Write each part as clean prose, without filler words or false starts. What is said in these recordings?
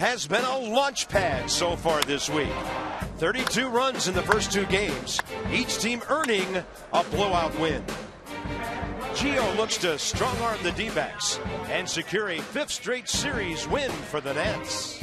has been a launch pad so far this week. 32 runs in the first two games, each team earning a blowout win. Gio looks to strong-arm the D-backs and secure a fifth straight series win for the Nats.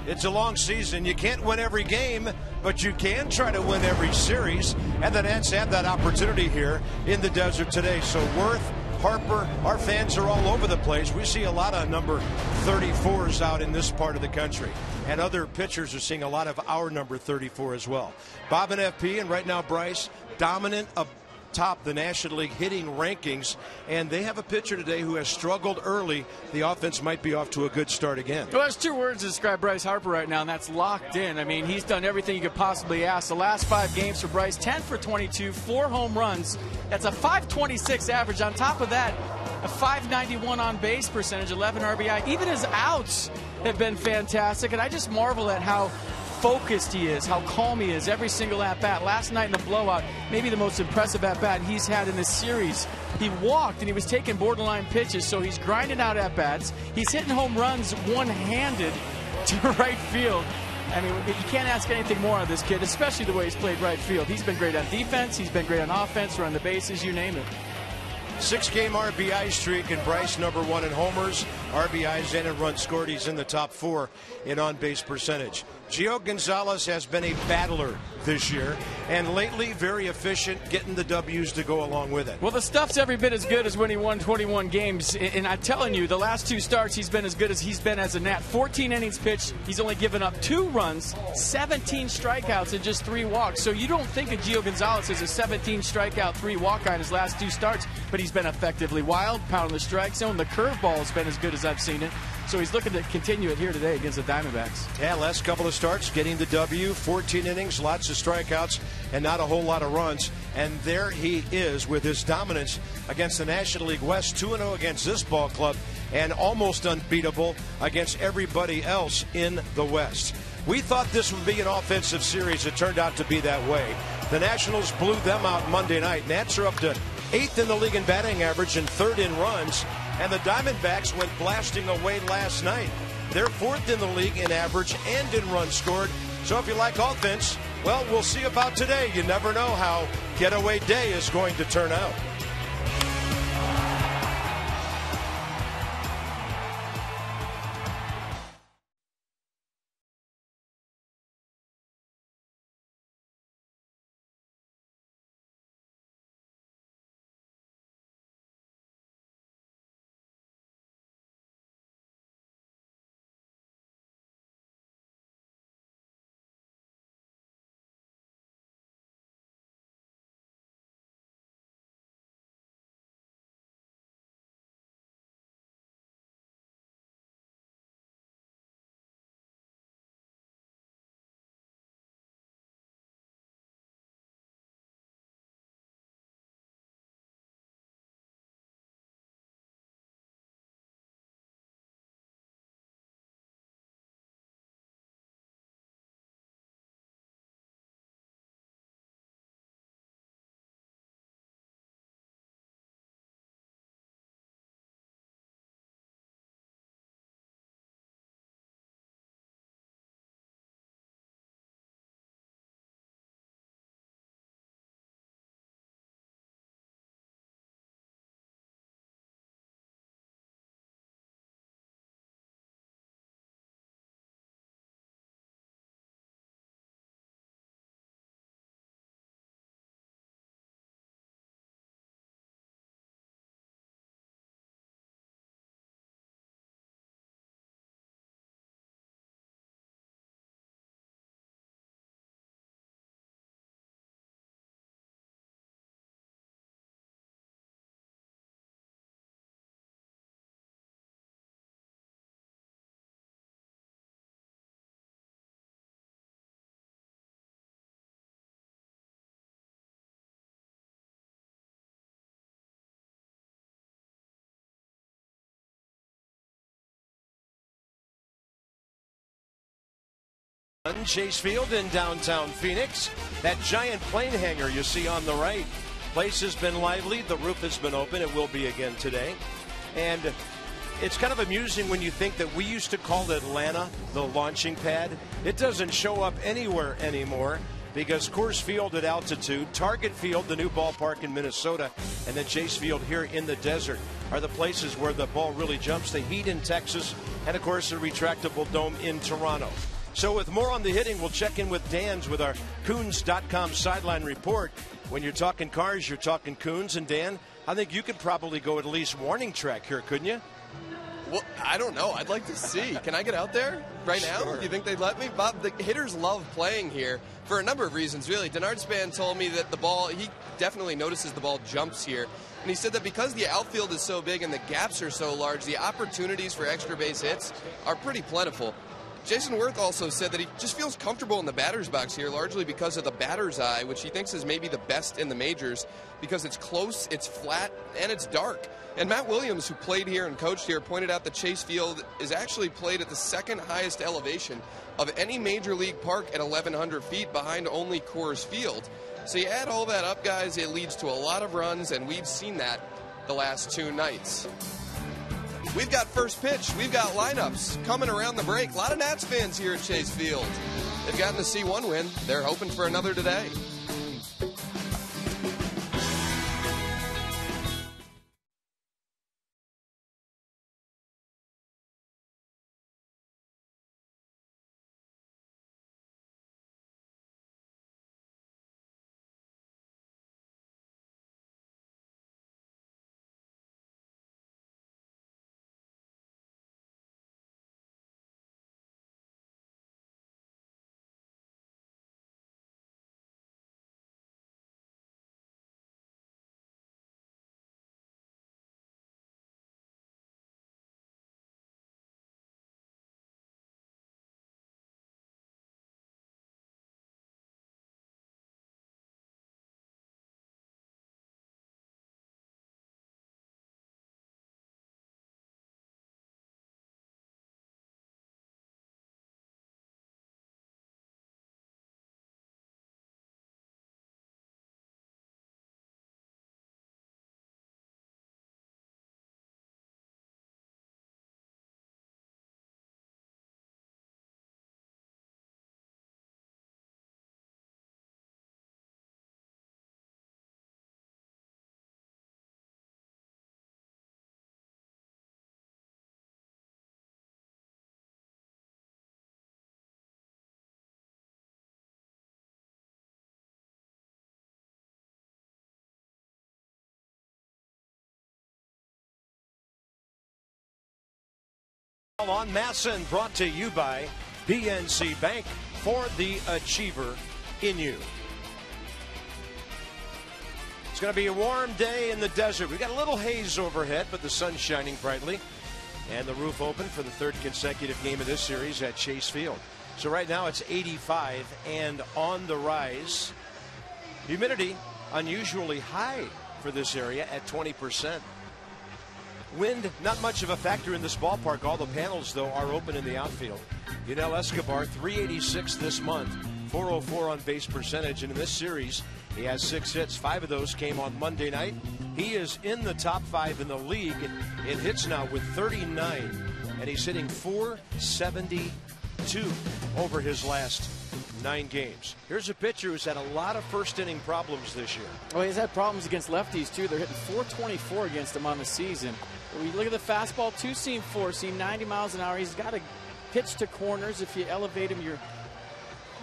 It's a long season. You can't win every game, but you can try to win every series. And the Nats have that opportunity here in the desert today. So Worth, Harper, our fans are all over the place. We see a lot of number 34s out in this part of the country. And other pitchers are seeing a lot of our number 34 as well. Bob and FP, and right now Bryce, dominant atop the National League hitting rankings, and they have a pitcher today who has struggled early. The offense might be off to a good start again. Well, there's two words to describe Bryce Harper right now, and that's locked in. I mean, he's done everything you could possibly ask. The last 5 games for Bryce, 10 for 22, 4 home runs. That's a .526 average. On top of that, a .591 on base percentage, 11 RBI. Even his outs have been fantastic, and I just marvel at how focused he is, how calm he is every single at-bat. Last night in the blowout, maybe the most impressive at-bat he's had in this series. He walked and he was taking borderline pitches, so he's grinding out at-bats. He's hitting home runs one-handed to right field. I mean, you can't ask anything more of this kid, especially the way he's played right field. He's been great on defense, he's been great on offense, run the bases, you name it. 6-game RBI streak, and Bryce #1 in homers, RBIs, and in runs scored. He's in the top 4 in on-base percentage. Gio Gonzalez has been a battler this year, and lately very efficient, getting the W's to go along with it. Well, the stuff's every bit as good as when he won 21 games, and I'm telling you, the last 2 starts, he's been as good as he's been as a Nat. 14 innings pitched, he's only given up 2 runs, 17 strikeouts, and just 3 walks. So you don't think of Gio Gonzalez as a 17 strikeout, 3 walk guy in his last 2 starts, but he's been effectively wild, pounding the strike zone. The curveball has been as good as I've seen it. So he's looking to continue it here today against the Diamondbacks. Yeah, last couple of starts, getting the W, 14 innings, lots of strikeouts, and not a whole lot of runs. And there he is with his dominance against the National League West, 2-0 against this ball club, and almost unbeatable against everybody else in the West. We thought this would be an offensive series. It turned out to be that way. The Nationals blew them out Monday night. Nats are up to 8th in the league in batting average and 3rd in runs. And the Diamondbacks went blasting away last night. They're 4th in the league in average and in runs scored. So if you like offense, well, we'll see about today. You never know how getaway day is going to turn out. Chase Field in downtown Phoenix. That giant plane hangar you see on the right. Place has been lively. The roof has been open. It will be again today. And it's kind of amusing when you think that we used to call Atlanta the launching pad. It doesn't show up anywhere anymore because Coors Field at altitude, Target Field, the new ballpark in Minnesota, and then Chase Field here in the desert are the places where the ball really jumps. The heat in Texas, and of course the retractable dome in Toronto. So with more on the hitting, we'll check in with Dan's with our Coons.com sideline report. When you're talking cars, you're talking Coons. And Dan, I think you could probably go at least warning track here, couldn't you? Well, I don't know. I'd like to see. Can I get out there right now? Sure. Do you think they'd let me? Bob, the hitters love playing here for a number of reasons, really. DENARD Span told me that the ball, he definitely notices the ball jumps here. And he said that because the outfield is so big and the gaps are so large, the opportunities for extra base hits are pretty plentiful. Jason Worth also said that he just feels comfortable in the batter's box here, largely because of the batter's eye, which he thinks is maybe the best in the majors because it's close, it's flat, and it's dark. And Matt Williams, who played here and coached here, pointed out that Chase Field is actually played at the second highest elevation of any major league park at 1,100 feet behind only Coors Field. So you add all that up, guys, it leads to a lot of runs, and we've seen that the last two nights. We've got first pitch. We've got lineups coming around the break. A lot of Nats fans here at Chase Field. They've gotten to see one win. They're hoping for another today. On Masson, brought to you by PNC Bank, for the achiever in you. It's going to be a warm day in the desert. We've got a little haze overhead, but the sun's shining brightly. And the roof open for the third consecutive game of this series at Chase Field. So right now it's 85 and on the rise. Humidity unusually high for this area at 20%. Wind, not much of a factor in this ballpark. All the panels, though, are open in the outfield. Yunel Escobar, 386 this month, 404 on base percentage. And in this series, he has 6 hits. 5 of those came on Monday night. He is in the top 5 in the league in hits now with 39. And he's hitting .472 over his last 9 games. Here's a pitcher who's had a lot of first inning problems this year. Well, he's had problems against lefties, too. They're hitting .424 against him on the season. When you look at the fastball, 2-seam, 4-seam, 90 miles an hour. He's got to pitch to corners. If you elevate him,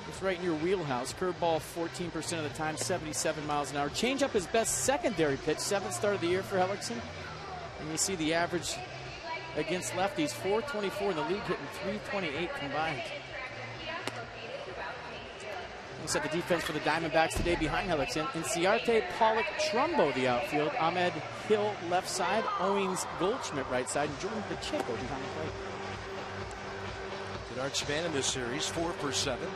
it's right in your wheelhouse. Curveball 14% of the time, 77 miles an hour. Change up his best secondary pitch, 7th start of the year for Hellickson. And you see the average against lefties, .424 in the league, hitting .328 combined. We said the defense for the Diamondbacks today behind Hellickson. Inciarte, Pollock, Trumbo the outfield. Ahmed Hill left side. Owings, Goldschmidt right side. And Jordan Pacheco behind the plate. DENARD Span in this series, 4 for 7.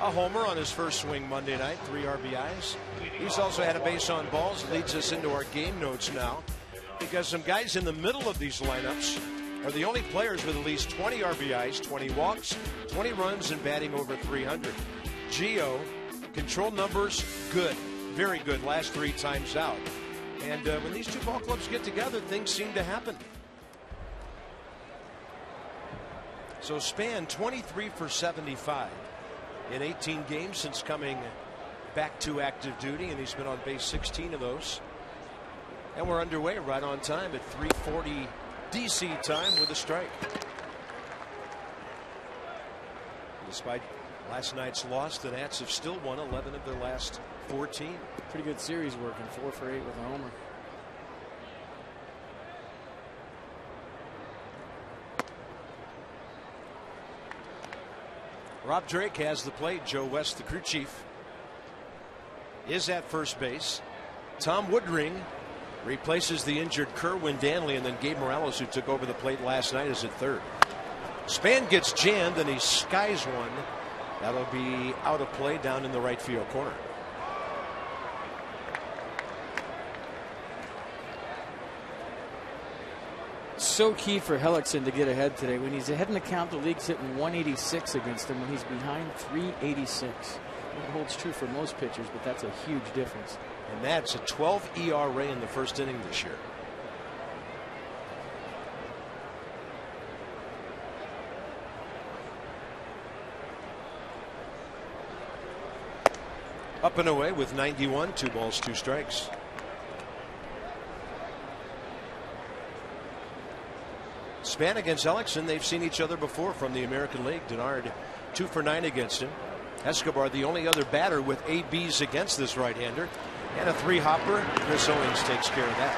A homer on his first swing Monday night, 3 RBIs. He's also had a base on balls. Leads us into our game notes now, because some guys in the middle of these lineups are the only players with at least 20 RBIs, 20 walks, 20 runs, and batting over 300. Gio, control numbers, good. Very good last 3 times out. And when these two ball clubs get together, things seem to happen. So Span 23 for 75 in 18 games since coming back to active duty, and he's been on base 16 of those. And we're underway right on time at 3:40 DC time with a strike. Despite last night's loss, the Nats have still won 11 of their last 14. Pretty good series working, 4 for 8 with a homer. Rob Drake has the plate. Joe West, the crew chief, is at first base. Tom Woodring replaces the injured Kerwin Danley, and then Gabe Morales, who took over the plate last night, is at third. Span gets jammed, and he skies one. That'll be out of play down in the right field corner. So key for Hellickson to get ahead today. When he's ahead in the count, the league's hitting 186 against him. When he's behind, 386. It holds true for most pitchers, but that's a huge difference. And that's a 12 ERA in the first inning this year. Up and away with 91, 2 balls, 2 strikes. Span against Hellickson. They've seen each other before from the American League. DENARD 2 for 9 against him. Escobar, the only other batter with ABs against this right-hander. And a 3 hopper. Chris Owings takes care of that.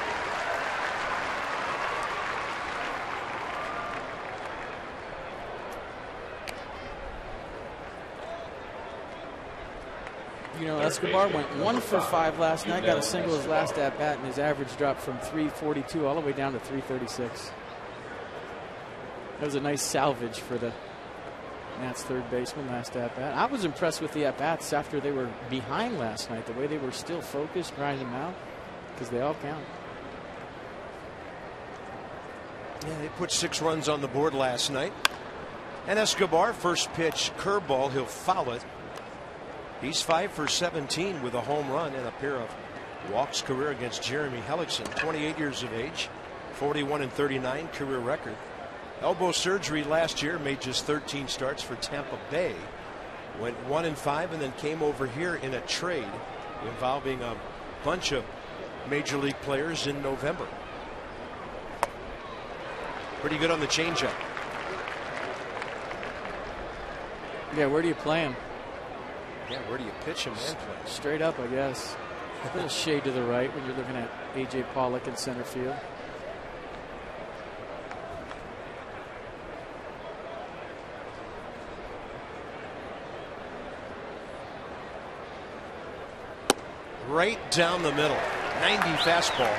You know, Escobar went 1 for 5 last night, got a single his last at bat, and his average dropped from 342 all the way down to 336. That was a nice salvage for the Nats third baseman last at bat. I was impressed with the at bats after they were behind last night, the way they were still focused, grinding them out, because they all count. Yeah, they put 6 runs on the board last night. And Escobar, first pitch curveball, he'll foul it. He's 5 for 17 with a home run and a pair of walks, career against Jeremy Hellickson, 28 years of age, 41 and 39 career record. Elbow surgery last year, made just 13 starts for Tampa Bay. Went 1 and 5 and then came over here in a trade involving a bunch of major league players in November. Pretty good on the changeup. Yeah, where do you play him? Yeah, where do you pitch him and play? Straight up, I guess. A little shade to the right when you're looking at A.J. Pollock in center field. Right down the middle. 90 fastball.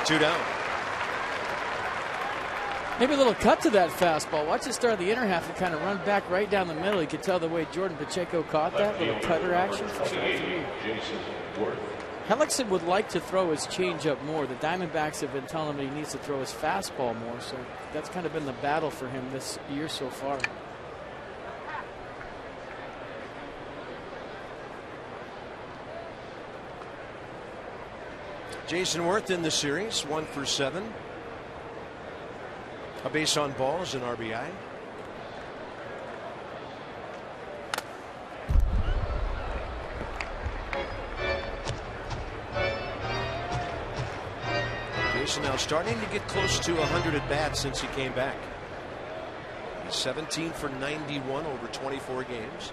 2 down. Maybe a little cut to that fastball. Watch it start of the inner half and kind of run back right down the middle. You could tell the way Jordan Pacheco caught that little cutter action. Hellickson would like to throw his changeup more. The Diamondbacks have been telling him he needs to throw his fastball more. So that's kind of been the battle for him this year so far. Jason Worth in the series, 1 for 7. A base on balls, an RBI. Jason now starting to get close to 100 at bats since he came back. He's 17 for 91 over 24 games.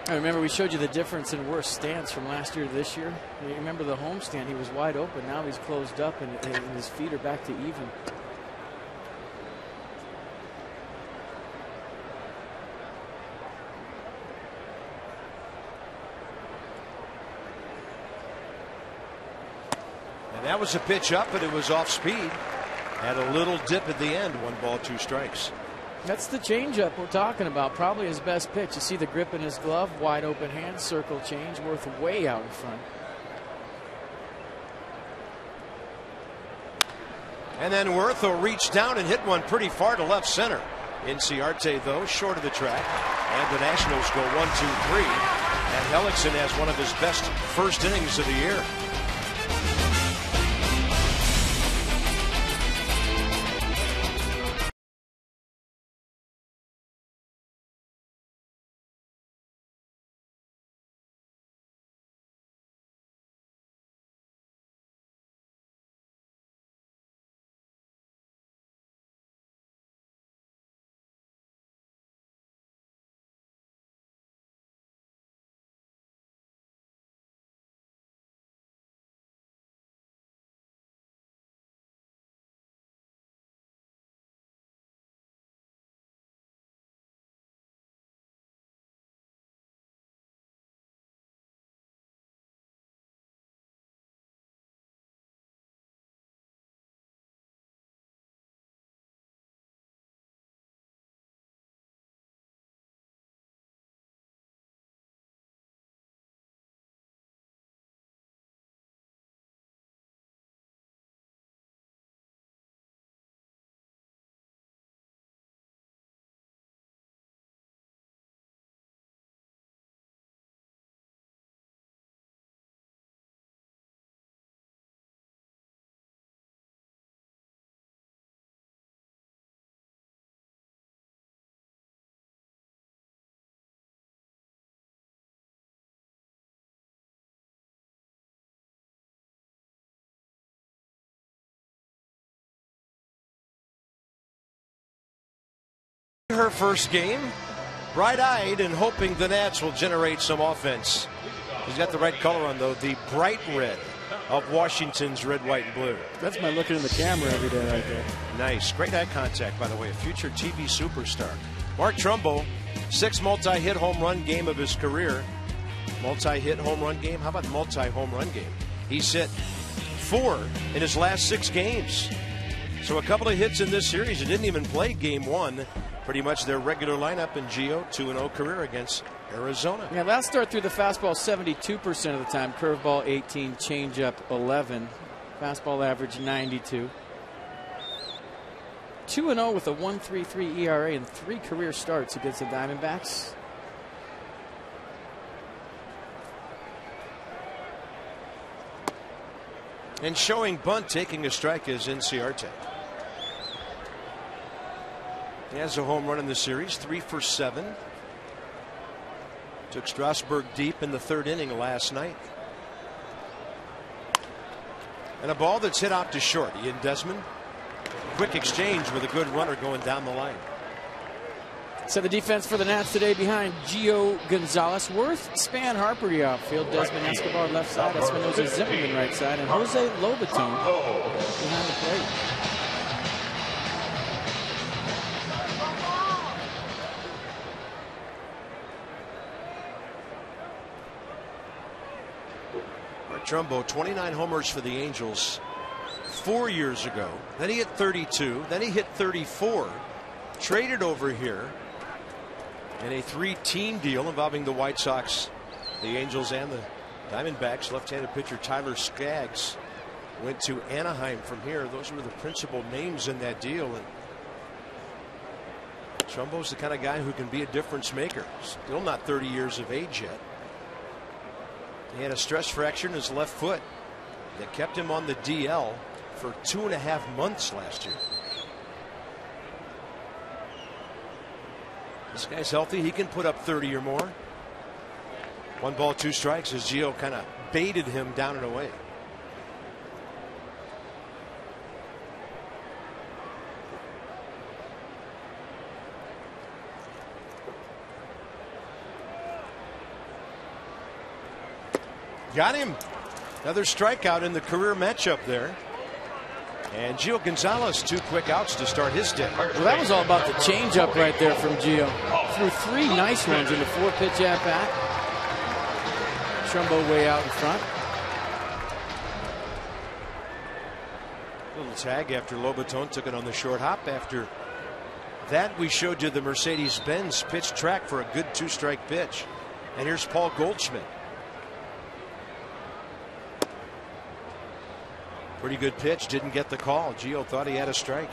I remember we showed you the difference in Worth's stance from last year to this year. You remember the home stand, he was wide open. Now he's closed up and his feet are back to even. And that was a pitch up, but it was off speed. Had a little dip at the end. 1 ball, 2 strikes. That's the changeup we're talking about. Probably his best pitch. You see the grip in his glove, wide open hand, circle change, Worth way out in front. And then Worth will reach down and hit one pretty far to left center. Inciarte, though, short of the track. And the Nationals go 1-2-3. And Hellickson has one of his best first innings of the year. Her first game, bright-eyed and hoping the Nats will generate some offense. He's got the right color on, though, the bright red of Washington's red, white, and blue. That's my looking in the camera every day right there. Nice. Great eye contact, by the way. A future TV superstar. Mark Trumbo, 6th multi-hit home run game of his career. Multi-hit home run game? How about multi-home run game? He's hit 4 in his last 6 games. So a couple of hits in this series. He didn't even play game 1. Pretty much their regular lineup in Gio, 2-0 career against Arizona. Yeah, last start through the fastball 72% of the time, curveball 18, changeup 11, fastball average 92. 2-0 with a 1.33 ERA in 3 career starts against the Diamondbacks. And showing bunt, taking a strike, is Inciarte. He has a home run in the series, 3 for 7. Took Strasburg deep in the 3rd inning last night. And a ball that's hit out to short. Ian Desmond. Quick exchange with a good runner going down the line. So the defense for the Nats today behind Gio Gonzalez, Worth, Span, Harper the outfield, Desmond Escobar left side, Espinosa Zimmerman right side, and Jose Lobaton behind the plate. Trumbo, 29 homers for the Angels 4 years ago. Then he hit 32. Then he hit 34. Traded over here in a 3-team deal involving the White Sox, the Angels, and the Diamondbacks. Left-handed pitcher Tyler Skaggs went to Anaheim from here. Those were the principal names in that deal. And Trumbo's the kind of guy who can be a difference maker. Still not 30 years of age yet. He had a stress fracture in his left foot that kept him on the DL for 2.5 months last year. This guy's healthy. He can put up 30 or more. 1 ball, 2 strikes as Gio kind of baited him down and away. Got him. Another strikeout in the career matchup there. And Gio Gonzalez, 2 quick outs to start his day. Well, that was all about the changeup right there from Gio. Threw 3 nice ones in the 4-pitch at bat. Trumbo way out in front. Little tag after Lobaton took it on the short hop after That we showed you the Mercedes-Benz pitch track for a good 2-strike pitch. And here's Paul Goldschmidt. Pretty good pitch, didn't get the call. Gio thought he had a strike.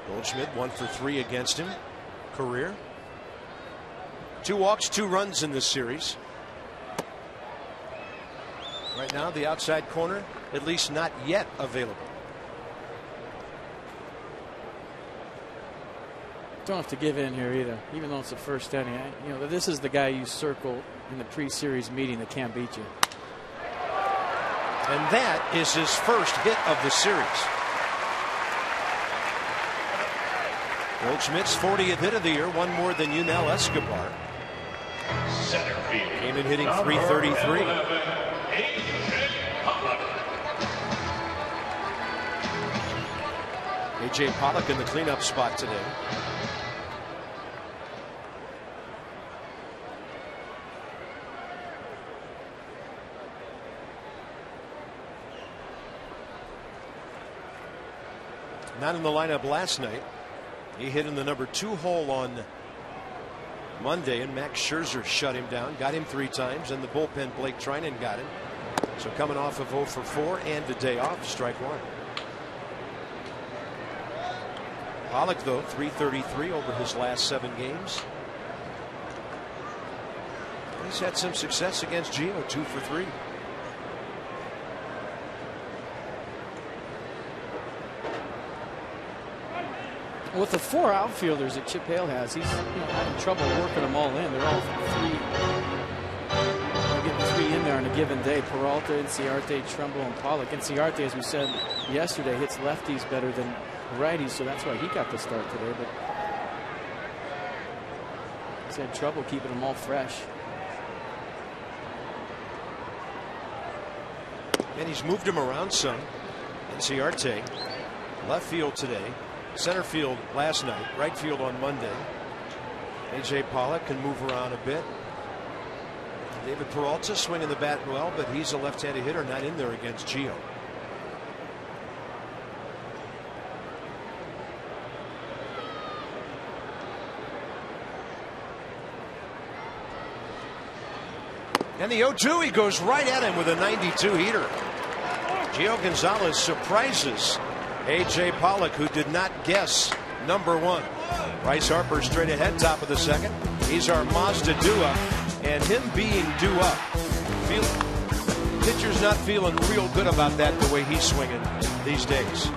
Goldschmidt 1 for 3 against him. Career. 2 walks, 2 runs in this series. Right now, the outside corner, at least not yet available. Don't have to give in here either, even though it's the first inning. You know, this is the guy you circle in the pre-series meeting that can't beat you. And that is his first hit of the series. Goldschmidt's 40th hit of the year, 1 more than Yunel Escobar. Came in hitting .333. A.J. Pollock in the cleanup spot today. Not in the lineup last night. He hit in the number 2 hole on Monday, and Max Scherzer shut him down, got him 3 times, and the bullpen Blake Trinan got him. So coming off of 0 for 4 and a day off, strike 1. Pollock, though, .333 over his last 7 games. He's had some success against Gio, 2 for 3. With the 4 outfielders that Chip Hale has, he's having trouble working them all in. They're all 3. Getting 3 in there on a given day. Peralta, Inciarte, Trumbo, and Pollock. Inciarte, as we said yesterday, hits lefties better than righties, so that's why he got the start today. But he's had trouble keeping them all fresh. And he's moved him around some. Inciarte, left field today. Center field last night, right field on Monday. A.J. Pollock can move around a bit. David Peralta swinging the bat well, but he's a left-handed hitter, not in there against Gio. And the 0-2, he goes right at him with a 92 heater. Gio Gonzalez surprises A.J. Pollock, who did not guess number 1. Bryce Harper straight ahead, top of the 2nd. He's our Mazda due-up, and him being due up, pitcher's not feeling real good about that the way he's swinging these days.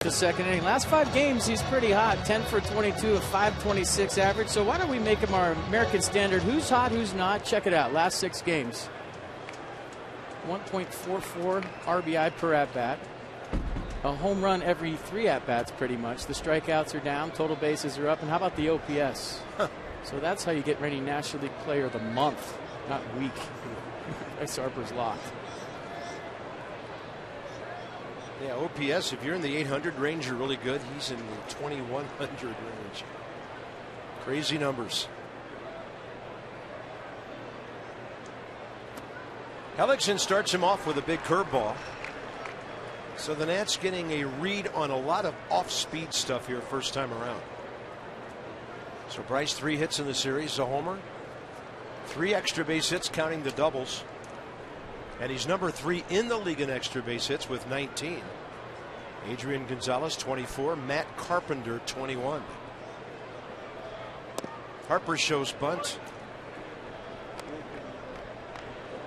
The 2nd inning. Last 5 games, he's pretty hot. 10 for 22, a .526 average. So why don't we make him our American standard? Who's hot, who's not? Check it out. Last 6 games. 1.44 RBI per at-bat. A home run every 3 at-bats, pretty much. The strikeouts are down. Total bases are up. And how about the OPS? So that's how you get reigning National League Player of the Month, not week. Bryce Harper's locked. Yeah, OPS, if you're in the 800 range, you're really good. He's in the 2100 range. Crazy numbers. Hellickson starts him off with a big curveball. So the Nats getting a read on a lot of off-speed stuff here first time around. So Bryce 3 hits in the series, a homer, 3 extra base hits counting the doubles. And he's number 3 in the league in extra base hits with 19. Adrian Gonzalez 24, Matt Carpenter 21. Harper shows bunt.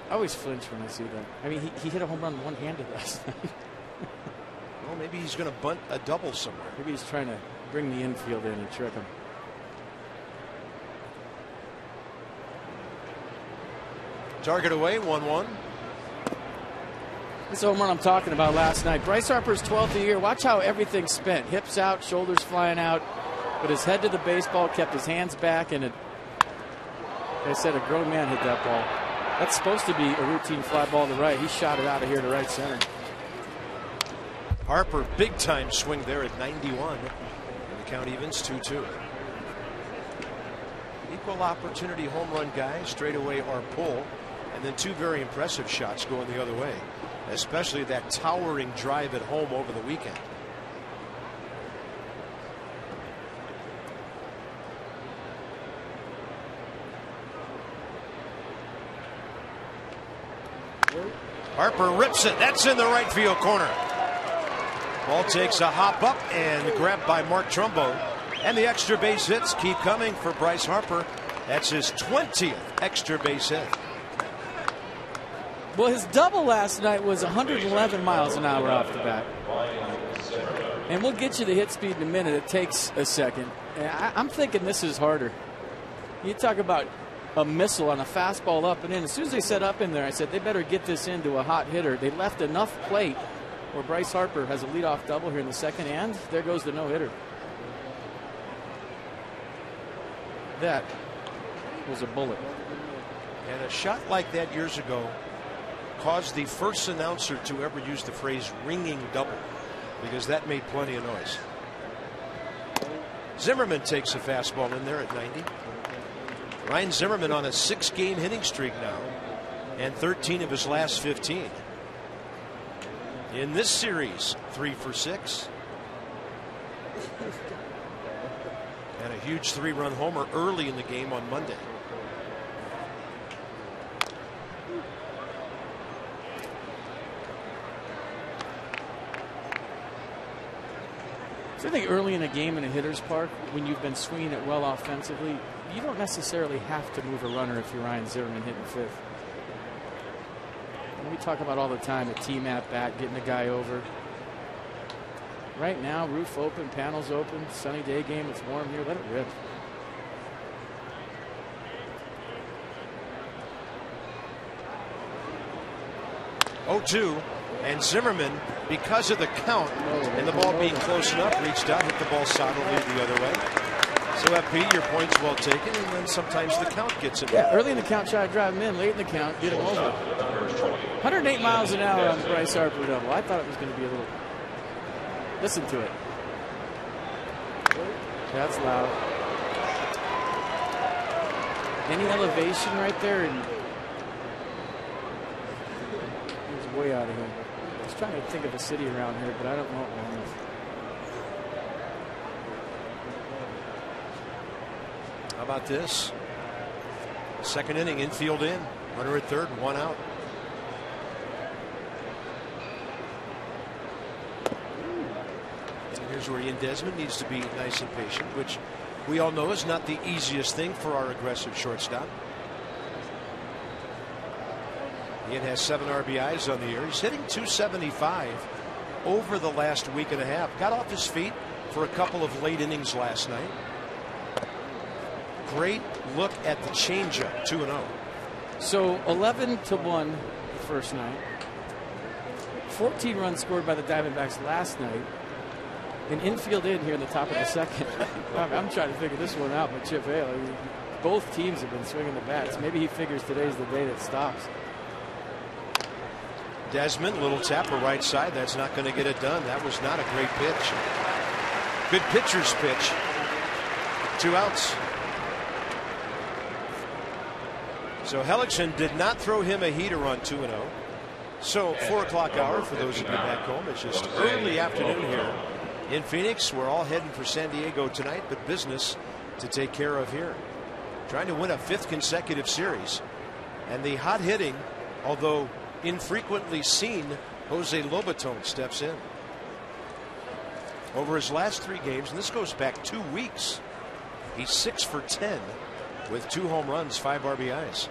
I always flinch when I see that. I mean, he hit a home run one-handed last night. Well, maybe he's going to bunt a double somewhere. Maybe he's trying to bring the infield in and trick him. Target away, 1-1. This home run I'm talking about last night. Bryce Harper's 12th of the year. Watch how everything's spent. Hips out, shoulders flying out. But his head to the baseball, kept his hands back, and it, like I said, a grown man hit that ball. That's supposed to be a routine fly ball to right. He shot it out of here to right center. Harper, big time swing there at 91. And the count evens 2-2. Equal opportunity home run guy, straightaway or pull. And then 2 very impressive shots going the other way. Especially that towering drive at home over the weekend. Harper rips it. That's in the right field corner. Ball takes a hop up and grabbed by Mark Trumbo. And the extra base hits keep coming for Bryce Harper. That's his 20th extra base hit. Well, his double last night was 111 miles an hour off the bat. And we'll get you the hit speed in a minute. It takes a second. I'm thinking this is harder. You talk about a missile on a fastball up and in. As soon as they set up in there, I said they better get this into a hot hitter. They left enough plate where Bryce Harper has a leadoff double here in the second, and there goes the no-hitter. That was a bullet. And a shot like that years ago caused the first announcer to ever use the phrase ringing double, because that made plenty of noise. Zimmerman takes a fastball in there at 90. Ryan Zimmerman on a 6-game hitting streak now, and 13 of his last 15. In this series, 3 for 6. And a huge 3-run homer early in the game on Monday. So I think early in a game in a hitter's park, when you've been swinging it well offensively, you don't necessarily have to move a runner if you're Ryan Zimmerman hitting 5th. And we talk about all the time a team at bat, getting the guy over. Right now, roof open, panels open, sunny day game, it's warm here, let it rip. Oh-2, and Zimmerman, because of the count and the ball being close enough, reached out, hit the ball solidly the other way. So FP, your point's well taken, and then sometimes the count gets him. Yeah, early in the count, try to drive him in. Late in the count, get him over. 108 miles an hour on the Bryce Harper double. I thought it was going to be a little. Listen to it. That's loud. Any elevation right there, and he was way out of here. I was trying to think of a city around here, but I don't know one. How about this? Second inning, infield in. Runner at third, 1 out. And here's where Ian Desmond needs to be nice and patient, which we all know is not the easiest thing for our aggressive shortstop. Ian has 7 RBIs on the year. He's hitting .275 over the last week and a half. Got off his feet for a couple of late innings last night. Great look at the changeup, 2-0. So 11-1 the first night. 14 runs scored by the Diamondbacks last night. An infield in here in the top of the second. I'm trying to figure this one out, but Chip Hale, both teams have been swinging the bats. Maybe he figures today's the day that stops. Desmond, little tapper right side. That's not going to get it done. That was not a great pitch. Good pitcher's pitch. 2 outs. So Hellickson did not throw him a heater on 2-0. So 4 o'clock hour for those of you back home. It's just early afternoon here in Phoenix. We're all heading for San Diego tonight, but business to take care of here. Trying to win a 5th consecutive series. And the hot hitting, although infrequently seen, Jose Lobaton steps in. Over his last 3 games, and this goes back 2 weeks, he's 6 for 10 with 2 home runs, 5 RBIs.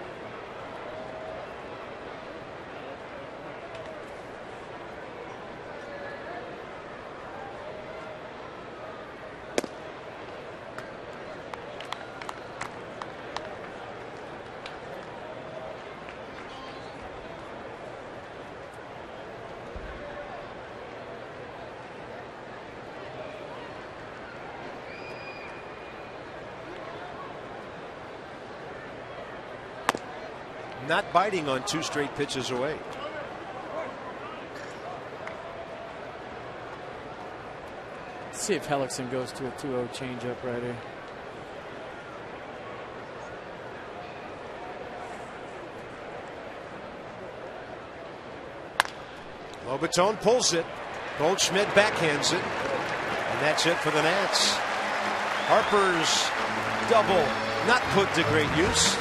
Not biting on 2 straight pitches away. Let's see if Hellickson goes to a 2-0 changeup right here. Lobaton pulls it. Goldschmidt backhands it. And that's it for the Nats. Harper's double not put to great use.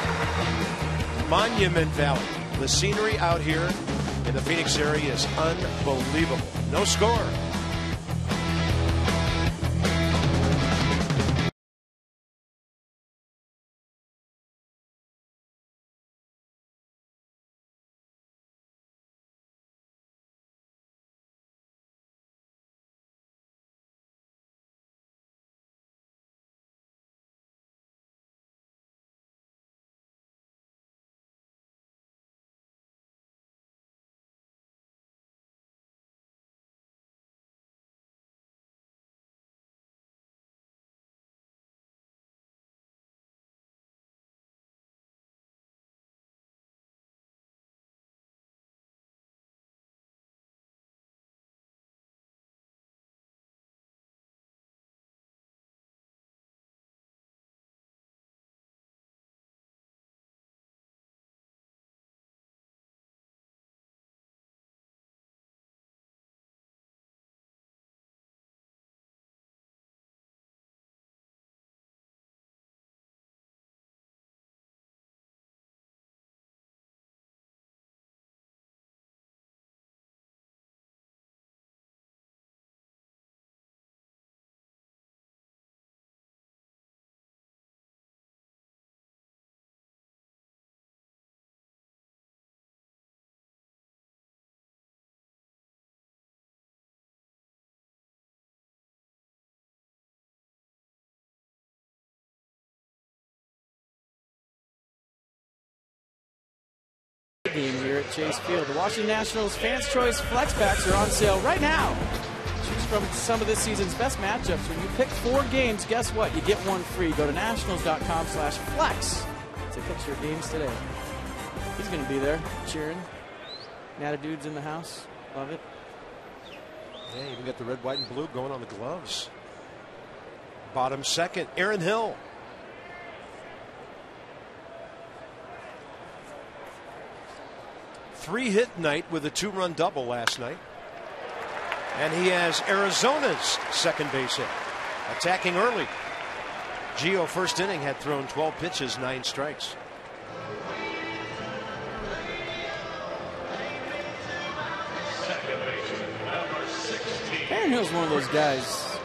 Monument Valley. The scenery out here in the Phoenix area is unbelievable. No score. Game here at Chase Field. The Washington Nationals Fans Choice Flex Packs are on sale right now. Choose from some of this season's best matchups. When you pick 4 games, guess what? You get 1 free. Go to nationals.com/flex to pick your games today. He's going to be there cheering. Nata dudes in the house. Love it. Yeah, even got the red, white, and blue going on the gloves. Bottom second, Aaron Hill. Three-hit night with a 2-run double last night. And he has Arizona's second base hit. Attacking early. Gio, first inning, had thrown 12 pitches, 9 strikes. Aaron Hill's one of those guys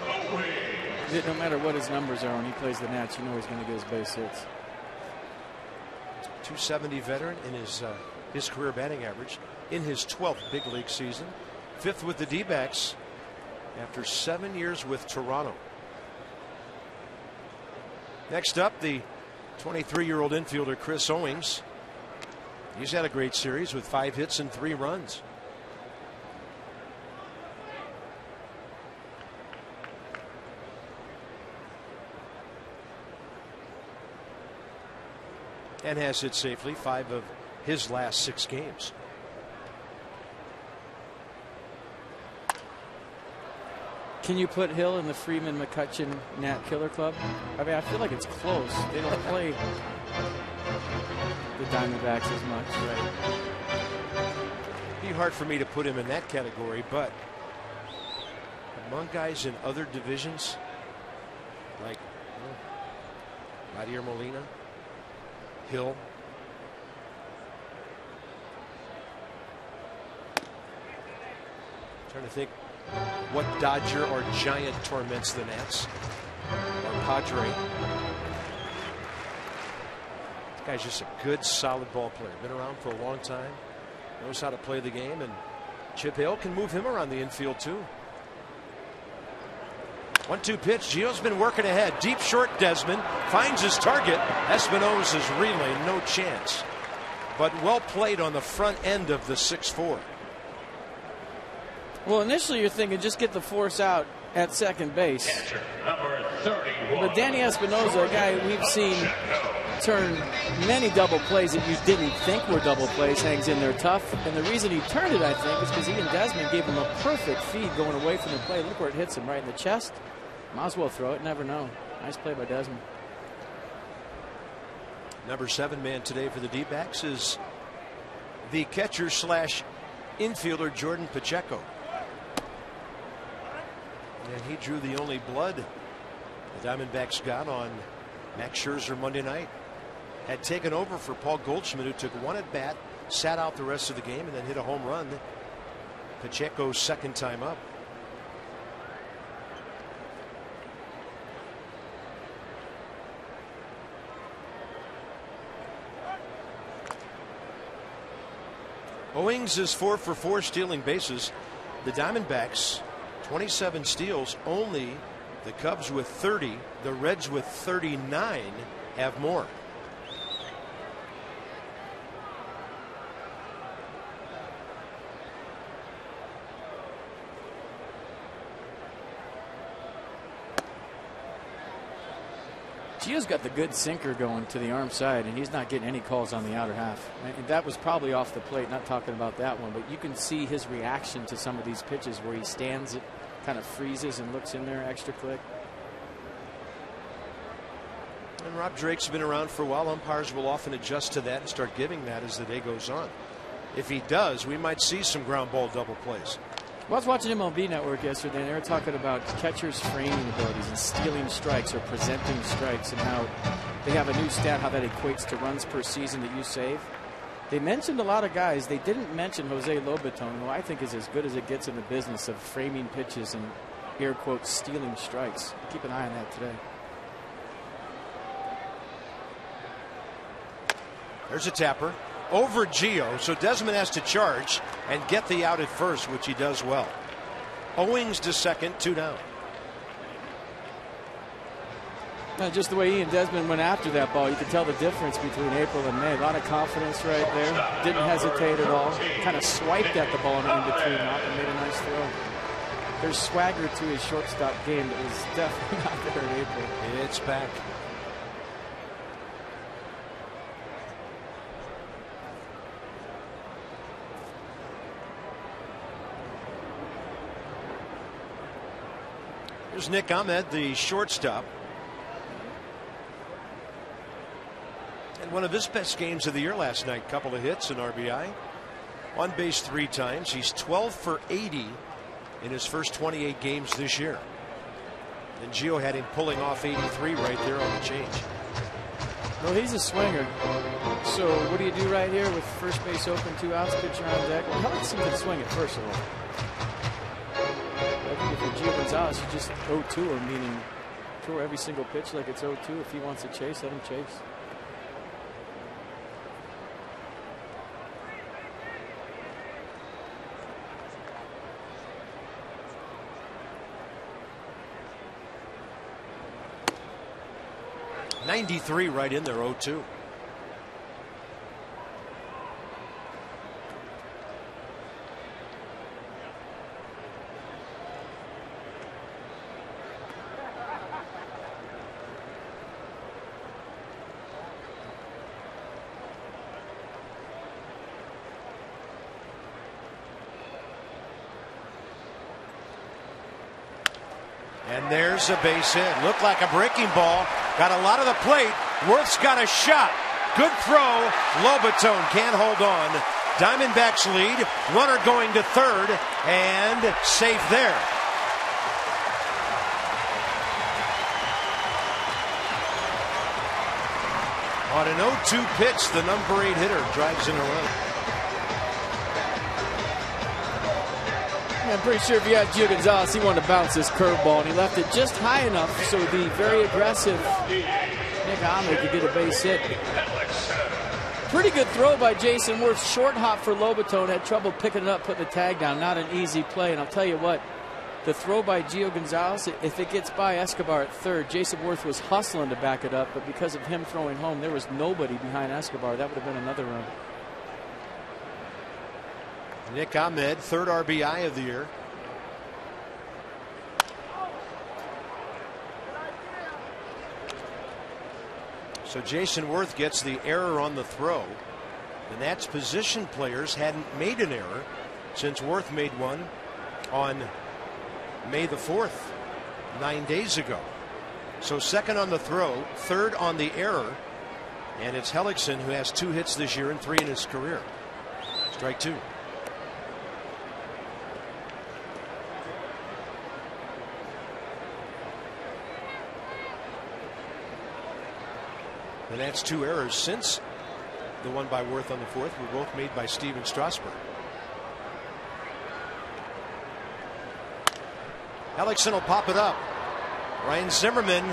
that no matter what his numbers are when he plays the Nats, you know he's going to get his base hits. 270 veteran in his career batting average in his 12th big league season. 5th with the D-backs after 7 years with Toronto. Next up, the 23-year-old infielder Chris Owings. He's had a great series with 5 hits and 3 runs. And has hit safely 5 of his last 6 games. Can you put Hill in the Freeman McCutcheon Nat Killer Club? I mean, I feel like it's close. They don't play the Diamondbacks as much. Right. It'd be hard for me to put him in that category, but among guys in other divisions, like Vladimir Molina, Hill, trying to think what Dodger or Giant torments the Nats, or Padre. This guy's just a good, solid ball player. Been around for a long time, knows how to play the game, and Chip Hale can move him around the infield too. 1-2 pitch. Gio's been working ahead. Deep short. Desmond finds his target. Espinosa's relay, no chance. But well played on the front end of the 6-4. Well, initially you're thinking just get the force out at second base. But Danny Espinosa, a guy we've seen turn many double plays that you didn't think were double plays, hangs in there tough. And the reason he turned it, I think, is because he and Desmond gave him a perfect feed going away from the plate. Look where it hits him, right in the chest. Might as well throw it, never know. Nice play by Desmond. Number 7 man today for the D-backs is the catcher slash infielder Jordan Pacheco. And he drew the only blood the Diamondbacks got on Max Scherzer Monday night. Had taken over for Paul Goldschmidt, who took one at bat, sat out the rest of the game, and then hit a home run. Pacheco's second time up. Owings is 4 for 4 stealing bases. The Diamondbacks 27 steals, only the Cubs with 30, the Reds with 39 have more. Gio's got the good sinker going to the arm side, and he's not getting any calls on the outer half. And that was probably off the plate, not talking about that one, but you can see his reaction to some of these pitches where he stands it, kind of freezes and looks in there, extra click. And Rob Drake's been around for a while. Umpires will often adjust to that and start giving that as the day goes on. If he does, we might see some ground ball double plays. Well, I was watching MLB Network yesterday, and they were talking about catchers' framing abilities and stealing strikes or presenting strikes, and how they have a new stat, how that equates to runs per season that you save. They mentioned a lot of guys. They didn't mention Jose Lobaton, who I think is as good as it gets in the business of framing pitches and, air quotes, stealing strikes. Keep an eye on that today. There's a tapper over Gio, so Desmond has to charge and get the out at first, which he does well. Owings to second, 2 down. Just the way he and Desmond went after that ball, you could tell the difference between April and May. A lot of confidence right there. Didn't hesitate at all. Kind of swiped at the ball in between and made a nice throw. There's swagger to his shortstop game that was definitely not there in April. It's back. Here's Nick Ahmed, the shortstop. And one of his best games of the year last night. Couple of hits, an RBI. On base 3 times. He's 12 for 80 in his first 28 games this year. And Gio had him pulling off 83 right there on the change. Well, he's a swinger. So what do you do right here with first base open, 2 outs, pitcher on deck? Well, how about something swing it first of all? I think if you're Gio Gonzalez, you just 0-2 him, meaning throw every single pitch like it's 0-2. If he wants to chase, let him chase. .93 right in there, 0-2. And there's a base hit. Looked like a breaking ball. Got a lot of the plate. Worth's got a shot. Good throw. Lobaton can't hold on. Diamondbacks lead. Runner going to third. And safe there. On an 0-2 pitch, the number 8 hitter drives in a run. I'm pretty sure if you had Gio Gonzalez, he wanted to bounce this curveball, and he left it just high enough so the very aggressive Nick Ahmed could get a base hit. Pretty good throw by Jason Worth. Short hop for Lobaton. Had trouble picking it up, putting the tag down. Not an easy play. And I'll tell you what, the throw by Gio Gonzalez, if it gets by Escobar at third, Jason Worth was hustling to back it up, but because of him throwing home, there was nobody behind Escobar. That would have been another run. Nick Ahmed, third RBI of the year. So Jason Worth gets the error on the throw. The Nats position players hadn't made an error since Worth made one on May the 4th, 9 days ago. So second on the throw, third on the error, and it's Hellickson who has 2 hits this year and 3 in his career. Strike 2. The Nats 2 errors since the one by Worth on the 4th were both made by Steven Strasburg. Hellickson will pop it up. Ryan Zimmerman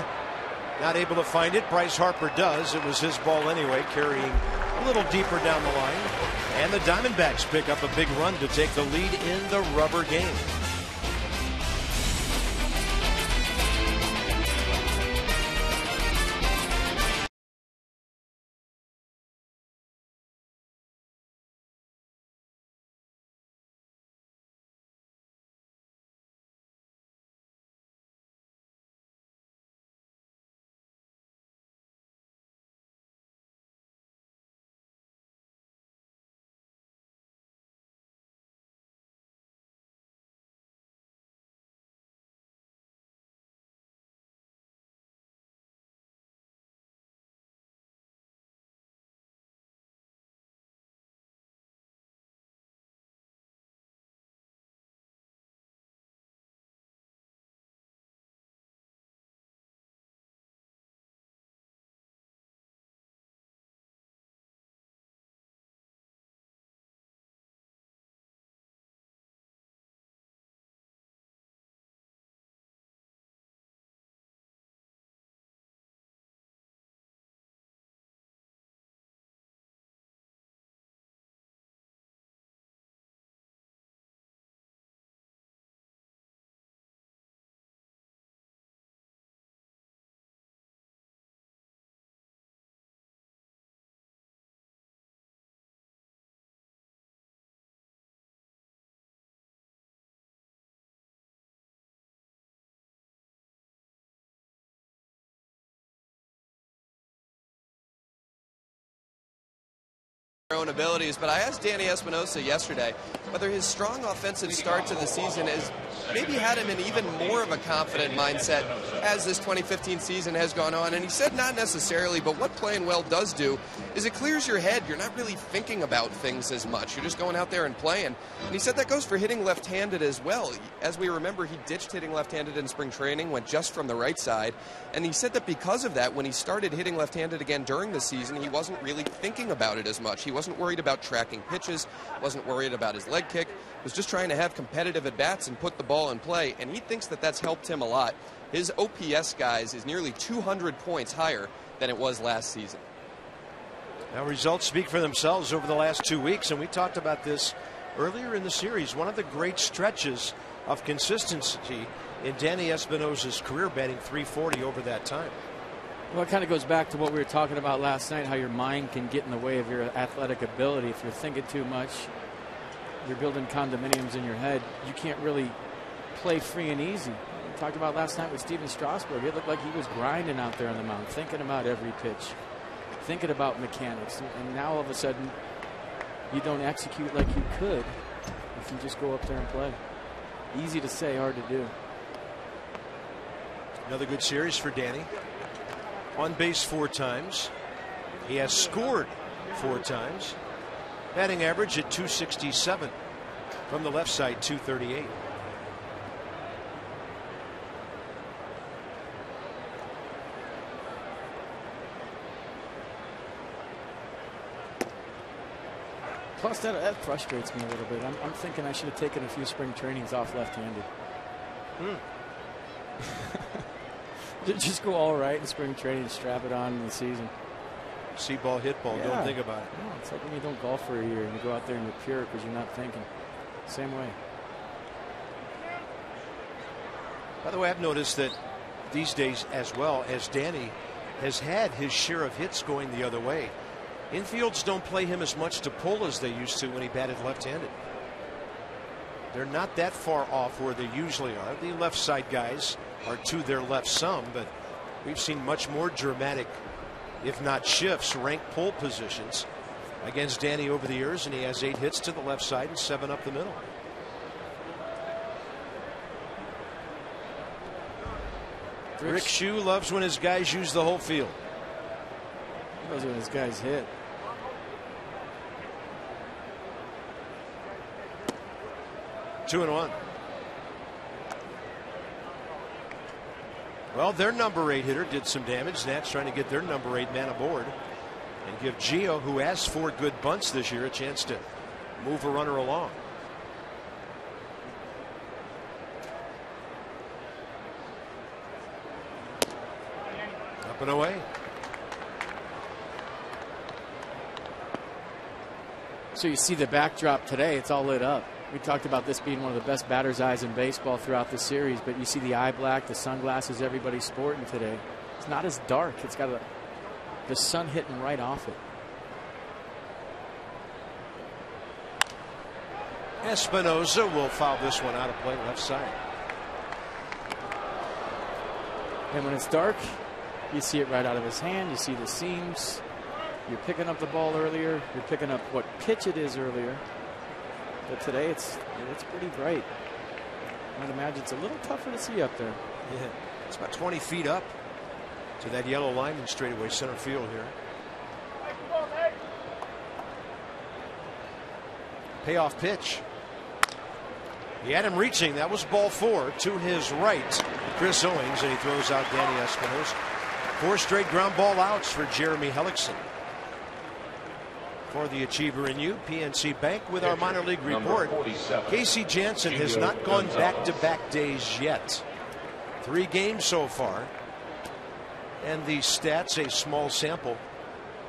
not able to find it. Bryce Harper does. It was his ball anyway, carrying a little deeper down the line. And the Diamondbacks pick up a big run to take the lead in the rubber game. Own abilities, but I asked Danny Espinosa yesterday whether his strong offensive start to the season has maybe had him in even more of a confident mindset as this 2015 season has gone on, and he said not necessarily, but what playing well does do is it clears your head. You're not really thinking about things as much. You're just going out there and playing. And he said that goes for hitting left-handed as well. As we remember, he ditched hitting left-handed in spring training, went just from the right side, and he said that because of that, when he started hitting left-handed again during the season, he wasn't really thinking about it as much. He wasn't worried about tracking pitches, wasn't worried about his leg kick, was just trying to have competitive at-bats and put the ball in play, and he thinks that that's helped him a lot. His OPS, guys, is nearly 200 points higher than it was last season. Now, results speak for themselves over the last 2 weeks, and we talked about this earlier in the series. One of the great stretches of consistency in Danny Espinosa's career, batting .340 over that time. Well, it kind of goes back to what we were talking about last night, how your mind can get in the way of your athletic ability. If you're thinking too much, you're building condominiums in your head, you can't really play free and easy. We talked about last night with Steven Strasburg. It looked like he was grinding out there on the mound, thinking about every pitch, thinking about mechanics. And now all of a sudden, you don't execute like you could if you just go up there and play. Easy to say, hard to do. Another good series for Danny. On base 4 times. He has scored 4 times. Batting average at .267. From the left side, .238. Plus, that frustrates me a little bit. I'm thinking I should have taken a few spring trainings off left-handed. Just go all right in spring training, strap it on in the season. See ball, hit ball. Yeah. Don't think about it. No, it's like when you don't golf for a year and you go out there and you're pure because you're not thinking. Same way. By the way, I've noticed that these days, as well as Danny has had his share of hits going the other way, infields don't play him as much to pull as they used to when he batted left-handed. They're not that far off where they usually are. The left side guys are to their left some, but we've seen much more dramatic, if not shifts, rank pull positions against Danny over the years, and he has 8 hits to the left side and 7 up the middle. Rick Shue loves when his guys use the whole field. He loves when his guys hit. Two and one. Well, their number 8 hitter did some damage. Nats trying to get their number 8 man aboard and give Gio, who has 4 good bunts this year, a chance to move a runner along. Up and away. So you see the backdrop today, it's all lit up. We talked about this being one of the best batter's eyes in baseball throughout the series, but you see the eye black, the sunglasses everybody's sporting today. It's not as dark. It's got the sun hitting right off it. Espinosa will foul this one out of play left side. And when it's dark, you see it right out of his hand. You see the seams. You're picking up the ball earlier. You're picking up what pitch it is earlier. But today it's pretty bright. I'd imagine it's a little tougher to see up there. Yeah, it's about 20 feet up to that yellow line in straightaway center field here. Payoff pitch. He had him reaching. That was ball 4 to his right. Chris Owings, and he throws out Danny Espinosa. 4 straight ground ball outs for Jeremy Hellickson. For the Achiever in You, PNC Bank with our minor league report. Casey Jansen has not gone back-to-back days yet. 3 games so far. And the stats, a small sample.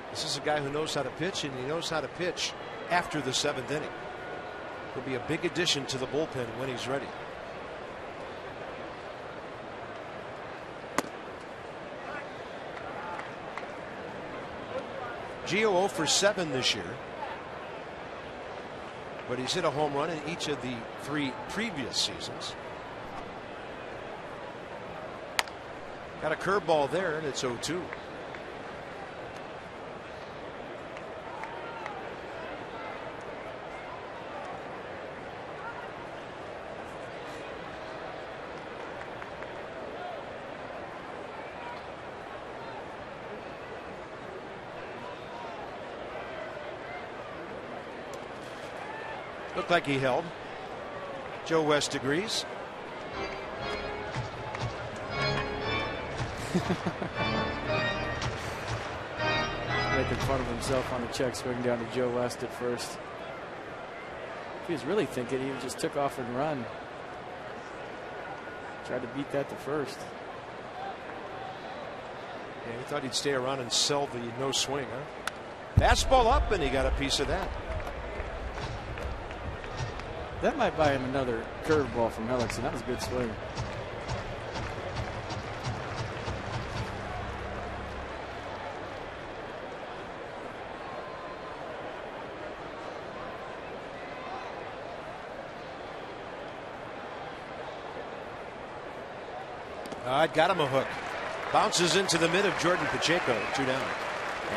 This is a guy who knows how to pitch, and he knows how to pitch after the 7th inning. Will be a big addition to the bullpen when he's ready. Gio 0 for 7 this year, but he's hit a home run in each of the 3 previous seasons. Got a curveball there, and it's 0-2. Looked like he held. Joe West agrees. Making fun of himself on the check swing down to Joe West at first. If he was really thinking, he just took off and run. Tried to beat that to first. Yeah, he thought he'd stay around and sell the no swing, huh? Fastball up, and he got a piece of that. That might buy him another curveball from Hellickson. That was a good swing. It got him a hook. Bounces into the mid of Jordan Pacheco. 2 down.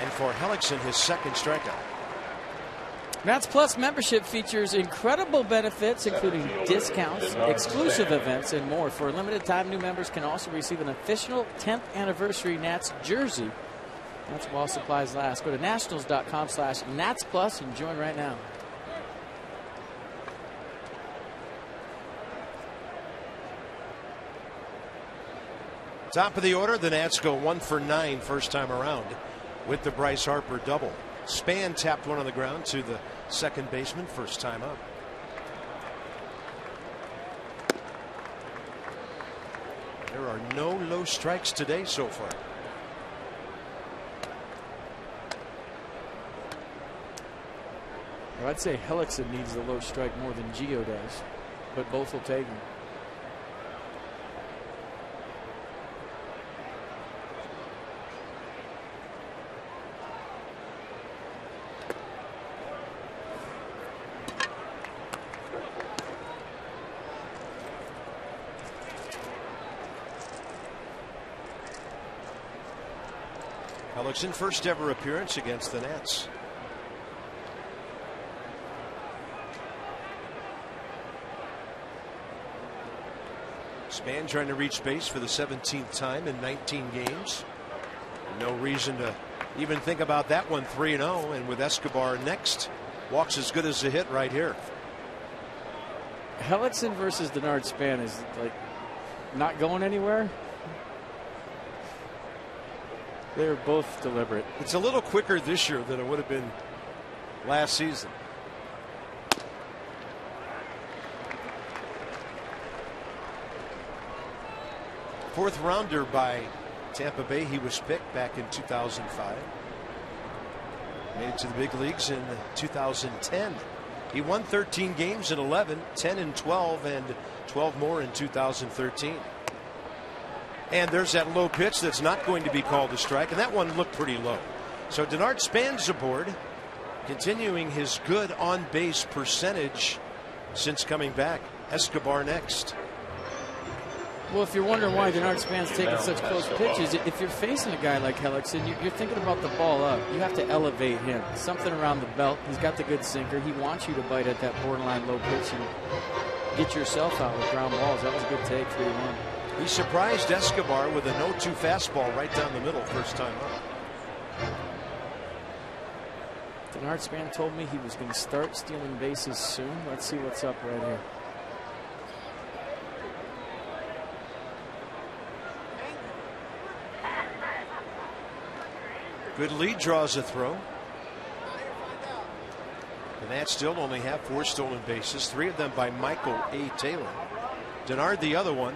And for Hellickson, his 2nd strikeout. Nats Plus membership features incredible benefits, including discounts, exclusive events, and more. For a limited time, new members can also receive an official 10th anniversary Nats jersey. That's while supplies last. Go to nationals.com/Nats Plus and join right now. Top of the order, the Nats go 1 for 9 first time around with the Bryce Harper double. Span tapped one on the ground to the second baseman first time up. There are no low strikes today so far. Well, I'd say Hellickson needs the low strike more than Gio does, but both will take him. Hellickson, first ever appearance against the Nats. Span trying to reach base for the 17th time in 19 games. No reason to even think about that one. 3-0, and with Escobar next, walks as good as a hit right here. Hellickson versus DENARD Span is like not going anywhere. They're both deliberate. It's a little quicker this year than it would have been last season. Fourth rounder by Tampa Bay. He was picked back in 2005. Made it to the big leagues in 2010. He won 13 games in 11, 10 in 12, and 12 more in 2013. And there's that low pitch that's not going to be called a strike, and that one looked pretty low. So DENARD Span's aboard, continuing his good on-base percentage since coming back. Escobar next. Well, if you're wondering why DENARD Span's taking such close pitches, if you're facing a guy like Hellickson, you're thinking about the ball up. You have to elevate him. Something around the belt. He's got the good sinker. He wants you to bite at that borderline low pitch and get yourself out with ground balls. That was a good take, 3-1. He surprised Escobar with a 0-2 fastball right down the middle first time up. DENARD Span told me he was going to start stealing bases soon. Let's see what's up right here. Good lead, draws a throw. The Nats still only have 4 stolen bases, 3 of them by Michael A. Taylor. DENARD the other one.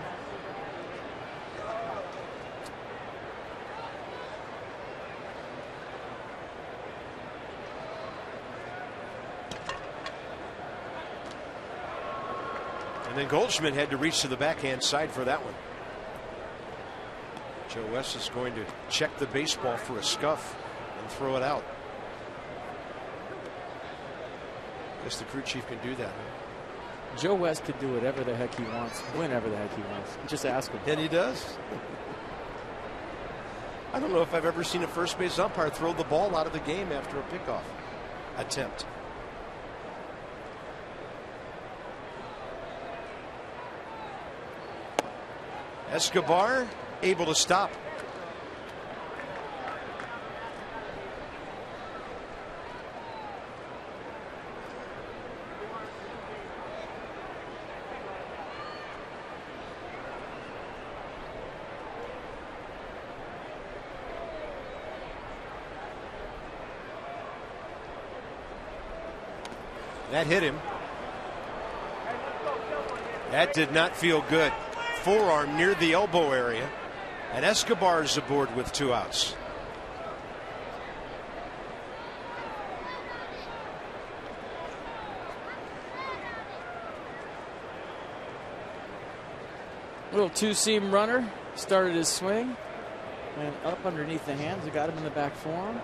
And then Goldschmidt had to reach to the backhand side for that one. Joe West is going to check the baseball for a scuff and throw it out. Guess the crew chief can do that. Joe West could do whatever the heck he wants, whenever the heck he wants. Just ask him. And he does. I don't know if I've ever seen a first base umpire throw the ball out of the game after a pickoff attempt. Escobar able to stop. That hit him. That did not feel good. Forearm near the elbow area, and Escobar is aboard with 2 outs. Little 2-seam runner started his swing and up underneath the hands. It got him in the back forearm.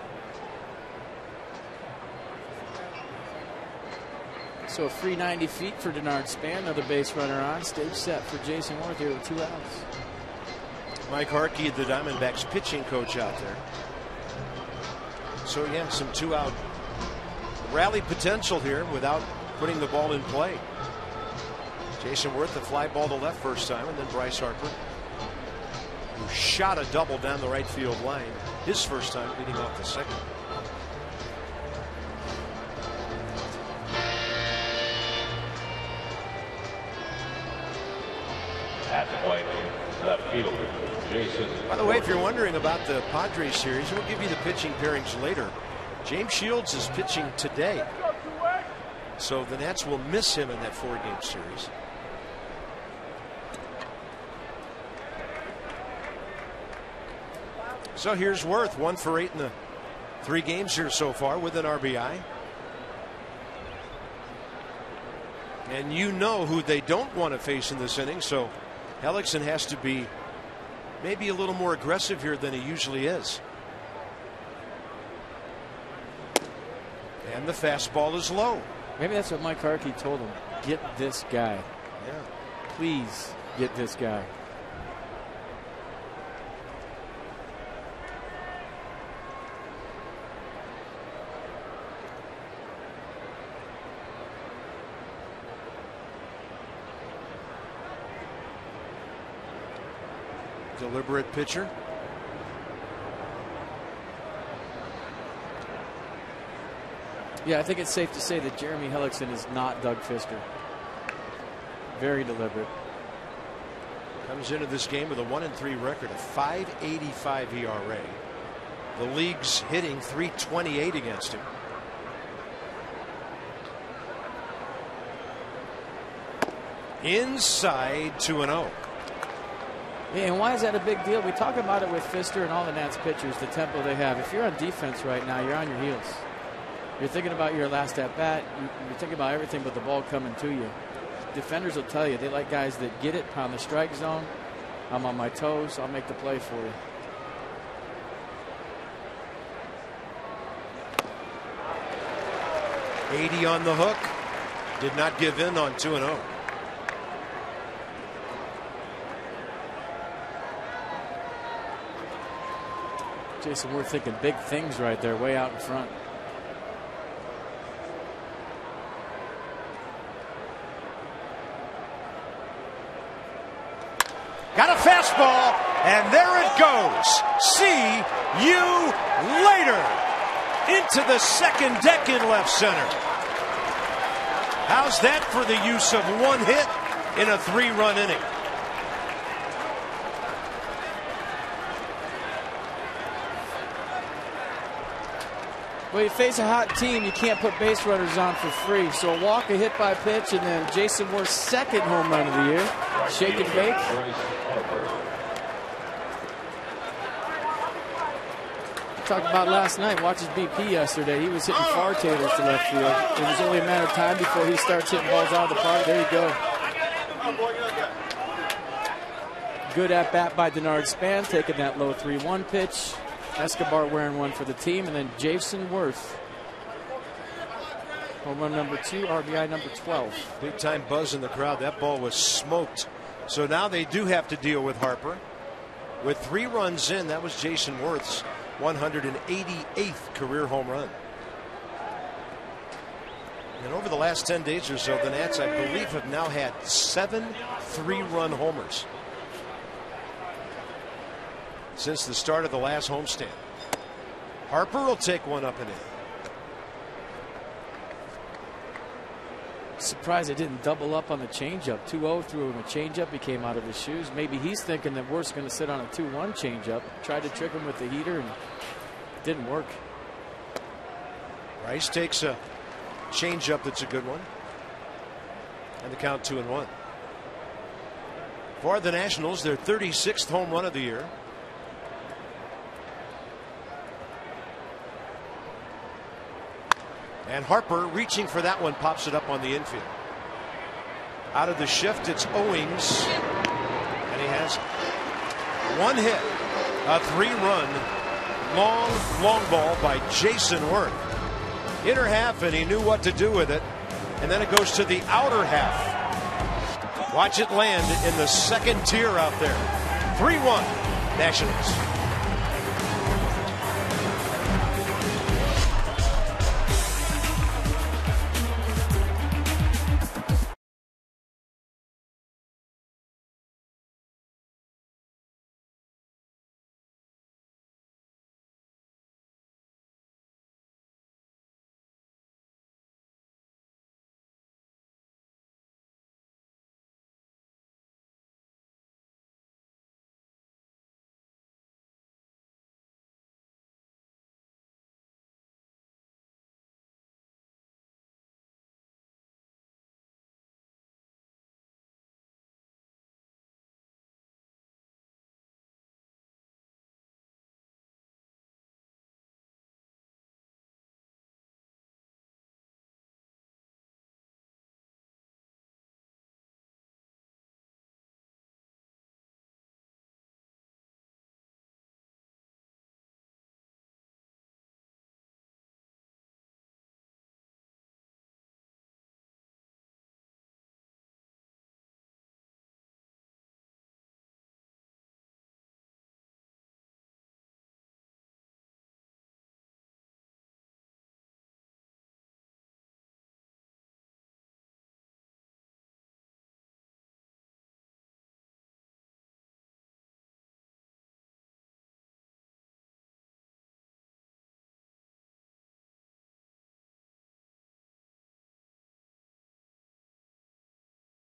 So a free 90 feet for DENARD Span. Another base runner on. Stage set for Jason Worth here with 2 outs. Mike Harkey, the Diamondbacks pitching coach out there. So yeah, some 2-out rally potential here without putting the ball in play. Jason Worth, the fly ball to left first time, and then Bryce Harper, who shot a double down the right field line his first time, leading off the second. At the plate, left fielder, Jason. By the way, if you're wondering about the Padres series, we'll give you the pitching pairings later. James Shields is pitching today, so the Nats will miss him in that 4-game series. So here's Worth, 1 for 8 in the 3 games here so far with an RBI. And you know who they don't want to face in this inning, so Hellickson has to be maybe a little more aggressive here than he usually is. And the fastball is low. Maybe that's what Mike Harkey told him. Get this guy. Yeah. Please get this guy. Deliberate pitcher. Yeah, I think it's safe to say that Jeremy Hellickson is not Doug Fister. Very deliberate. Comes into this game with a 1-3 record, a 5.85 ERA. The league's hitting .328 against him. Inside 2-0. Yeah, and why is that a big deal? We talk about it with Fister and all the Nats pitchers, the tempo they have. If you're on defense right now, you're on your heels. You're thinking about your last at bat. You're thinking about everything but the ball coming to you. Defenders will tell you they like guys that get it, pound the strike zone. I'm on my toes. I'll make the play for you. .80 on the hook. Did not give in on 2-0. Jason Worth thinking big things right there, way out in front. Got a fastball, and there it goes. See you later. Into the second deck in left center. How's that for the use of 1 hit in a 3-run inning? Well, you face a hot team, you can't put base runners on for free. So a walk, a hit by pitch, and then Jason Worth's second home run of the year. Shake and bake. Talked about last night, watch his BP yesterday. He was hitting far tailors to left field. It was only a matter of time before he starts hitting balls out of the park. There you go. Good at bat by DENARD Span, taking that low 3-1 pitch. Escobar wearing one for the team, and then Jason Worth. Home run number 2, RBI number 12. Big time buzz in the crowd. That ball was smoked. So now they do have to deal with Harper. With 3 runs in, that was Jason Worth's 188th career home run. And over the last 10 days or so, the Nats, I believe, have now had 7 3-run homers since the start of the last homestand. Harper will take one up and in. Surprised it didn't double up on the changeup. 2-0 threw him a changeup. He came out of his shoes. Maybe he's thinking that Worth's going to sit on a 2-1 changeup. Tried to trick him with the heater and it didn't work. Bryce takes a changeup that's a good one. And the count 2-1. For the Nationals, their 36th home run of the year. And Harper reaching for that one, pops it up on the infield. Out of the shift, it's Owings. And he has 1 hit. A 3-run long ball by Jason Worth. Inner half, and he knew what to do with it. And then it goes to the outer half. Watch it land in the second tier out there. 3-1 Nationals.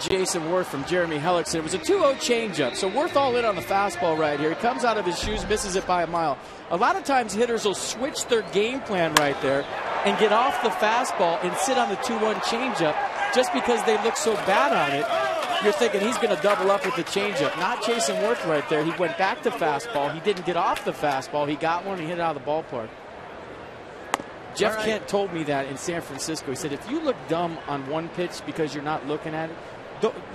Jayson Werth from Jeremy Hellickson. It was a 2-0 changeup. So Werth all in on the fastball right here. He comes out of his shoes, misses it by a mile. A lot of times hitters will switch their game plan right there and get off the fastball and sit on the 2-1 changeup just because they look so bad on it. You're thinking he's going to double up with the changeup. Not Jayson Werth right there. He went back to fastball. He didn't get off the fastball. He got one and hit it out of the ballpark. Jeff Kent told me that in San Francisco. He said, if you look dumb on one pitch because you're not looking at it,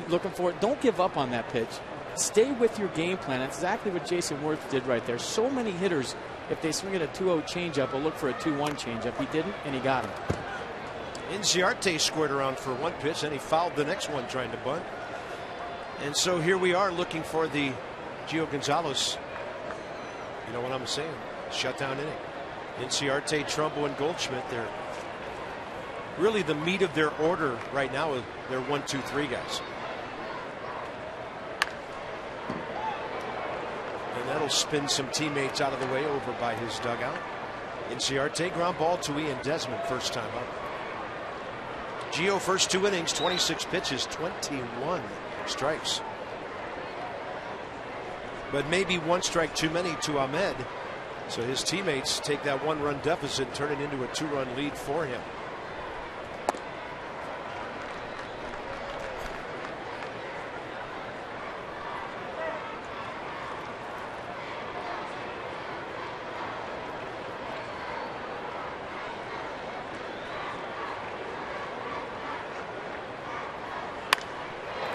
looking for it, don't give up on that pitch. Stay with your game plan. That's exactly what Jayson Werth did right there. So many hitters, if they swing at a 2-0 changeup, will look for a 2-1 changeup. He didn't, and he got him. Inciarte squared around for one pitch, and he fouled the next one trying to bunt. And so here we are looking for the Gio Gonzalez, you know what I'm saying, shutdown inning. Inciarte, Trumbo, and Goldschmidt, they're really the meat of their order right now. They're 1, 2, 3 guys. And that'll spin some teammates out of the way over by his dugout. Inciarte, ground ball to Ian Desmond, first time up. Gio, first 2 innings, 26 pitches, 21 strikes. But maybe one strike too many to Ahmed. So his teammates take that 1-run deficit and turn it into a 2-run lead for him.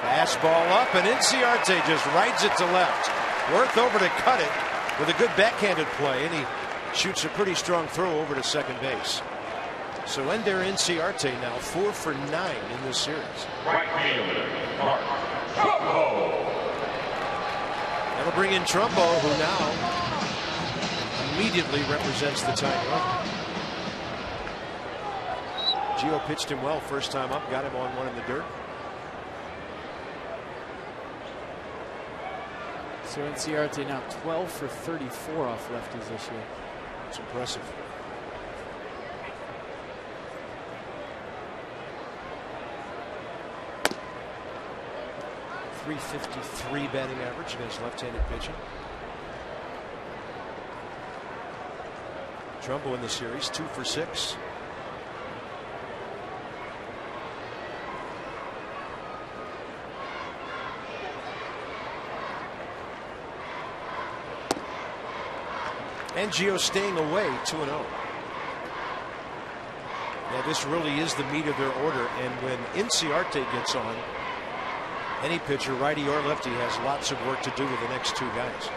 Fastball up, and Inciarte just rides it to left. Werth over to cut it with a good backhanded play, and he shoots a pretty strong throw over to second base. So Ender Inciarte now 4 for 9 in this series. Right fielder, Trumbo. That'll bring in Trumbo, who now immediately represents the tying run. Gio pitched him well first time up, got him on one in the dirt. So Inciarte now 12 for 34 off lefties this year. It's impressive. .353 batting average against left-handed pitching. Trumbo in the series 2 for 6. And Gio staying away 2-0. Yeah, this really is the meat of their order. And when Inciarte gets on, any pitcher, righty or lefty, has lots of work to do with the next 2 guys.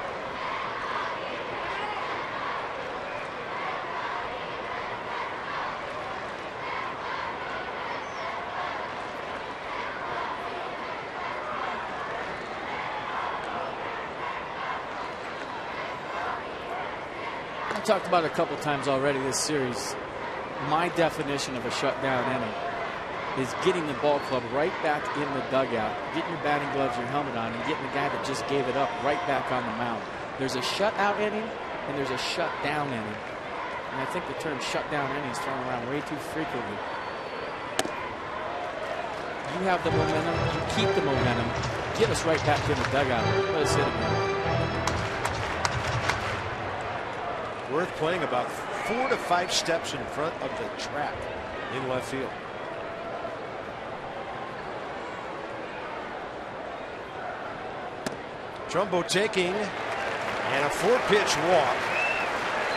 Talked about it a couple times already this series. My definition of a shutdown inning is getting the ball club right back in the dugout, getting your batting gloves, your helmet on, and getting the guy that just gave it up right back on the mound. There's a shutout inning and there's a shutdown inning. And I think the term shutdown inning is thrown around way too frequently. You have the momentum, you keep the momentum, get us right back in the dugout. Let us hit again. Werth playing about 4 to 5 steps in front of the trap in left field. Trumbo taking, and a 4-pitch walk.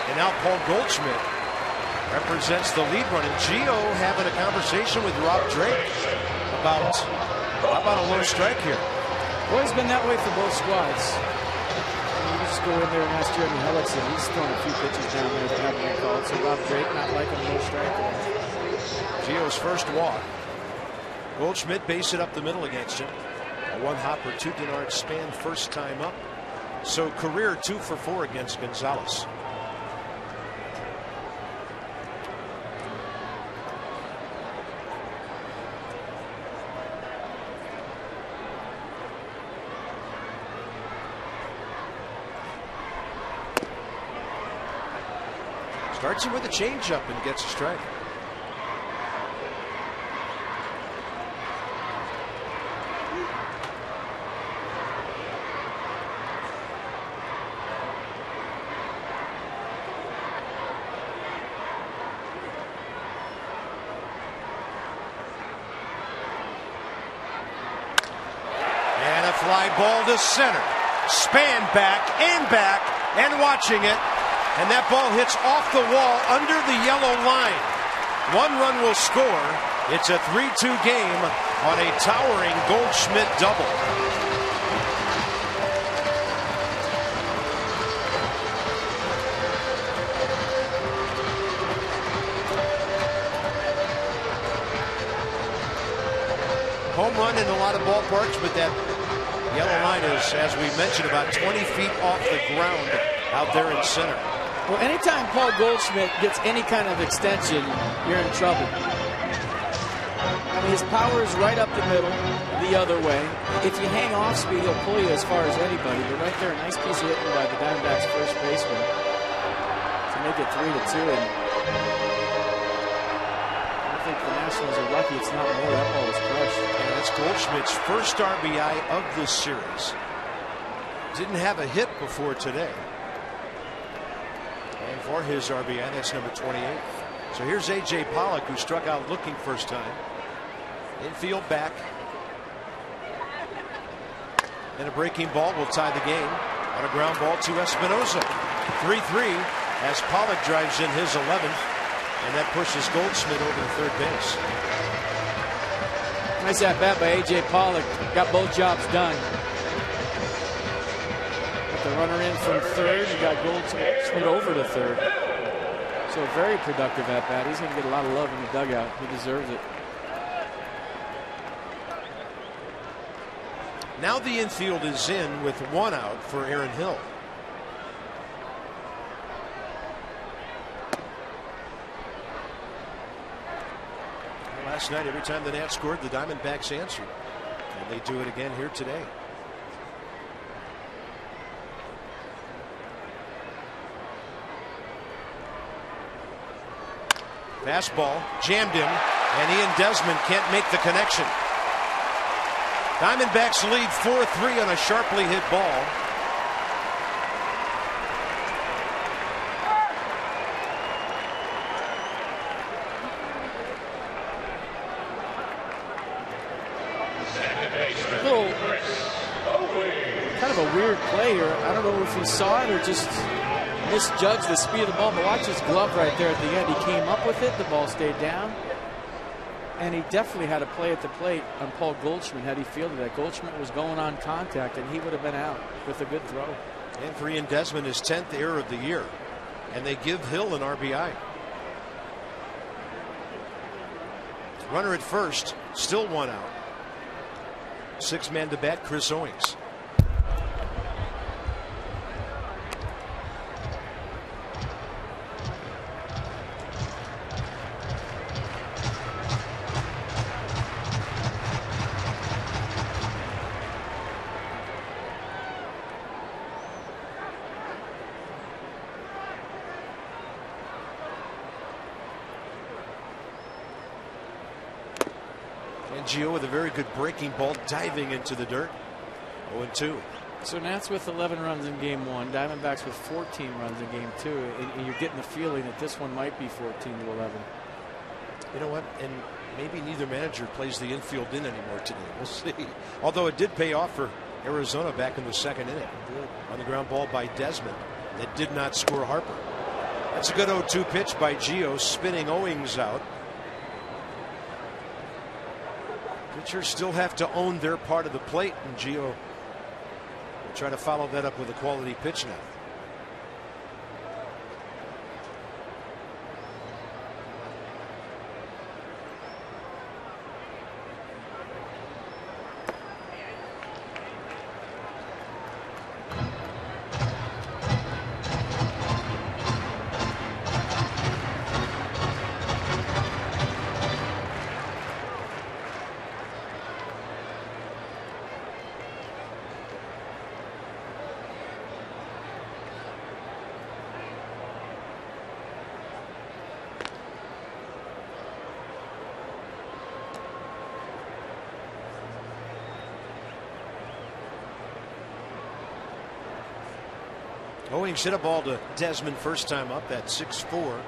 And now Paul Goldschmidt represents the lead run. And Gio having a conversation with Rob Drake about, how about a low strike here? Well, it's been that way for both squads. You just go in there and ask Jeremy Hellickson. He's thrown a few pitches down there that haven't been called. So Rob Drake not liking a low strike. Gio's first walk. Goldschmidt base it up the middle against him. A 1-hopper, 2 DENARD span first time up. So career 2 for 4 against Gonzalez. Starts him with a changeup and gets a strike. Fly ball to center. Span back and watching it. And that ball hits off the wall under the yellow line. 1 run will score. It's a 3-2 game on a towering Goldschmidt double. Home run in a lot of ballparks, but that yellow line is, as we mentioned, about 20 feet off the ground out there in center. Well, anytime Paul Goldschmidt gets any kind of extension, you're in trouble. I mean, his power is right up the middle, the other way. If you hang off speed, he'll pull you as far as anybody. But right there, a nice piece of hitting by the Diamondbacks first baseman to make it 3-2. And I think the Nationals are lucky it's not more. That ball was crushed. And that's Goldschmidt's first RBI of the series. Didn't have a hit before today. And for his RBI, that's number 28. So here's A.J. Pollock, who struck out looking first time. Infield back. And a breaking ball will tie the game on a ground ball to Espinosa. 3-3 as Pollock drives in his 11th. And that pushes Goldschmidt over to third base. Nice at bat by A.J. Pollock. Got both jobs done. Got the runner in from third. He got Goldschmidt over to third. So a very productive at bat. He's going to get a lot of love in the dugout. He deserves it. Now the infield is in with 1 out for Aaron Hill. Last night, every time the Nats scored, the Diamondbacks answered. And they do it again here today. Fastball jammed him, and Ian Desmond can't make the connection. Diamondbacks lead 4-3 on a sharply hit ball. Kind of a weird play here. I don't know if he saw it or just misjudged the speed of the ball, but watch his glove right there at the end. He came up with it, the ball stayed down, and he definitely had a play at the plate on Paul Goldschmidt had he fielded that. Goldschmidt was going on contact, and he would have been out with a good throw. And for Ian Desmond, his 10th error of the year, and they give Hill an RBI. Runner at first, still 1 out. 6-man to bat, Chris Owings. Gio with a very good breaking ball, diving into the dirt. 0-2. So Nats with 11 runs in game 1, Diamondbacks with 14 runs in game 2, and you're getting the feeling that this one might be 14-11. You know what? And maybe neither manager plays the infield in anymore today. We'll see. Although it did pay off for Arizona back in the 2nd inning. On the ground ball by Desmond that did not score Harper. That's a good 0-2 pitch by Gio, spinning Owings out. Pitchers still have to own their part of the plate, and Gio will try to follow that up with a quality pitch now. Owings hit a ball to Desmond first time up. That's 6-4.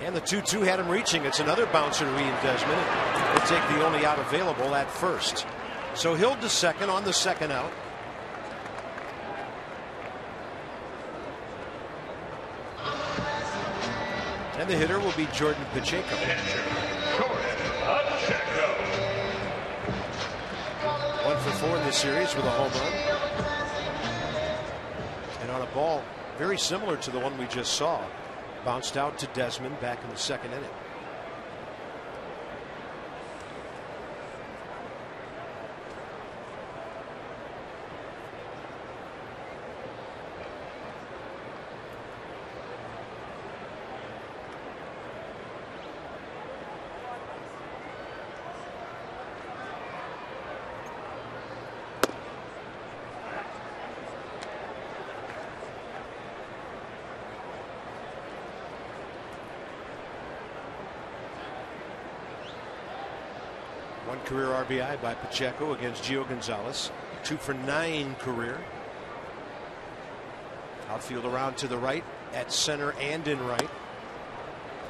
And the 2-2 had him reaching. It's another bouncer to Ian Desmond. He'll take the only out available at first. So Hill to second on the second out. And the hitter will be Jordan Pacheco. 1 for 4 in this series with a home run. And on a ball very similar to the one we just saw. Bounced out to Desmond back in the second inning. One career RBI by Pacheco against Gio Gonzalez. 2 for 9 career. Outfield around to the right, at center and in right.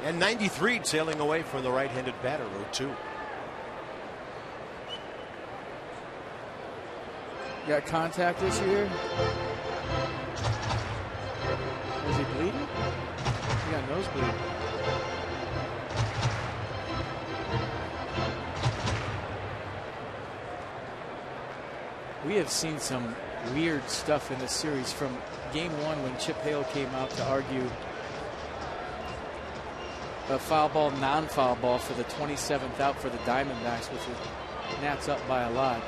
And 93 tailing away from the right-handed batter, 0-2. Got contact issue here. Is he bleeding? He got nosebleed. We have seen some weird stuff in this series from game 1 when Chip Hale came out to argue a foul ball, non-foul ball for the 27th out for the Diamondbacks with the Nats up by a lot.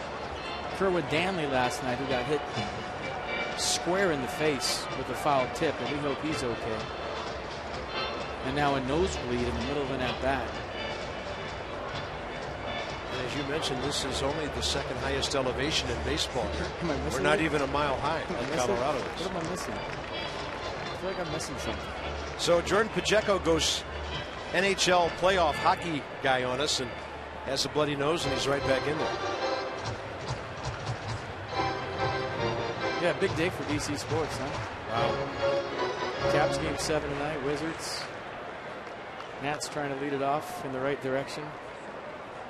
Kerwin Danley last night, who got hit square in the face with a foul tip, and we hope he's okay. And now a nosebleed in the middle of an at-bat. As you mentioned, this is only the second highest elevation in baseball. We're not even a mile high like Colorado is. What am I missing? I feel like I'm missing something. So Jordan Pacheco goes NHL playoff hockey guy on us and has a bloody nose, and he's right back in there. Yeah, big day for DC Sports, huh? Wow. Caps game 7 tonight. Wizards. Nats trying to lead it off in the right direction.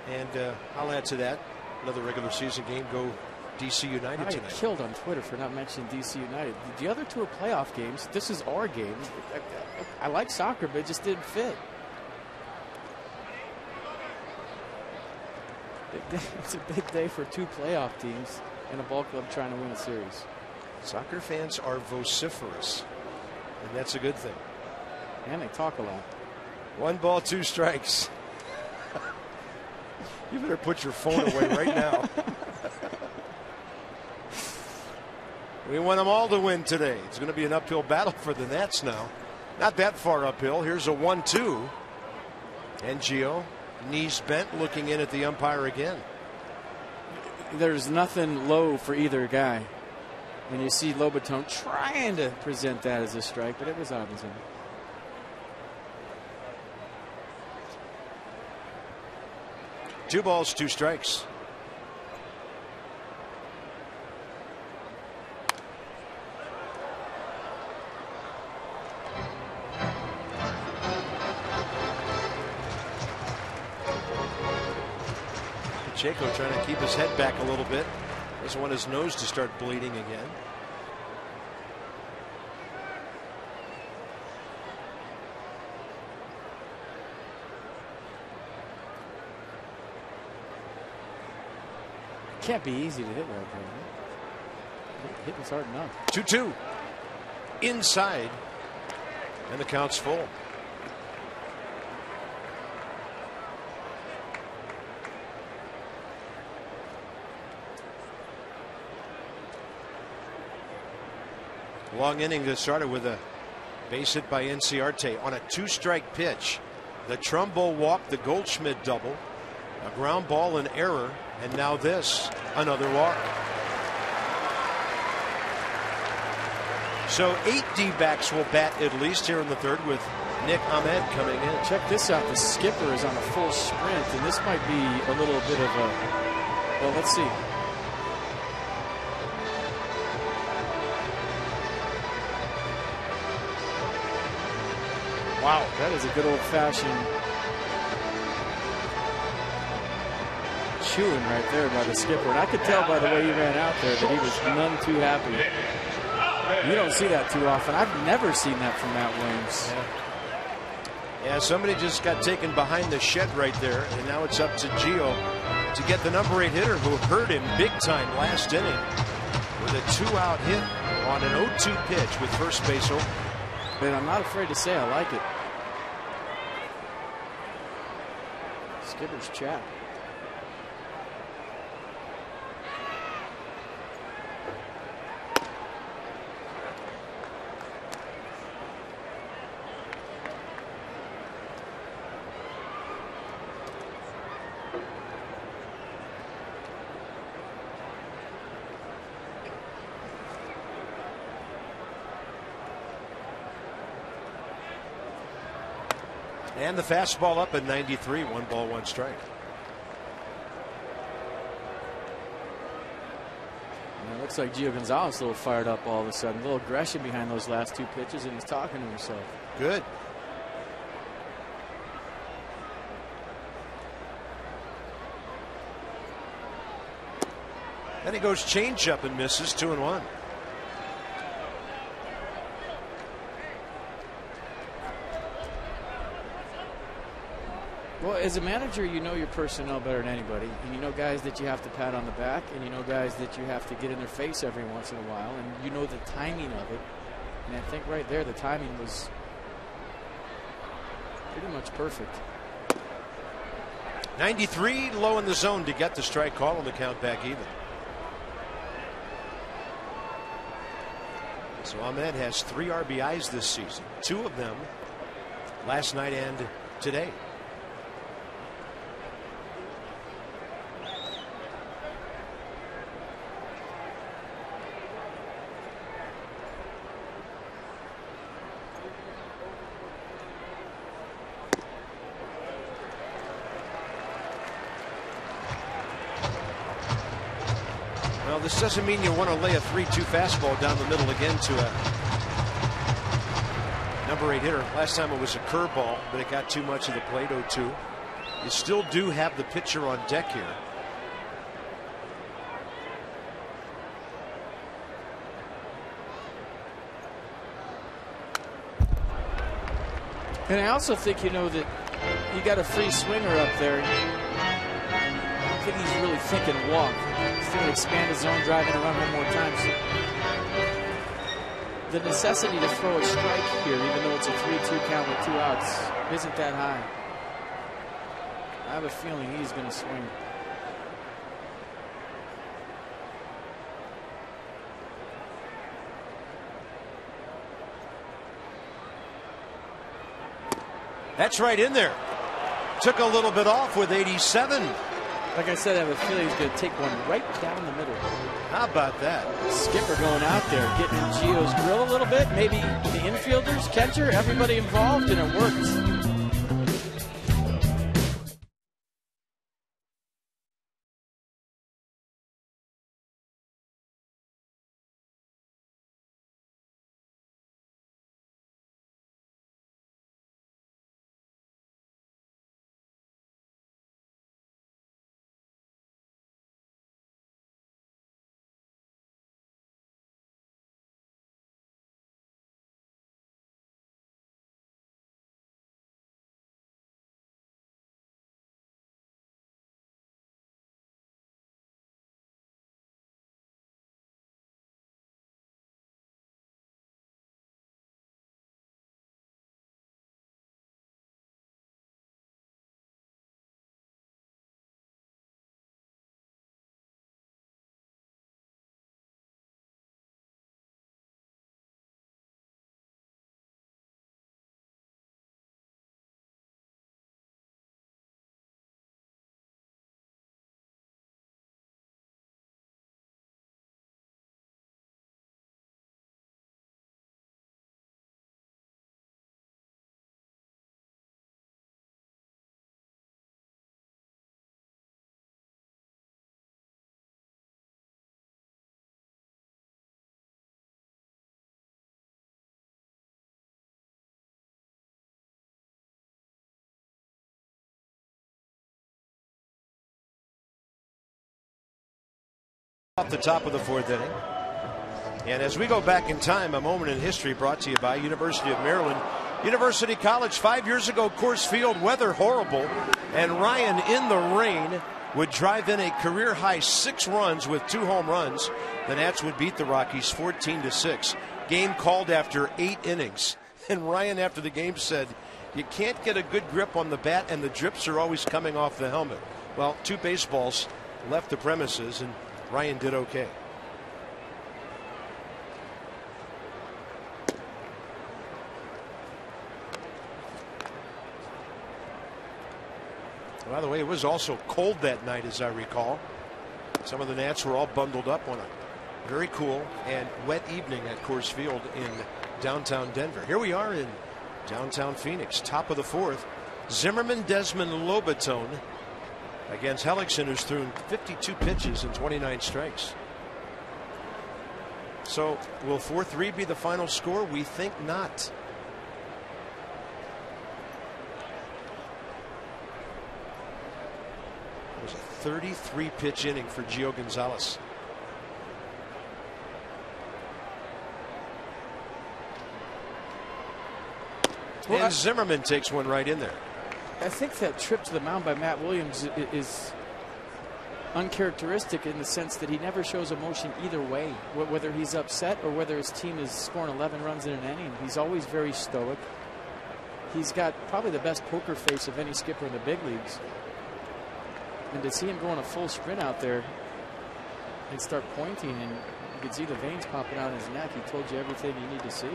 And I'll add to that, another regular season game. Go DC United I tonight. get killed on Twitter for not mentioning DC United. The other two are playoff games. This is our game. I like soccer, but it just didn't fit. It's a big day for 2 playoff teams and a ball club trying to win a series. Soccer fans are vociferous, and that's a good thing. And they talk a lot. 1 ball, 2 strikes. You better put your phone away right now. We want them all to win today. It's going to be an uphill battle for the Nats now. Not that far uphill. Here's a 1-2. And Gio, knees bent, looking in at the umpire again. There's nothing low for either guy. And you see Lobaton trying to present that as a strike, but it was Robinson. Two balls, 2 strikes. Pacheco trying to keep his head back a little bit. Doesn't want his nose to start bleeding again. Can't be easy to hit right there. Right? Hitting's hard enough. 2-2 inside, and the count's full. Long inning that started with a base hit by Inciarte on a 2-strike pitch. The Trumbo walk, the Goldschmidt double, a ground ball, an error, and now this, another walk. So 8 D-backs will bat at least here in the third with Nick Ahmed coming in. Check this out. The skipper is on a full sprint, and this might be a little bit of a, well, let's see. Wow, that is a good old-fashioned chewing right there by the skipper. And I could tell by the way he ran out there that he was none too happy. You don't see that too often. I've never seen that from Matt Williams. Yeah, somebody just got taken behind the shed right there, and now it's up to Gio to get the number 8 hitter who hurt him big time last inning with a 2-out hit on an 0-2 pitch with first base open. But I'm not afraid to say I like it. Skipper's chat. And the fastball up at 93, 1 ball, 1 strike. And it looks like Gio Gonzalez a little fired up all of a sudden. A little aggression behind those last 2 pitches, and he's talking to himself. Good. Then he goes changeup and misses, 2-1. Well, as a manager, you know your personnel better than anybody. And you know guys that you have to pat on the back, and you know guys that you have to get in their face every once in a while, and you know the timing of it. And I think right there the timing was pretty much perfect. 93 low in the zone to get the strike call and the count back even. So Ahmed has 3 RBIs this season, 2 of them last night and today. Well, this doesn't mean you want to lay a 3-2 fastball down the middle again to a number 8 hitter. Last time it was a curveball, but it got too much of the plate, 0-2. You still do have the pitcher on deck here. And I also think you know that you got a free swinger up there. I think he's really thinking walk. He's going to expand his zone, driving a run one more time. So the necessity to throw a strike here, even though it's a 3-2 count with 2 outs, isn't that high. I have a feeling he's going to swing. That's right in there. Took a little bit off with 87. Like I said, I have a feeling he's going to take one right down the middle. How about that? Skipper going out there, getting in Gio's grill a little bit. Maybe the infielders, catcher, everybody involved, and it worked. Off the top of the 4th inning. And as we go back in time, a moment in history brought to you by University of Maryland. University College 5 years ago, Coors Field, weather horrible, and Ryan in the rain would drive in a career high 6 runs with 2 home runs. The Nats would beat the Rockies 14-6. Game called after 8 innings. And Ryan after the game said, you can't get a good grip on the bat and the drips are always coming off the helmet. Well, 2 baseballs left the premises and Ryan did okay. By the way, it was also cold that night, as I recall. Some of the Nats were all bundled up on a very cool and wet evening at Coors Field in downtown Denver. Here we are in downtown Phoenix, top of the 4th. Zimmerman, Desmond, Lobatone against Hellickson, who's thrown 52 pitches and 29 strikes. So will 4-3 be the final score? We think not. It was a 33 pitch inning for Gio Gonzalez. Well, and Zimmerman takes one right in there. I think that trip to the mound by Matt Williams is uncharacteristic in the sense that he never shows emotion either way, whether he's upset or whether his team is scoring 11 runs in an inning. He's always very stoic. He's got probably the best poker face of any skipper in the big leagues. And to see him go on a full sprint out there and start pointing, and you could see the veins popping out in his neck, he told you everything you need to see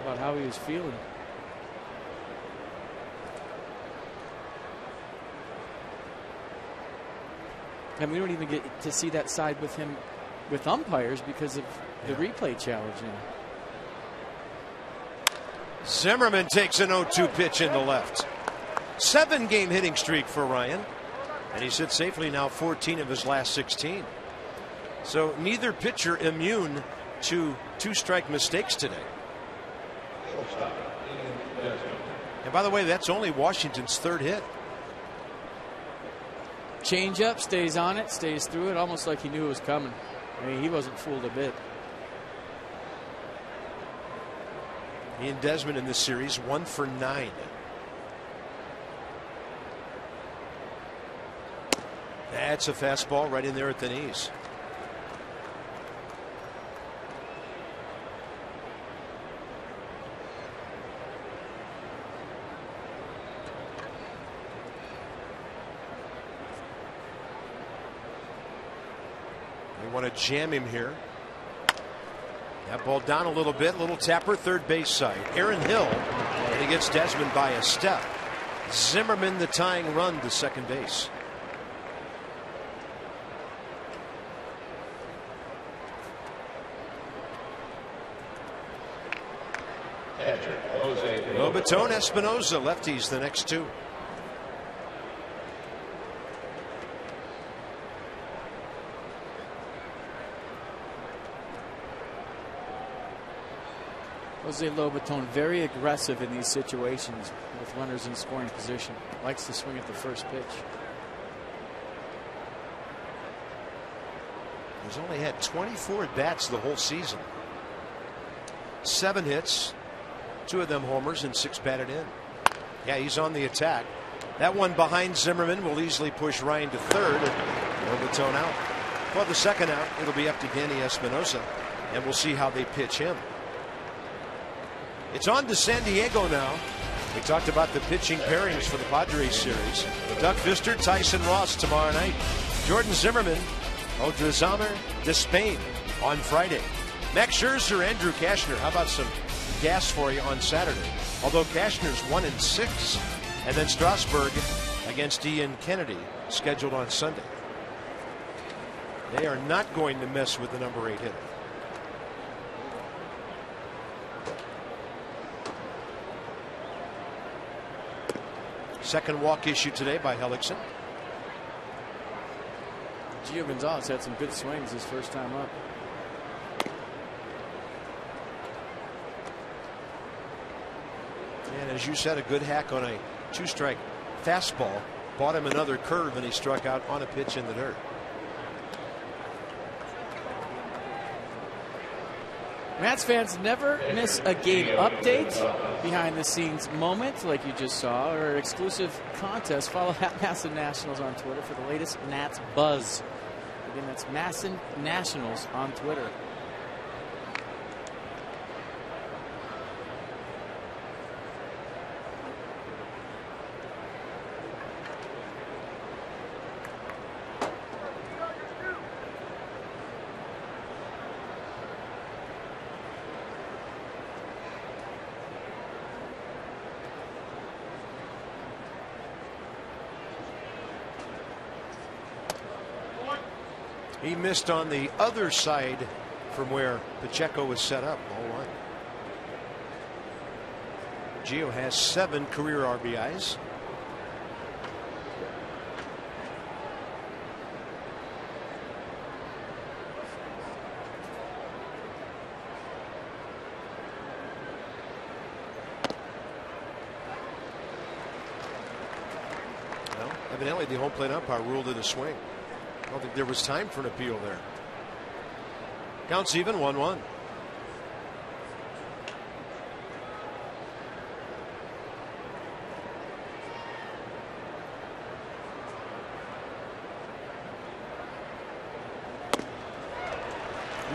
about how he was feeling. And we don't even get to see that side with him with umpires because of the replay challenge now. Zimmerman takes an 0-2 pitch in the left. 7-game hitting streak for Ryan, and he sits safely now 14 of his last 16. So neither pitcher immune to 2-strike mistakes today. And by the way, that's only Washington's 3rd hit. Change up, stays on it, stays through it, almost like he knew it was coming. I mean, he wasn't fooled a bit. He and Desmond in this series 1 for 9. That's a fastball right in there at the knees. They want to jam him here. That ball down a little bit, little tapper, third base side. Aaron Hill, and he gets Desmond by a step. Zimmerman the tying run to second base. Lobatone, Espinosa, lefties the next 2. Jose Lobatone, very aggressive in these situations with runners in scoring position. Likes to swing at the first pitch. He's only had 24 at-bats the whole season. 7 hits, 2 of them homers, and 6 batted in. Yeah, he's on the attack. That one behind Zimmerman will easily push Ryan to third, and Lobatone out. Well, the second out, it'll be up to Danny Espinosa, and we'll see how they pitch him. It's on to San Diego now. We talked about the pitching pairings for the Padres series. Doug Fister, Tyson Ross tomorrow night. Jordan Zimmerman, Odrizamer Despain on Friday. Max Scherzer, Andrew Cashner. How about some gas for you on Saturday? Although Cashner's 1-6. And then Strasburg against Ian Kennedy, scheduled on Sunday. They are not going to mess with the number 8 hitter. Second walk issued today by Hellickson. Gio Gonzalez had some good swings his first time up. And as you said, a good hack on a 2-strike fastball. Bought him another curve, and he struck out on a pitch in the dirt. Mets fans never miss a game update, behind-the-scenes moment like you just saw, or exclusive contest. Follow @Masson Nationals on Twitter for the latest Nats buzz. Again, that's Masson Nationals on Twitter. He missed on the other side from where Pacheco was set up. All right. Gio has 7 career RBIs. Well, evidently the home plate umpire ruled it a swing. I don't think there was time for an appeal there. Counts even, 1-1.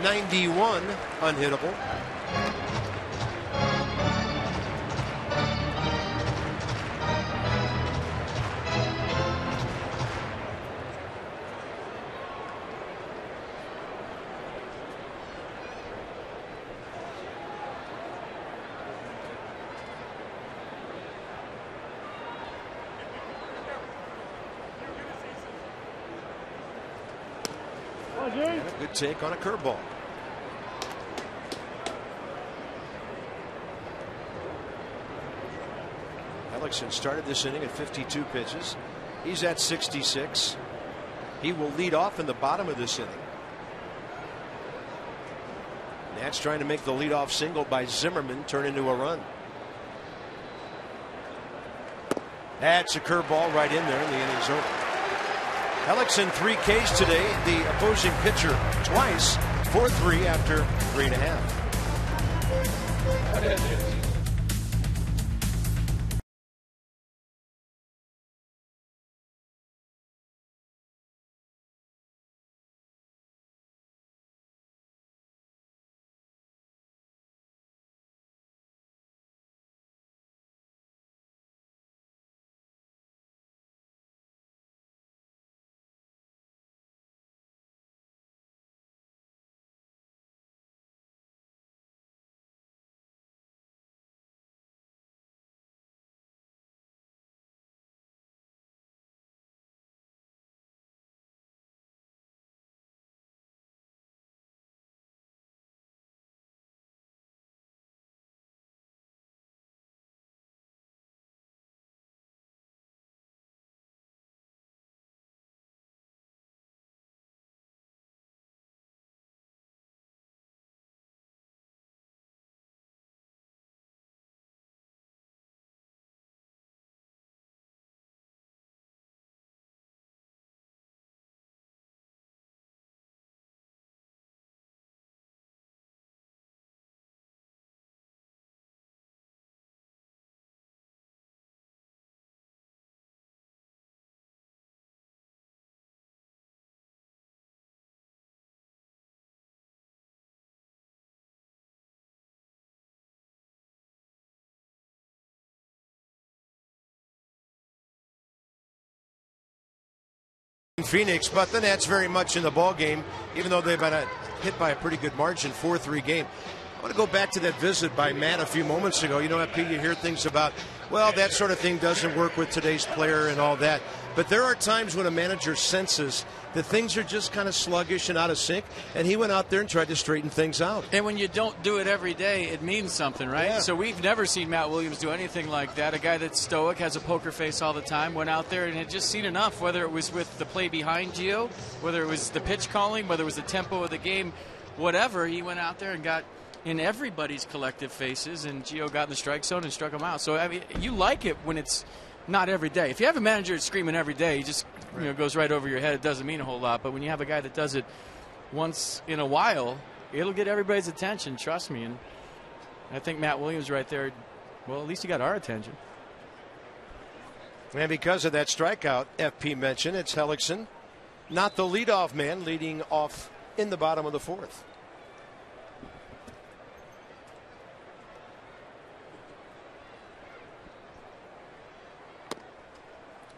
'91 unhittable. And a good take on a curveball. Hellickson started this inning at 52 pitches. He's at 66. He will lead off in the bottom of this inning. Nats trying to make the leadoff single by Zimmerman turn into a run. That's a curveball right in there, and the inning's over. Hellickson 3 Ks today. The opposing pitcher twice. 4-3 after 3.5. Phoenix, but the Nats very much in the ball game, even though they've been hit by a pretty good margin, 4-3 game. I want to go back to that visit by Matt a few moments ago. You know, Pete, you hear things about, well, that sort of thing doesn't work with today's player and all that. But there are times when a manager senses that things are just kind of sluggish and out of sync, and he went out there and tried to straighten things out. And when you don't do it every day, it means something, right? Yeah. So we've never seen Matt Williams do anything like that. A guy that's stoic, has a poker face all the time, went out there and had just seen enough, whether it was with the play behind Gio, whether it was the pitch calling, whether it was the tempo of the game, whatever. He went out there and got in everybody's collective faces, and Gio got in the strike zone and struck him out. So, I mean, you like it when it's not every day. If you have a manager that's screaming every day, he just goes right over your head. It doesn't mean a whole lot. But when you have a guy that does it once in a while, it'll get everybody's attention. Trust me. And I think Matt Williams right there. Well, at least he got our attention. And because of that strikeout FP mentioned, it's Hellickson, not the leadoff man, leading off in the bottom of the fourth.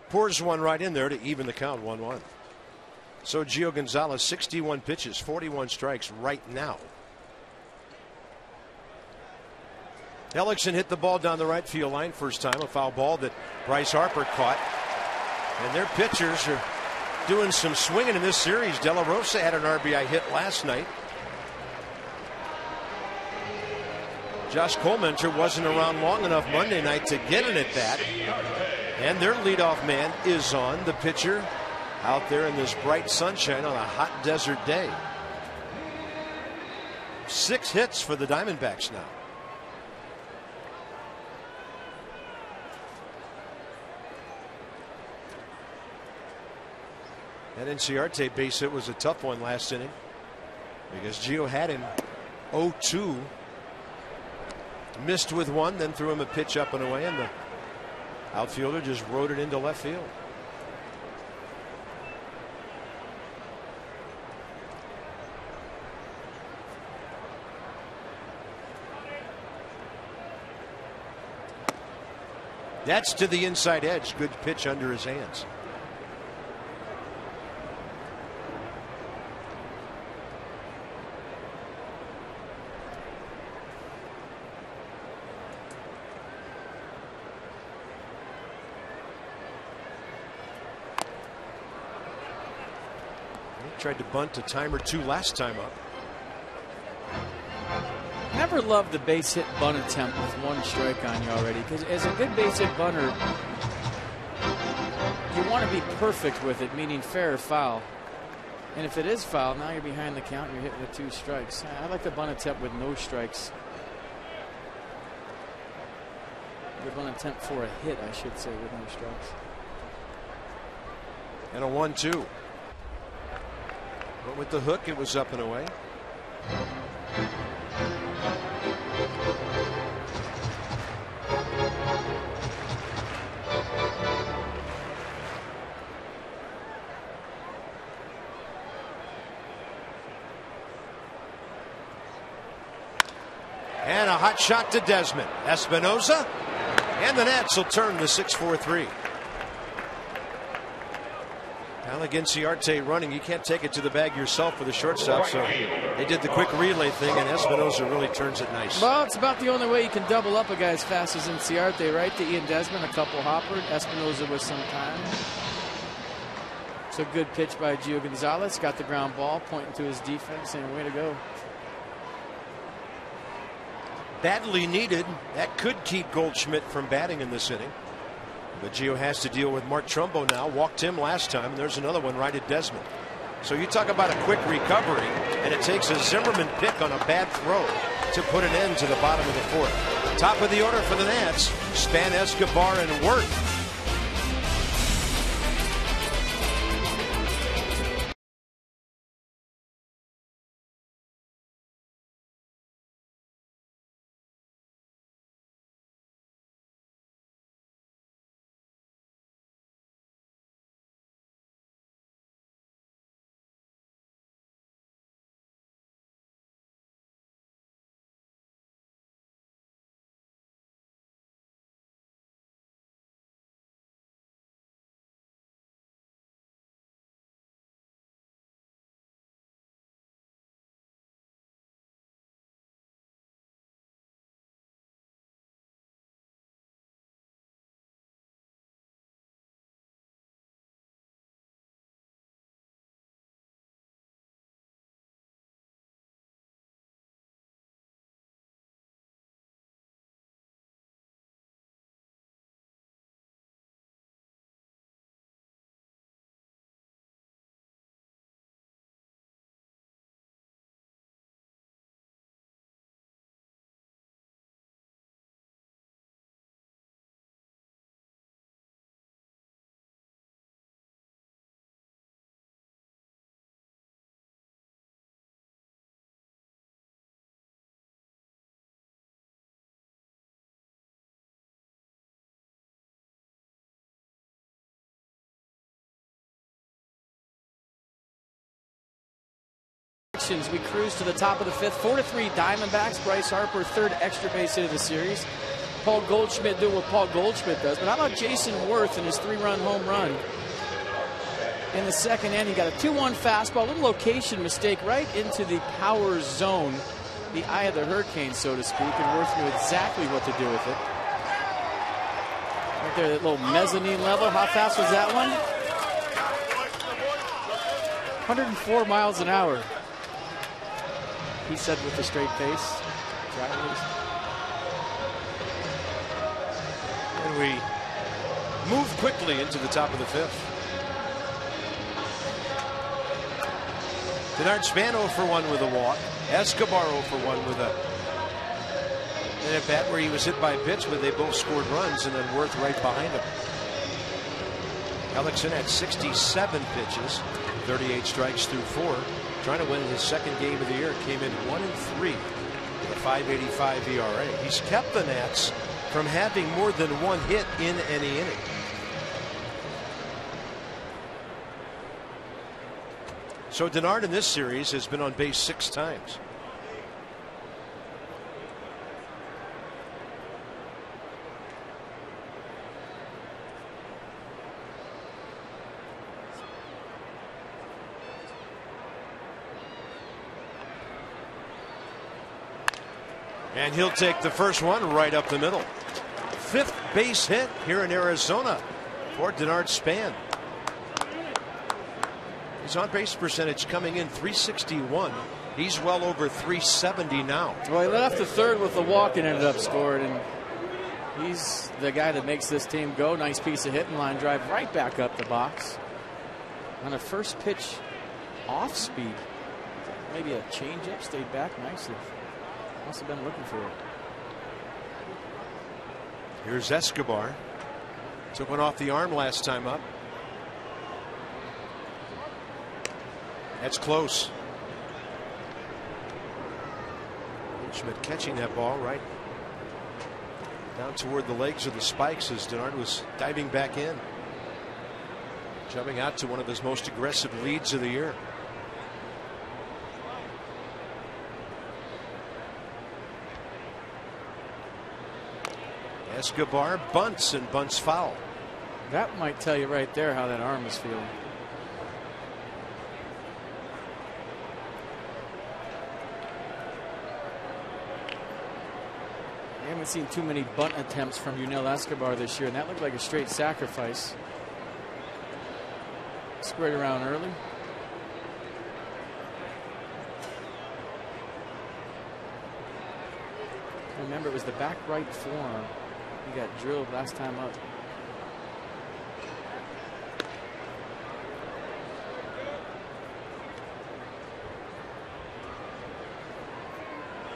Pours one right in there to even the count, 1-1. So Gio Gonzalez, 61 pitches, 41 strikes right now. Hellickson hit the ball down the right field line first time, a foul ball that Bryce Harper caught. And their pitchers are doing some swinging in this series. De La Rosa had an RBI hit last night. Josh Colmenter wasn't around long enough Monday night to get an at bat. And their leadoff man is on, the pitcher, out there in this bright sunshine on a hot desert day. 6 hits for the Diamondbacks now. That Inciarte base hit was a tough one last inning because Gio had him 0-2. Missed with one, then threw him a pitch up and away, and the outfielder just rode it into left field. That's to the inside edge. Good pitch under his hands. Tried to bunt a time or two last time up. Never loved the base hit bunt attempt with 1 strike on you already, because as a good base hit bunter, you want to be perfect with it, meaning fair or foul. And if it is foul, now you're behind the count and you're hitting with 2 strikes. I like the bunt attempt with no strikes. The bunt attempt for a hit, I should say, with no strikes. And a 1-2. But with the hook, it was up and away. And a hot shot to Desmond. Espinosa. And the Nats will turn to 6-4-3. Inciarte running. You can't take it to the bag yourself for the shortstop, so they did the quick relay thing, and Espinosa really turns it nice. Well, it's about the only way you can double up a guy as fast as Inciarte, right? To Ian Desmond, a couple hopper. Espinosa with some time. So good pitch by Gio Gonzalez. Got the ground ball, pointing to his defense, and way to go. Badly needed. That could keep Goldschmidt from batting in this inning. But Gio has to deal with Mark Trumbo now. Walked him last time. There's another one right at Desmond. So you talk about a quick recovery, and it takes a Zimmerman pick on a bad throw to put an end to the bottom of the fourth. Top of the order for the Nats, Span, Escobar, and Werth. locations. We cruise to the top of the 5th. 4-3 Diamondbacks. Bryce Harper, 3rd extra base hit of the series. Paul Goldschmidt doing what Paul Goldschmidt does. But how about Jayson Werth and his 3-run home run? In the 2nd inning, got a 2-1 fastball. A little location mistake right into the power zone. The eye of the hurricane, so to speak. And Werth knew exactly what to do with it. Right there, that little mezzanine level. How fast was that one? 104 miles an hour. He said with a straight face. And we move quickly into the top of the 5th. Denard Span 0 for 1 with a walk. Escobar 0 for 1 with an at bat where he was hit by a pitch, but they both scored runs, and then Werth right behind him. Hellickson had 67 pitches, 38 strikes through 4, trying to win his 2nd game of the year. Came in 1-3 with a .585 ERA. He's kept the Nats from having more than 1 hit in any inning. So Denard in this series has been on base 6 times. And he'll take the first one right up the middle. 5th base hit here in Arizona for Denard Span. His on-base percentage coming in .361. He's well over .370 now. Well, he left the 3rd with a walk and ended up scoring. And he's the guy that makes this team go. Nice piece of hitting, line drive right back up the box. On a first pitch off speed. Maybe a changeup, stayed back nicely. Must have been looking for it. Here's Escobar. Took one off the arm last time up. That's close. Schmidt catching that ball right down toward the legs of the spikes as Denard was diving back in. Jumping out to one of his most aggressive leads of the year. Escobar bunts and bunts foul. That might tell you right there how that arm is feeling. I haven't seen too many bunt attempts from Yunel Escobar this year, and that looked like a straight sacrifice. Squared around early. Remember, it was the back right forearm. He got drilled last time up.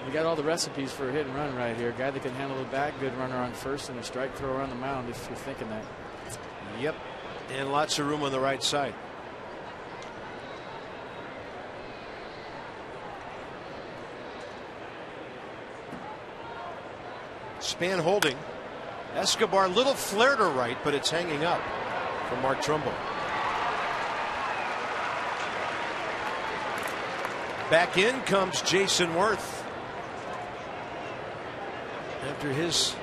We got all the recipes for a hit and run right here. A guy that can handle the bat, good runner on first, and a strike thrower on the mound if you're thinking that. Yep. And lots of room on the right side. Span holding. Escobar, little flare to right, but it's hanging up from Mark Trumbo. Back in comes Jayson Werth. After his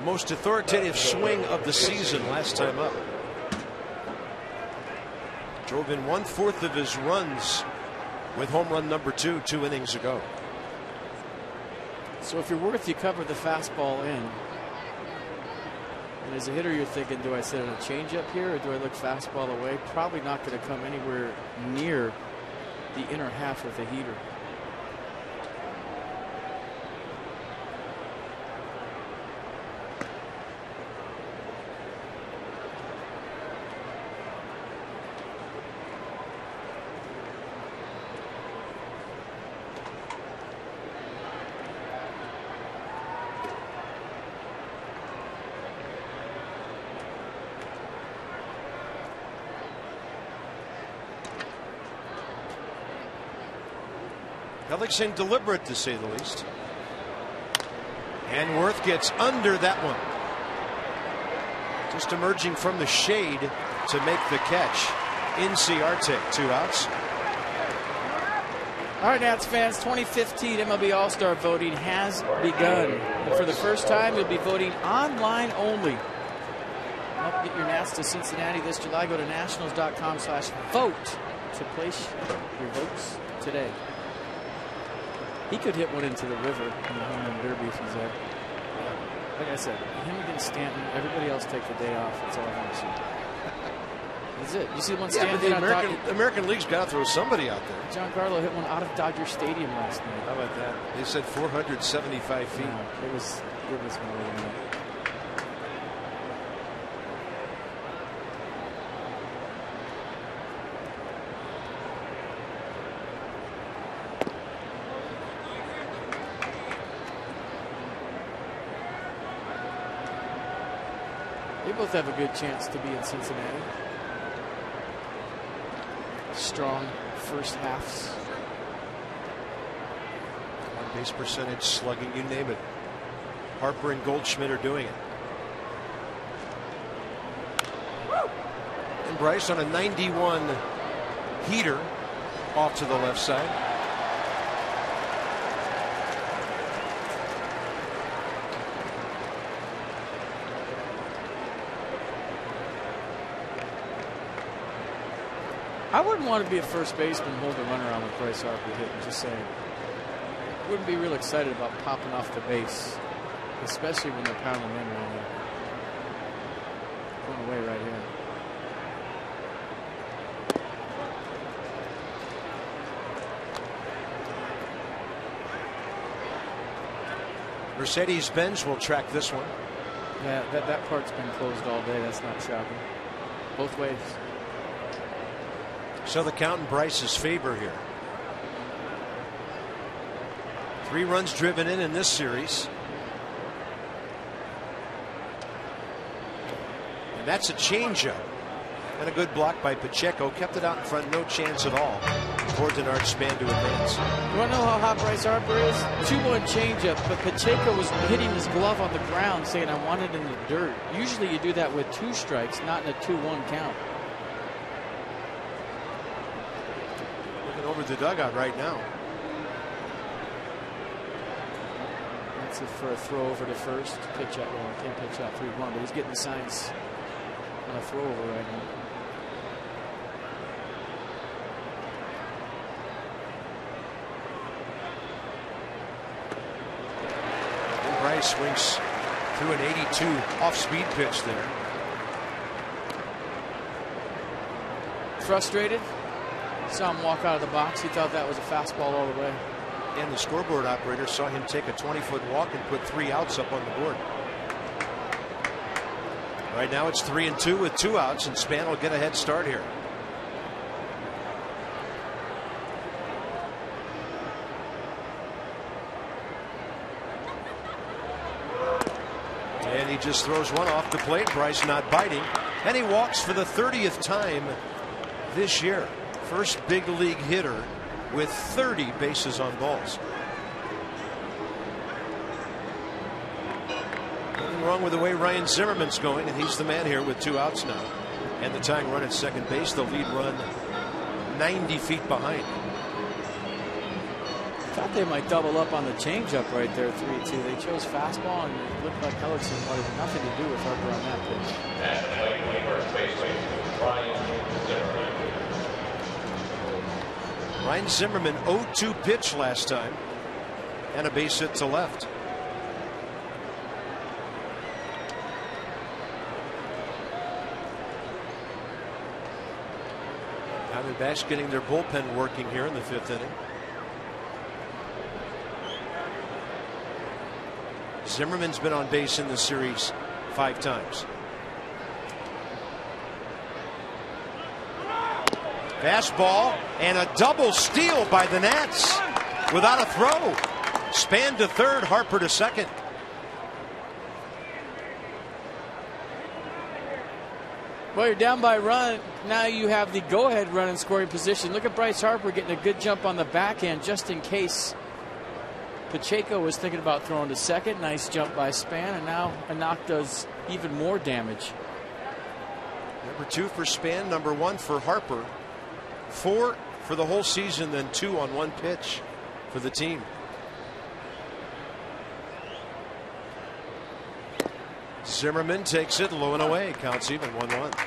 most authoritative swing of the season last time up. Drove in 1/4 of his runs with home run number 2 innings ago. So if you're Werth, you cover the fastball in. And as a hitter, you're thinking, do I sit on a changeup here or do I look fastball away? Probably not going to come anywhere near the inner half of the heater. Hellickson deliberate, to say the least. And Werth gets under that one. Just emerging from the shade to make the catch. Inciarte, 2 outs. All right, Nats fans, 2015 MLB All-Star voting has begun. And for the first time, you'll be voting online only. Help get your Nats to Cincinnati this July. Go to nationals.com/vote to place your votes today. He could hit one into the river in the home run derby if he's there. Like I said, him against Stanton, everybody else take the day off. That's all I want to see. That's it. You see one Stanton. Yeah, but the American League's got to throw somebody out there. Giancarlo hit one out of Dodger Stadium last night. How about that? They said 475 feet. No, it was more than that. They both have a good chance to be in Cincinnati. Strong first halves. On base percentage, slugging, you name it. Harper and Goldschmidt are doing it. And Bryce on a 91 heater off to the left side. I wouldn't want to be a first baseman holding a runner on with Bryce Harper hitting, just saying. Wouldn't be real excited about popping off the base, especially when they're pounding in right now. Going away right here. Mercedes-Benz will track this one. Yeah, that part's been closed all day. That's not shocking. Both ways. So the count in Bryce's favor here. 3 runs driven in this series. And that's a changeup. And a good block by Pacheco. Kept it out in front. No chance at all for DENARD Span to advance. You want to know how hot Bryce Harper is? 2-1 changeup, but Pacheco was hitting his glove on the ground saying, I want it in the dirt. Usually you do that with 2 strikes, not in a 2-1 count. Over the dugout right now. That's it for a throw over to first. Pitch out. Well, can't pitch out 3-1, but he's getting the signs on a throw over right now. And Bryce swings through an 82 off-speed pitch there. Frustrated. Saw him walk out of the box. He thought that was a fastball all the way. And the scoreboard operator saw him take a 20-foot walk and put 3 outs up on the board. Right now it's 3-2 with 2 outs, and Span will get a head start here. And he just throws one off the plate. Bryce not biting. And he walks for the 30th time this year. First big league hitter with 30 bases on balls. Nothing wrong with the way Ryan Zimmerman's going, and he's the man here with 2 outs now. And the tying run at second base, the lead run 90 feet behind. Thought they might double up on the changeup right there, 3-2. They chose fastball, and it looked like Hellickson wanted nothing to do with Harper on that pitch. And playing first baseman, Ryan Zimmerman. Ryan Zimmerman 0-2 pitch last time, and a base hit to left. Diamondbacks getting their bullpen working here in the 5th inning. Zimmerman's been on base in the series 5 times. Fastball and a double steal by the Nats without a throw. Span to third, Harper to second. Well, you're down by a run. Now you have the go-ahead run in scoring position. Look at Bryce Harper getting a good jump on the backhand just in case Pacheco was thinking about throwing to second. Nice jump by Span, and now a knock does even more damage. Number 2 for Span, number 1 for Harper. 4 for the whole season than 2 on 1 pitch for the team. Zimmerman takes it low and away. Counts even 1-1.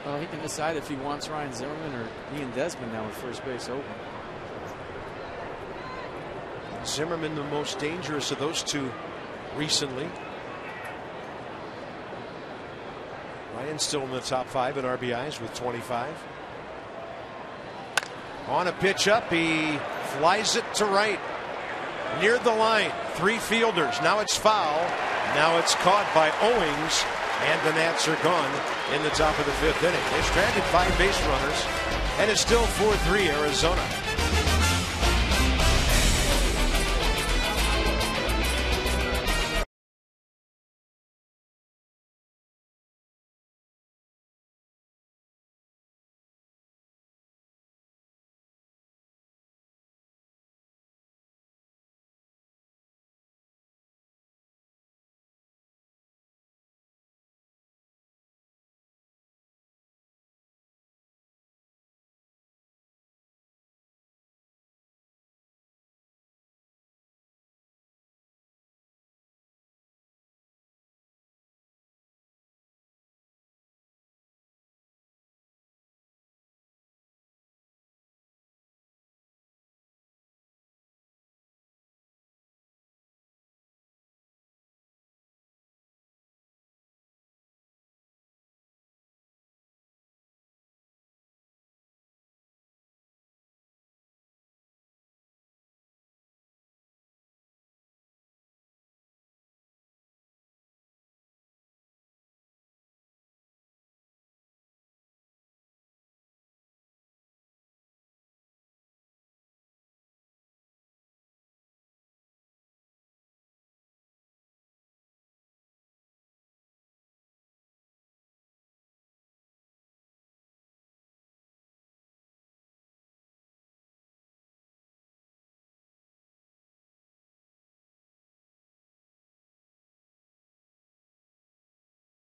Well, he can decide if he wants Ryan Zimmerman or Ian Desmond now with first base open. Zimmerman the most dangerous of those two recently. Ryan's still in the top 5 in RBIs with 25. On a pitch up, he flies it to right. Near the line, 3 fielders. Now it's foul. Now it's caught by Owings. And the Nats are gone in the top of the 5th inning. They stranded 5 base runners. And it's still 4-3 Arizona.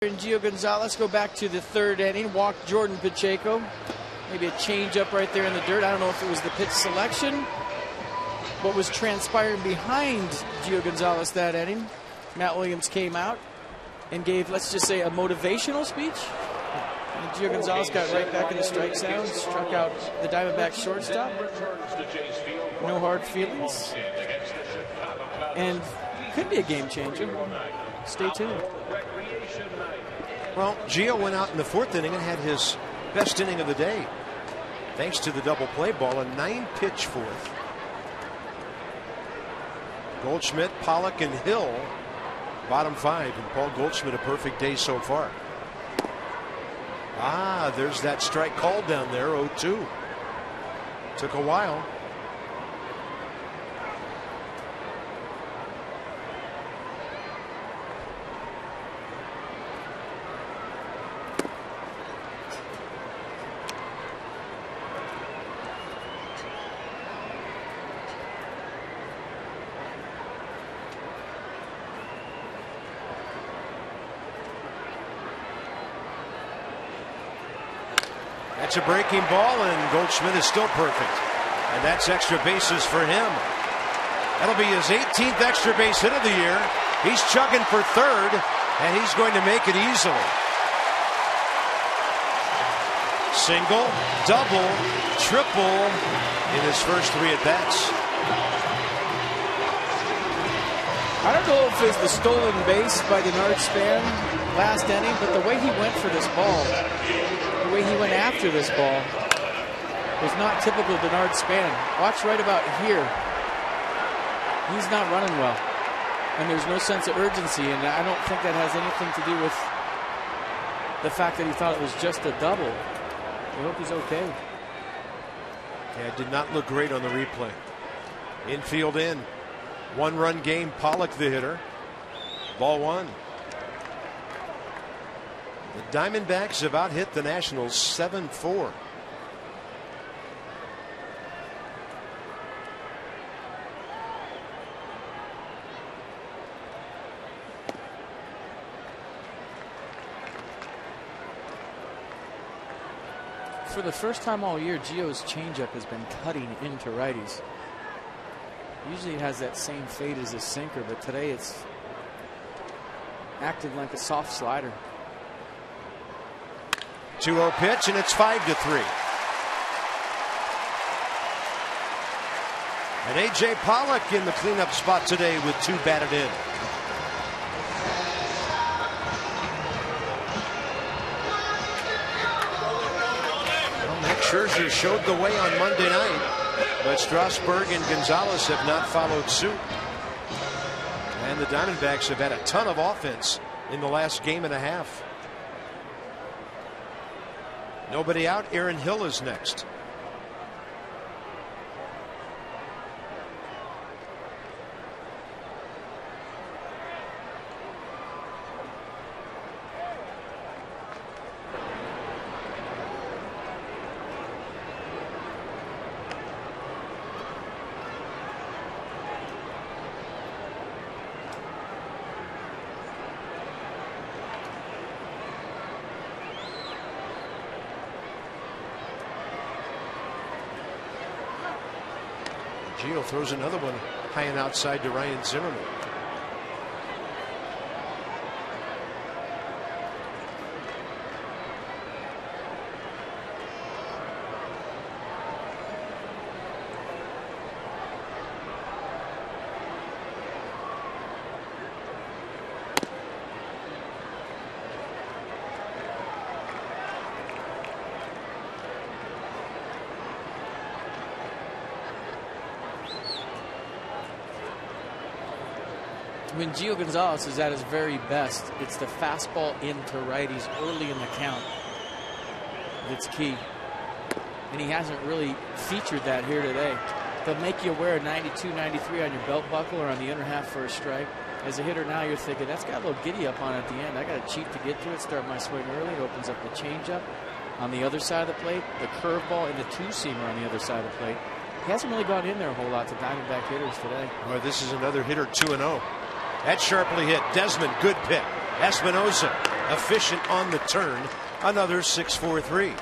And Gio Gonzalez go back to the 3rd inning. Walked Jordan Pacheco. Maybe a change up right there in the dirt. I don't know if it was the pitch selection. What was transpiring behind Gio Gonzalez that inning? Matt Williams came out and gave, let's just say, a motivational speech. And Gio Gonzalez got right back in the strike zone, struck out the Diamondbacks shortstop. No hard feelings. And could be a game changer. Stay tuned. Well, Gio went out in the 4th inning and had his best inning of the day. Thanks to the double play ball, a 9-pitch 4th. Goldschmidt, Pollock, and Hill, bottom 5. And Paul Goldschmidt, a perfect day so far. Ah, there's that strike called down there, 0-2. Took a while. That's a breaking ball, and Goldschmidt is still perfect. And that's extra bases for him. That'll be his 18th extra base hit of the year. He's chugging for 3rd, and he's going to make it easily. Single, double, triple in his first 3 at-bats. I don't know if it's the stolen base by DENARD span last inning, but the way he went for this ball, the way he went after this ball, was not typical DENARD span. Watch right about here. He's not running well, and there's no sense of urgency, and I don't think that has anything to do with the fact that he thought it was just a double. I hope he's okay. Yeah, it did not look great on the replay. Infield in. 1-run game. Pollock the hitter. Ball 1. The Diamondbacks have out hit the Nationals 7-4. For the first time all year, Gio's changeup has been cutting into righties. Usually it has that same fade as his sinker, but today it's acting like a soft slider. 2-0 pitch, and it's 5-3. And A.J. Pollock in the cleanup spot today with 2 batted in. Well, Max Scherzer showed the way on Monday night, but Strasburg and Gonzalez have not followed suit. And the Diamondbacks have had a ton of offense in the last game and a half. Nobody out. Aaron Hill is next. Gio throws another one high and outside to Ryan Zimmerman. When Gio Gonzalez is at his very best, it's the fastball into righties early in the count that's key. And he hasn't really featured that here today. They'll make you wear a 92, 93 on your belt buckle or on the inner half for a strike. As a hitter now, you're thinking, that's got a little giddy up on at the end. I got to cheat to get to it, start my swing early. It opens up the changeup on the other side of the plate, the curveball, and the two-seamer on the other side of the plate. He hasn't really gone in there a whole lot to Diamondback hitters today. Well, this is another hitter, 2-0. That's sharply hit. Desmond, good pick. Espinosa, efficient on the turn. Another 6-4-3.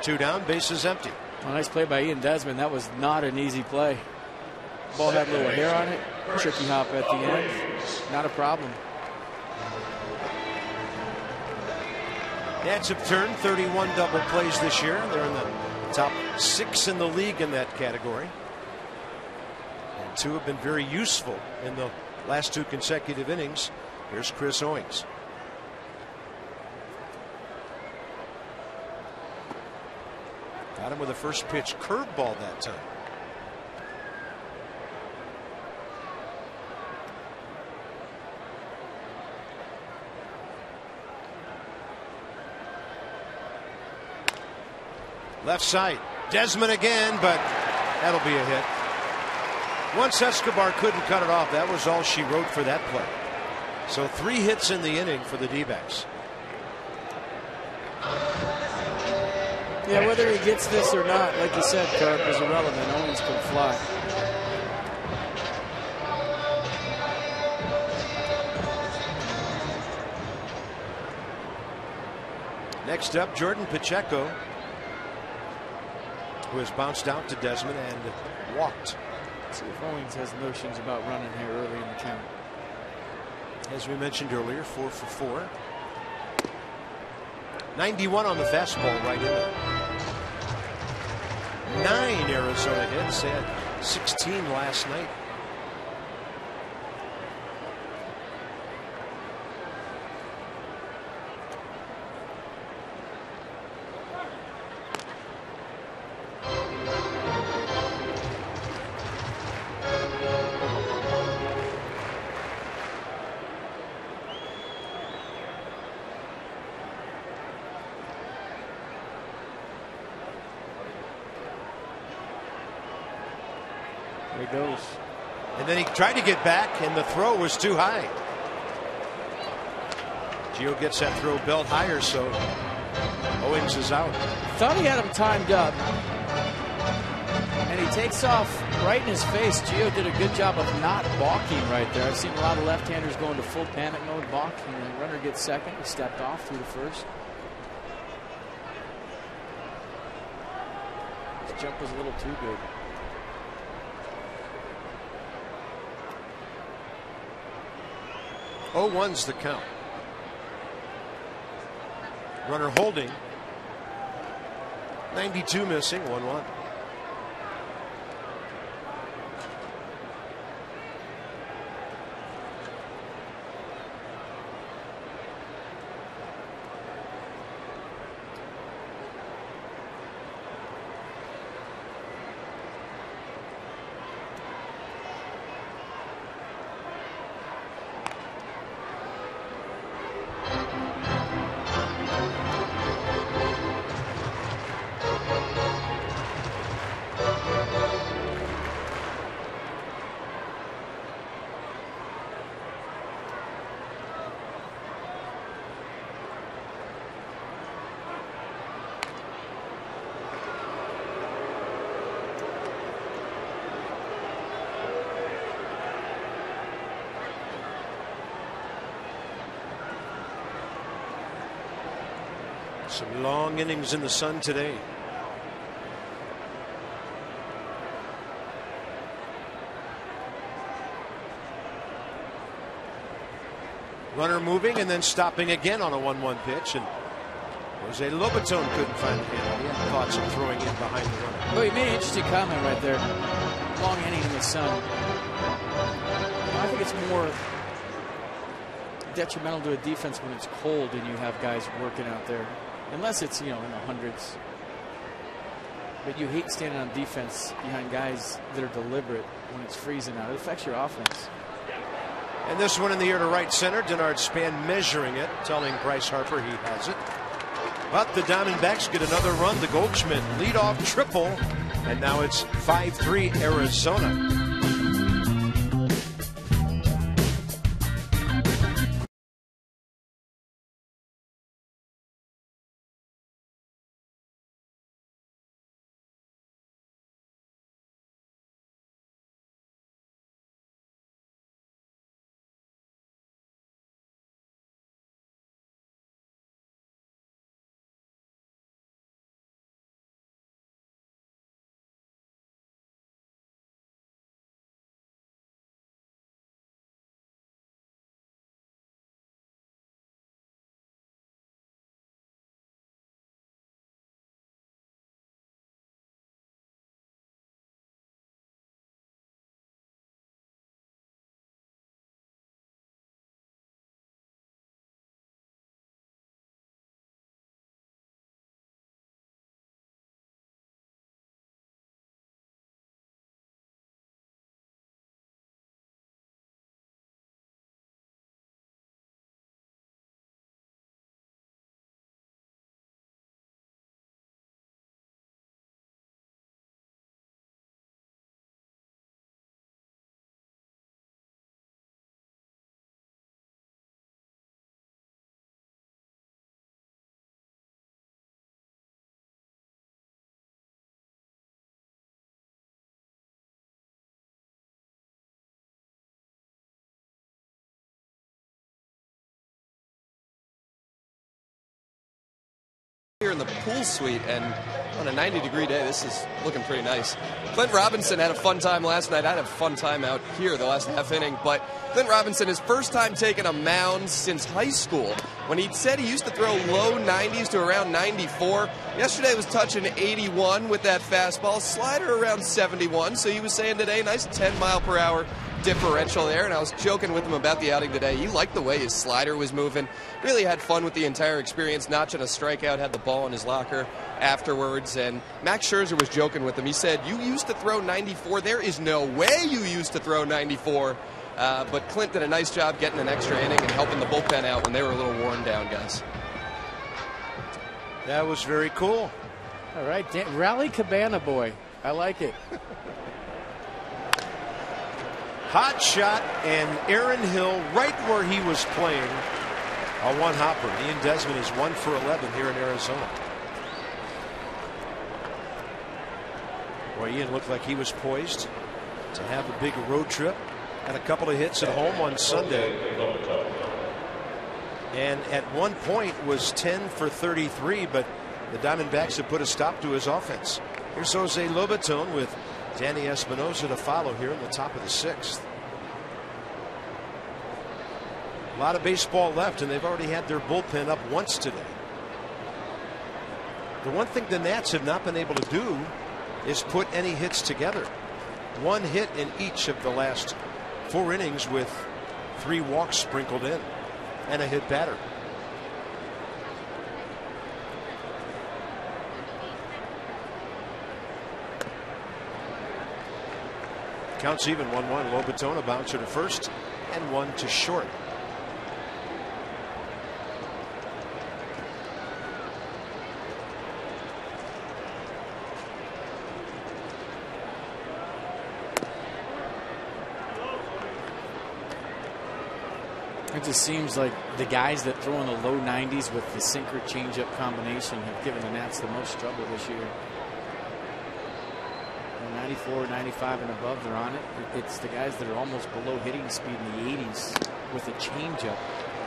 2 down, bases empty. Well, nice play by Ian Desmond. That was not an easy play. Ball had a little hair on it. Tricky hop at the end. Not a problem. Nats have turned 31 double plays this year. They're in the top 6 in the league in that category. And 2 have been very useful in the last 2 consecutive innings. Here's Chris Owings. Got him with a first pitch curveball that time. Left side. Desmond again, but that'll be a hit. Once Escobar couldn't cut it off, that was all she wrote for that play. So 3 hits in the inning for the D-backs. Yeah, whether he gets this or not, like you said, Carp, is irrelevant. Owens can fly. Next up, Jordan Pacheco, who has bounced out to Desmond and walked. Let's see if Owings has notions about running here early in the count. As we mentioned earlier, 4 for 4. 91 on the fastball right in there. 9 Arizona hits. They had 16 last night. Goes. And then he tried to get back, and the throw was too high. Gio gets that throw belt higher, so Owings is out. Thought he had him timed up, and he takes off right in his face. Gio did a good job of not balking right there. I've seen a lot of left-handers go into full panic mode, balking. The runner gets second. He stepped off through the first. jump was a little too good. Oh, 1's the count. Runner holding. 92 missing. 1-1. Some long innings in the sun today. Runner moving and then stopping again on a 1-1 pitch, and Jose Lobaton couldn't find the handle. He had thoughts of throwing in behind the runner. Oh, he made an interesting comment right there. Long inning in the sun. I think it's more detrimental to a defense when it's cold and you have guys working out there. Unless it's, you know, in the hundreds. But you hate standing on defense behind guys that are deliberate when it's freezing out. It affects your offense. And this one in the air to right center. DENARD Span measuring it, telling Bryce Harper he has it. But the Diamondbacks get another run. The Goldschmidt leadoff triple. And now it's 5-3 Arizona. Here in the pool suite, and on a 90-degree day, this is looking pretty nice. Clint Robinson had a fun time last night. I had a fun time out here the last half inning, but Clint Robinson, his first time taking a mound since high school, when he said he used to throw low 90s to around 94. Yesterday was touching 81 with that fastball, slider around 71, so he was saying today, nice 10-mile-per-hour differential there, and I was joking with him about the outing today. He liked the way his slider was moving. Really had fun with the entire experience, notching a strikeout, had the ball in his locker afterwards, and Max Scherzer was joking with him. He said, "You used to throw 94. There is no way you used to throw 94." But Clint did a nice job getting an extra inning and helping the bullpen out when they were a little worn down, guys. That was very cool. All right, Rally Cabana boy. I like it. Hot shot, and Aaron Hill right where he was playing. A one-hopper. Ian Desmond is 1 for 11 here in Arizona. Boy, Ian looked like he was poised to have a big road trip. Had a couple of hits at home on Sunday. And at one point was 10 for 33, but the Diamondbacks have put a stop to his offense. Here's Jose Lobaton with Danny Espinosa to follow here in the top of the 6th. A lot of baseball left, and they've already had their bullpen up once today. The one thing the Nats have not been able to do is put any hits together. 1 hit in each of the last 4 innings with 3 walks sprinkled in and a hit batter. Counts even 1-1. Lobaton, a bouncer to first and 1 to short. It just seems like the guys that throw in the low 90s with the sinker changeup combination have given the Nats the most trouble this year. 94, 95 and above, they're on it. It's the guys that are almost below hitting speed in the 80s with a changeup,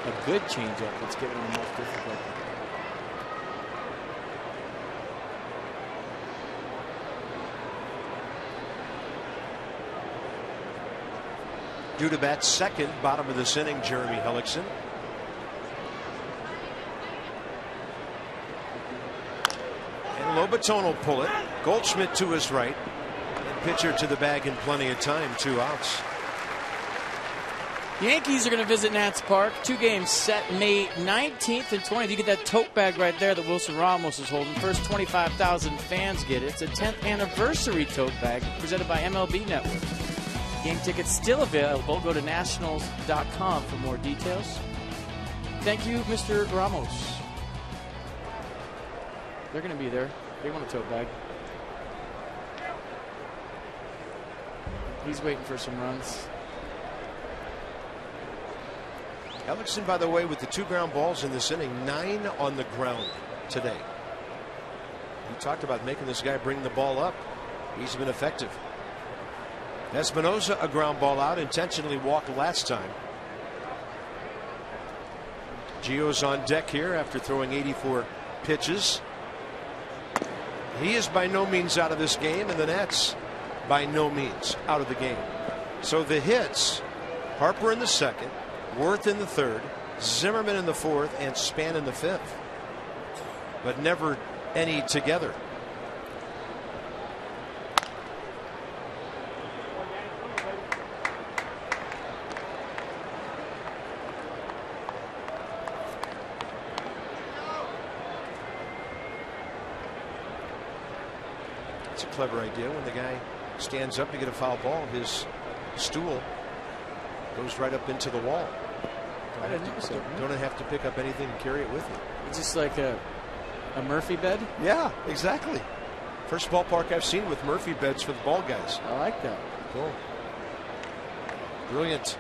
a good changeup, that's giving them the most difficulty. Due to bat second, bottom of this inning, Jeremy Hellickson. And Lobaton will pull it. Goldschmidt to his right. And pitcher to the bag in plenty of time. 2 outs. Yankees are going to visit Nats Park. 2 games set May 19th and 20th. You get that tote bag right there that Wilson Ramos is holding. First 25,000 fans get it. It's a 10th anniversary tote bag presented by MLB Network. Game tickets still available. Go to nationals.com for more details. Thank you, Mr. Ramos. They're going to be there. They want a tote bag. He's waiting for some runs. Hellickson, by the way, with the 2 ground balls in this inning, 9 on the ground today. We talked about making this guy bring the ball up. He's been effective. Espinosa, a ground ball out, intentionally walked last time. Gio's on deck here after throwing 84 pitches. He is by no means out of this game, and the Nats by no means out of the game. So the hits, Harper in the 2nd, Worth in the 3rd, Zimmerman in the 4th, and Span in the 5th. But never any together. It's a clever idea. When the guy stands up to get a foul ball, his stool goes right up into the wall. Don't have to pick up anything and carry it with you. It's just like a Murphy bed? Yeah, exactly. First ballpark I've seen with Murphy beds for the ball guys. I like that. Cool. Brilliant.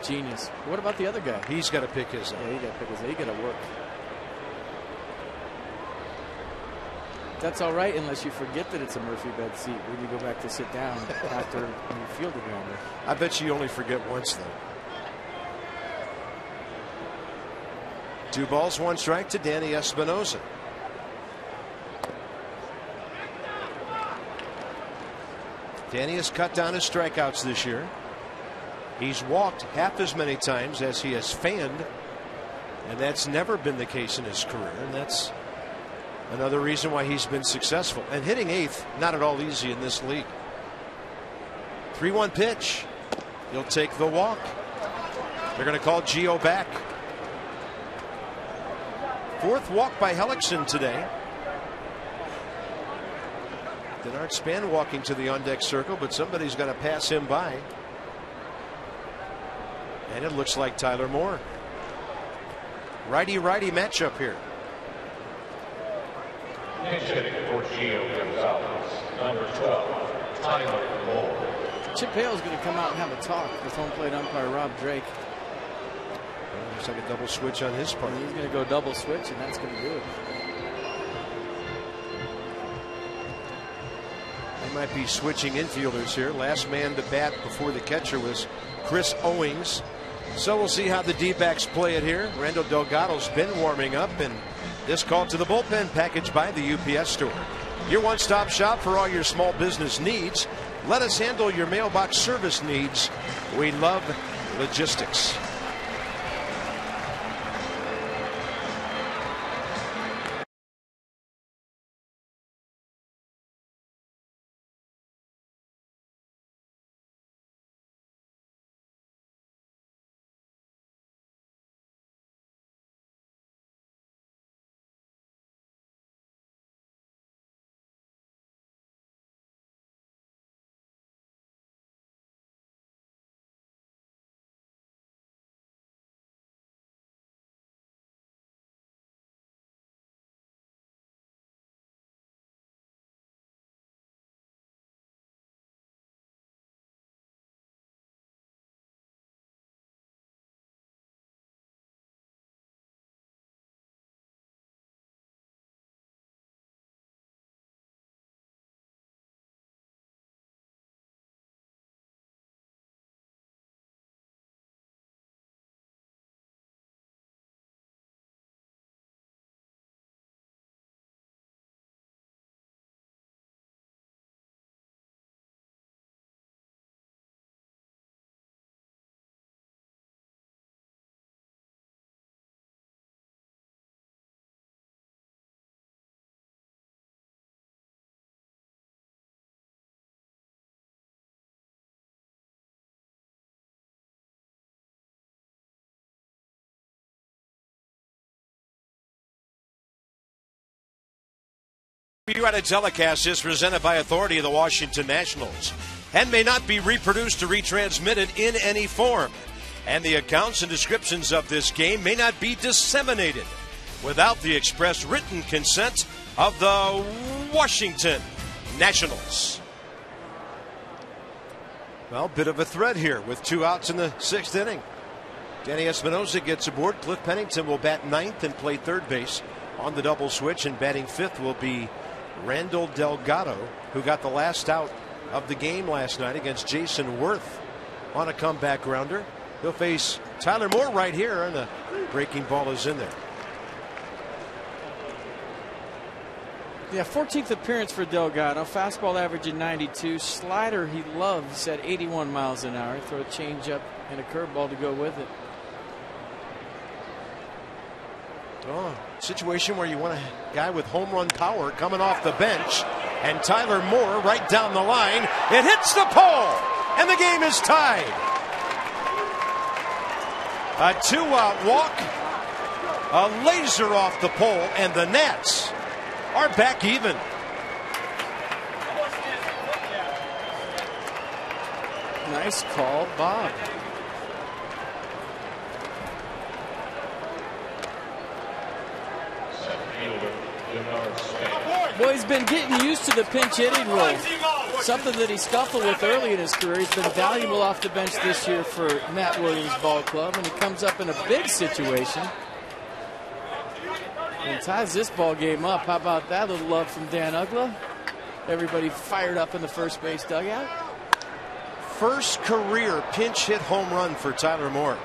Genius. What about the other guy? He's got to pick his up. Yeah, he got to pick his up. He got to work. That's all right unless you forget that it's a Murphy bed seat when you go back to sit down after you field the grounder. I bet you only forget once, though. 2 balls, 1 strike to Danny Espinosa. Danny has cut down his strikeouts this year. He's walked half as many times as he has fanned, and that's never been the case in his career, and that's another reason why he's been successful. And hitting 8th, not at all easy in this league. 3-1 pitch. He'll take the walk. They're going to call Gio back. 4th walk by Hellickson today. DENARD Span walking to the on-deck circle, but somebody's going to pass him by. And it looks like Tyler Moore. Righty-righty matchup here. Pitching for Gio Gonzalez, number 12, Tyler Moore. Chip Hale's going to come out and have a talk with home plate umpire Rob Drake. Well, looks like a double switch on his part. He's going to go double switch, and that's going to do it. They might be switching infielders here. Last man to bat before the catcher was Chris Owings. So we'll see how the D-backs play it here. Randall Delgado's been warming up, and this call to the bullpen packaged by the UPS Store. your one-stop shop for all your small business needs. Let us handle your mailbox service needs. We love logistics. Copyrighted telecast is presented by authority of the Washington Nationals and may not be reproduced or retransmitted in any form. And the accounts and descriptions of this game may not be disseminated without the express written consent of the Washington Nationals. Well, bit of a threat here with 2 outs in the 6th inning. Danny Espinosa gets aboard. Cliff Pennington will bat 9th and play third base on the double switch, and batting 5th will be Randall Delgado, who got the last out of the game last night against Jason Worth on a comeback grounder. He'll face Tyler Moore right here, and the breaking ball is in there. Yeah, 14th appearance for Delgado. Fastball averaging 92. Slider he loves at 81 miles an hour. Throw a changeup and a curveball to go with it. Oh, situation where you want a guy with home run power coming off the bench, and Tyler Moore right down the line. It hits the pole, and the game is tied. A 2-out walk, a laser off the pole, and the Nats are back even. Nice call, Bob. Boy, he's been getting used to the pinch hitting role. Something that he scuffled with early in his career. He's been valuable off the bench this year for Matt Williams Ball Club, and he comes up in a big situation and ties this ball game up. How about that little love from Dan Uggla? Everybody fired up in the first base dugout. First career pinch hit home run for Tyler Moore.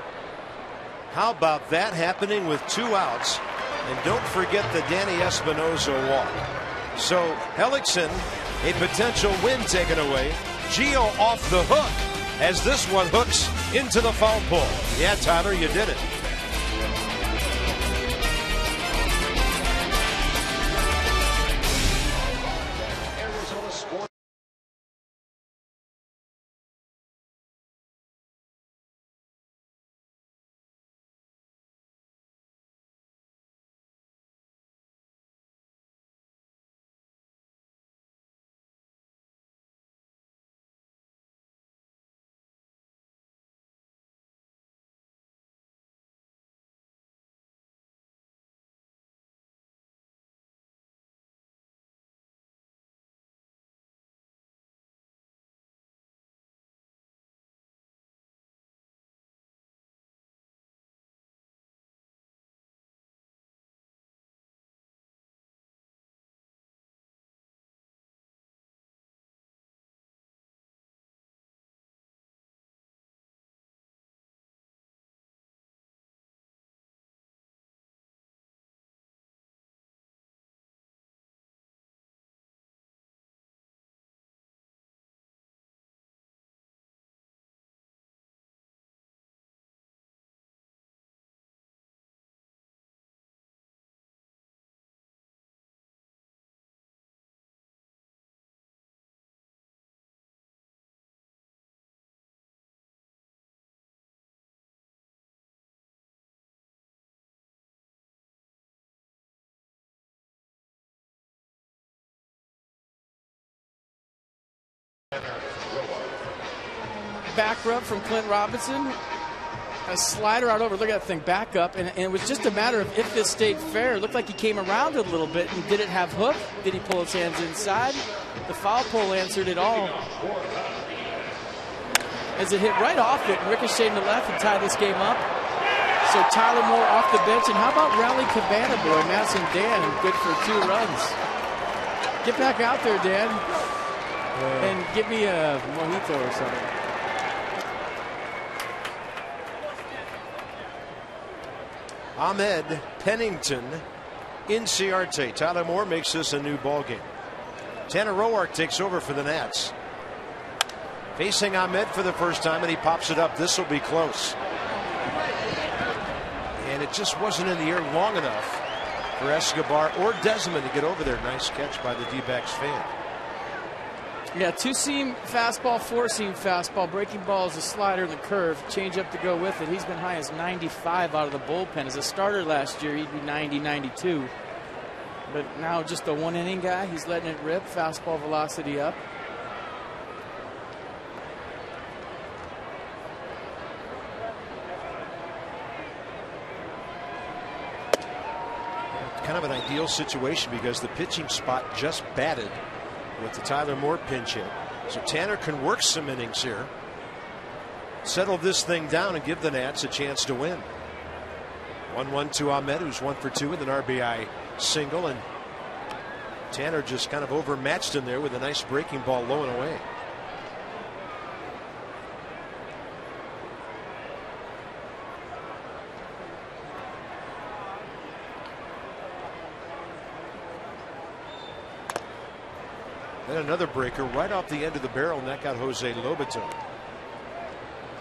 How about that happening with 2 outs? And don't forget the Danny Espinosa walk. So Hellickson, a potential win taken away. Gio off the hook as this one hooks into the foul pole. Yeah, Tyler, you did it. Back rub from Clint Robinson. A slider out over. Look at that thing. Back up. And it was just a matter of if this stayed fair. It looked like he came around a little bit. And did it have hook? Did he pull his hands inside? The foul pole answered it all. As it hit right off it, ricocheted to the left and tied this game up. So Tyler Moore off the bench. And how about Rally Cabana boy, Madison Dan, good for 2 runs. Get back out there, Dan. And give me a mojito or something. Ahmed Pennington in Ciarte. Tyler Moore makes this a new ball game. Tanner Roark takes over for the Nats. Facing Ahmed for the first time, and he pops it up. This will be close. And it just wasn't in the air long enough for Escobar or Desmond to get over there. Nice catch by the D-backs fan. Yeah, 2-seam fastball, 4-seam fastball. Breaking ball is a slider and the curve. Change up to go with it. He's been high as 95 out of the bullpen. As a starter last year, he'd be 90, 92. But now just a 1-inning guy. He's letting it rip. Fastball velocity up. Kind of an ideal situation because the pitching spot just batted with the Tyler Moore pinch hit. So Tanner can work some innings here, settle this thing down, and give the Nats a chance to win. 1-1 to Ahmed, who's 1 for 2 with an RBI single, and Tanner just kind of overmatched him there with a nice breaking ball low and away. Then another breaker right off the end of the barrel, and that got Jose Lobato.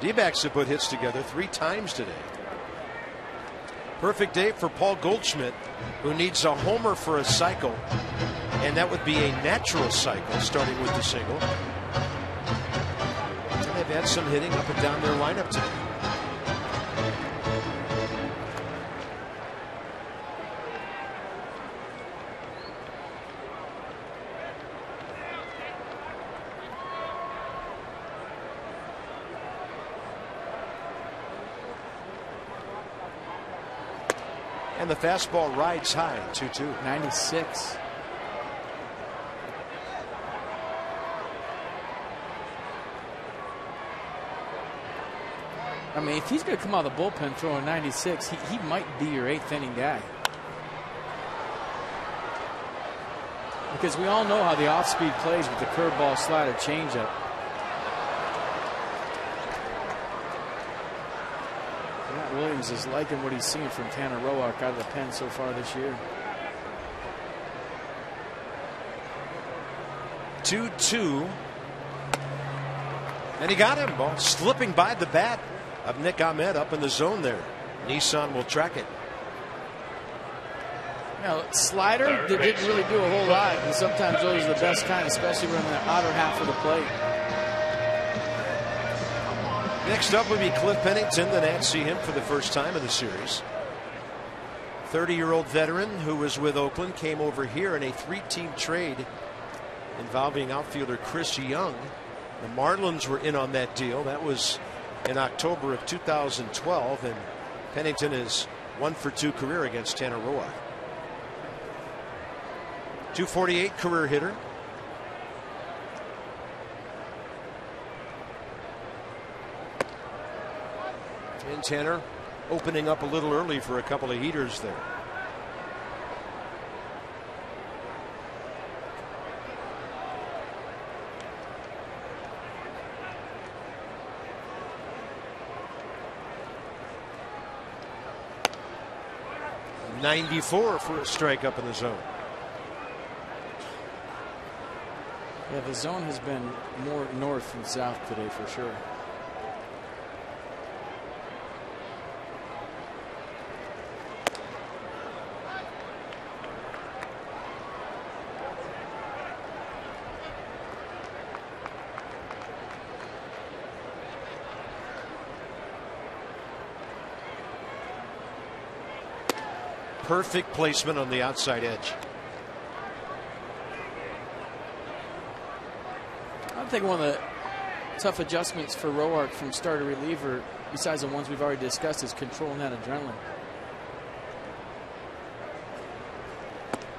D-backs have put hits together 3 times today. Perfect day for Paul Goldschmidt, who needs a homer for a cycle, and that would be a natural cycle starting with the single. And they've had some hitting up and down their lineup today. And the fastball rides high, 2-2. 96. I mean, if he's going to come out of the bullpen throwing 96, he might be your 8th inning guy. Because we all know how the off-speed plays with the curveball, slider, changeup. Williams is liking what he's seen from Tanner Roark out of the pen so far this year. 2-2. And he got him. Ball slipping by the bat of Nick Ahmed up in the zone there. Nissan will track it. Now, slider that didn't really do a whole lot. And sometimes those are the best kind, especially when in the outer half of the plate. Next up would be Cliff Pennington. The Nats see him for the first time in the series. 30-year-old veteran who was with Oakland, came over here in a 3-team trade involving outfielder Chris Young. The Marlins were in on that deal. That was in October of 2012, and Pennington is 1 for 2 career against Tanner Roark. 248 career hitter. And Tanner opening up a little early for a couple of heaters there. .94 for a strike up in the zone. Yeah, the zone has been more north than south today for sure. Perfect placement on the outside edge. thinking one of the tough adjustments for Roark from starter reliever, besides the ones we've already discussed, is controlling that adrenaline.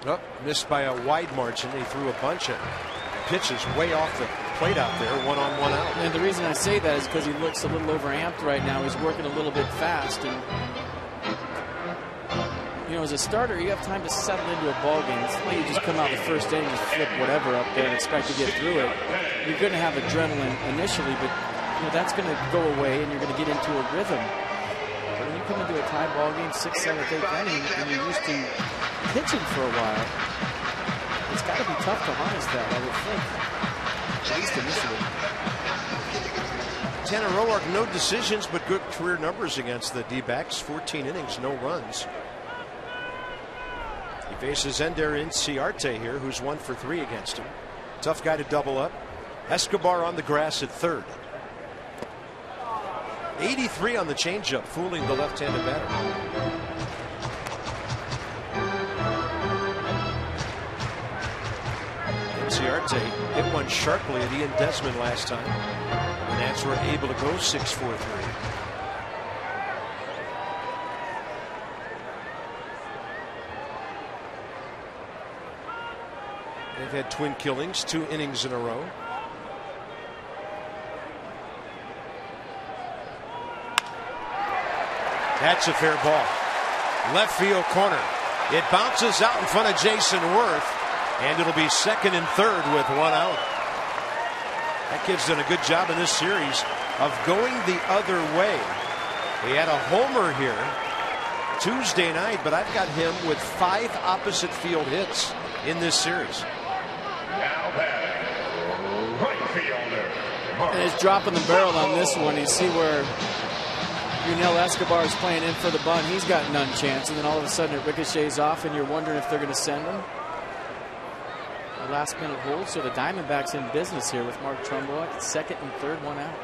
Oh, missed by a wide margin. He threw a bunch of pitches way off the plate out there, 1-on-1 out. And the reason I say that is because he looks a little overamped right now. He's working a little bit fast, and you know, as a starter, you have time to settle into a ball game. It's not like you just come out the first inning and flip whatever up there and expect to get through it. You're going to have adrenaline initially, but you know, that's going to go away, and you're going to get into a rhythm. But when you come into a tie ball game, 6th, 7th, 8th inning, and you're used to pitching for a while, it's got to be tough to harness that, I would think. At least initially. Tanner Roark, no decisions, but good career numbers against the D-backs. 14 innings, no runs. He faces Ender Inciarte here, who's 1 for 3 against him. Tough guy to double up. Escobar on the grass at third. 83 on the changeup, fooling the left-handed batter. Inciarte hit one sharply at Ian Desmond last time. The Nats were able to go 6-4-3. They've had twin killings, 2 innings in a row. That's a fair ball. Left field corner. It bounces out in front of Jason Worth, and it'll be 2nd and 3rd with 1 out. That kid's done a good job in this series of going the other way. He had a homer here Tuesday night, but I've got him with 5 opposite field hits in this series. Now batting, right fielder. And he's dropping the barrel on this one. You see where Yunel Escobar is playing in for the bunt. He's got none chance, and then all of a sudden it ricochets off, and you're wondering if they're going to send him. A last-minute hold, so the Diamondbacks in business here with Mark Trumbo at 2nd and 3rd, 1 out.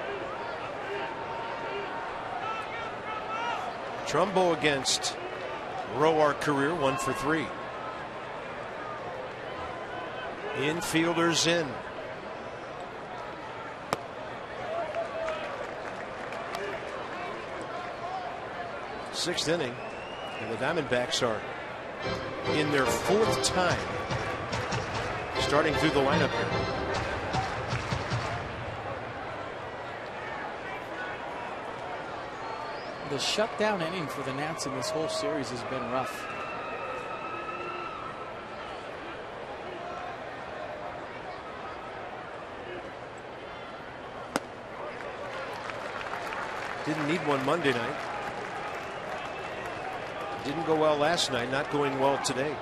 Trumbo against Roark career 1 for 3. Infielders in. Sixth inning, and the Diamondbacks are in their 4th time starting through the lineup here. The shutdown inning for the Nats in this whole series has been rough. Didn't need one Monday night. Didn't go well last night, not going well today.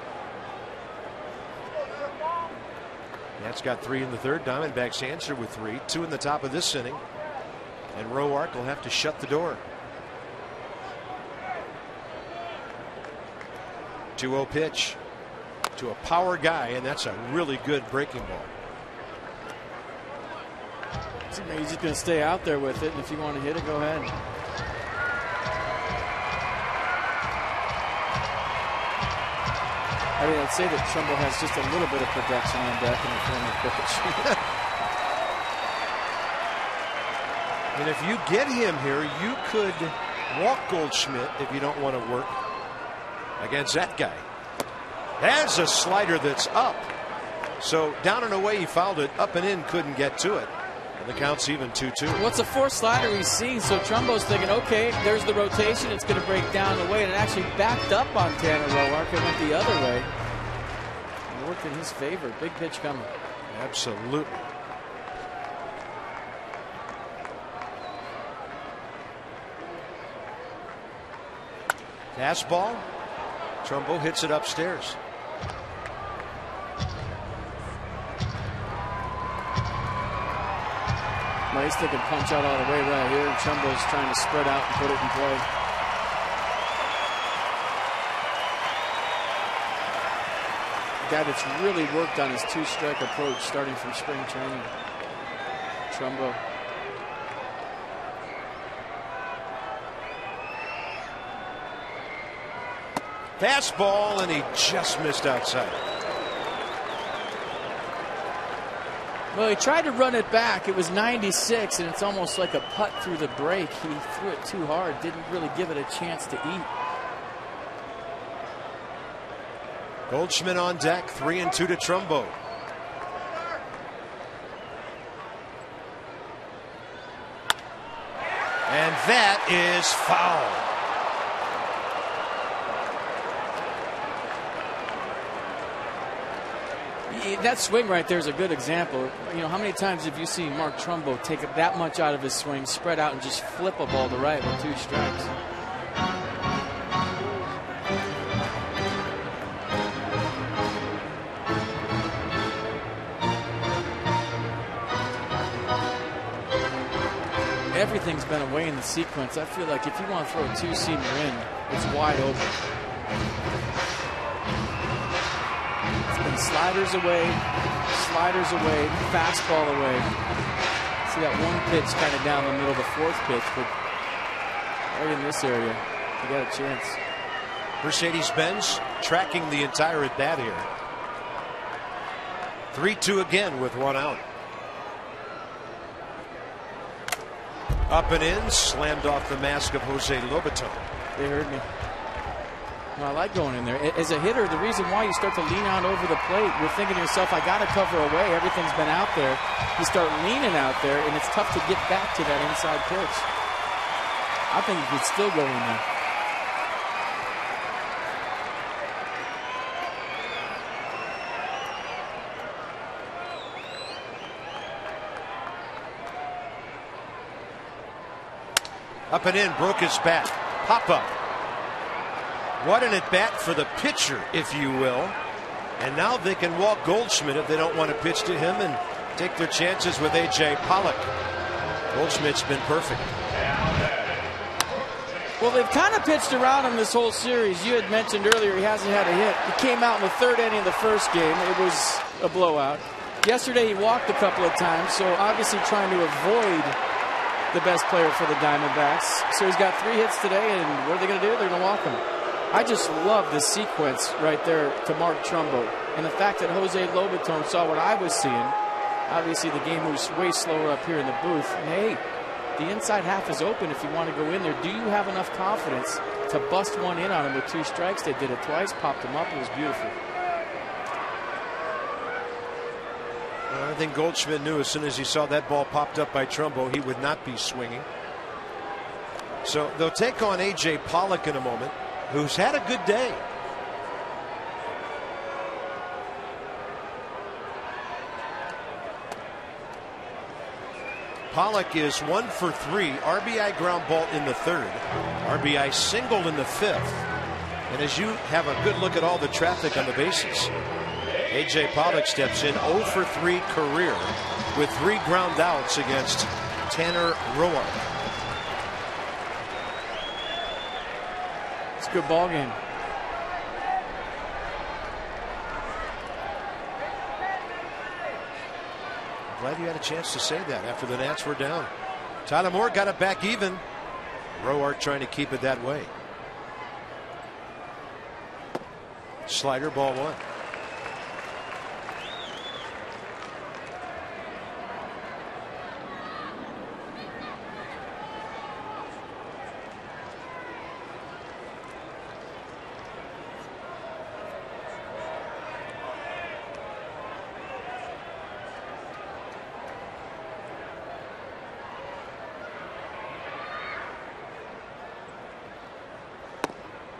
Nats got 3 in the 3rd. Diamondbacks answer with 3. 2 in the top of this inning. And Roark will have to shut the door. 2-0 pitch to a power guy, and that's a really good breaking ball. He's just going to stay out there with it, and if you want to hit it, go ahead. I mean, I'd say that Trumbo has just a little bit of production on deck in the form of pitch. And if you get him here, you could walk Goldschmidt if you don't want to work against that guy. That's a slider that's up. So down and away, he fouled it. Up and in, couldn't get to it. And the count's even 2-2. What's a 4th slider he's seen? So Trumbo's thinking, okay, there's the rotation. It's going to break down the way. And it actually backed up on Tanner Roark and went the other way. It worked in his favor. Big pitch coming. Absolutely. Fastball. Trumbo hits it upstairs. Nice, they can punch out all the way right here. Trumbo's trying to spread out and put it in play. A guy that's really worked on his 2-strike approach starting from spring training. Trumbo. Fastball, and he just missed outside. Well, he tried to run it back. It was 96, and it's almost like a putt through the break. He threw it too hard, didn't really give it a chance to eat. Goldschmidt on deck, 3-2 to Trumbo. And that is foul. That swing right there is a good example. You know, how many times have you seen Mark Trumbo take that much out of his swing, spread out, and just flip a ball to right with 2 strikes? Everything's been away in the sequence. I feel like if you want to throw a 2-seamer in, it's wide open. Sliders away, fastball away. See that one pitch kind of down the middle of the 4th pitch, but right in this area, you got a chance. Mercedes-Benz tracking the entire at bat here. 3-2 again with 1 out. Up and in, slammed off the mask of Jose Lobaton. They heard me. Well, I like going in there. As a hitter, the reason why you start to lean out over the plate, you're thinking to yourself, I got to cover away. Everything's been out there. You start leaning out there, and it's tough to get back to that inside pitch. I think you could still go in there. Up and in, broke his bat. Pop up. What an at-bat for the pitcher, if you will. And now they can walk Goldschmidt if they don't want to pitch to him and take their chances with A.J. Pollock. Goldschmidt's been perfect. Well, they've kind of pitched around him this whole series. You had mentioned earlier he hasn't had a hit. He came out in the 3rd inning of the 1st game. It was a blowout. Yesterday he walked a couple of times, so obviously trying to avoid the best player for the Diamondbacks. So he's got 3 hits today, and what are they going to do? They're going to walk him. I just love this sequence right there to Mark Trumbo. And the fact that Jose Lobaton saw what I was seeing. Obviously, the game moves way slower up here in the booth. And hey, the inside half is open if you want to go in there. Do you have enough confidence to bust one in on him with 2 strikes? They did it twice, popped him up. It was beautiful. I think Goldschmidt knew as soon as he saw that ball popped up by Trumbo, he would not be swinging. So they'll take on A.J. Pollock in a moment, who's had a good day. Pollock is 1 for 3. RBI ground ball in the 3rd. RBI single in the 5th. And as you have a good look at all the traffic on the bases, A.J. Pollock steps in 0 for 3 career with 3 ground outs against Tanner Roark. It's a good ball game. Glad you had a chance to say that after the Nats were down. Tyler Moore got it back even. Roark trying to keep it that way. Slider, ball 1.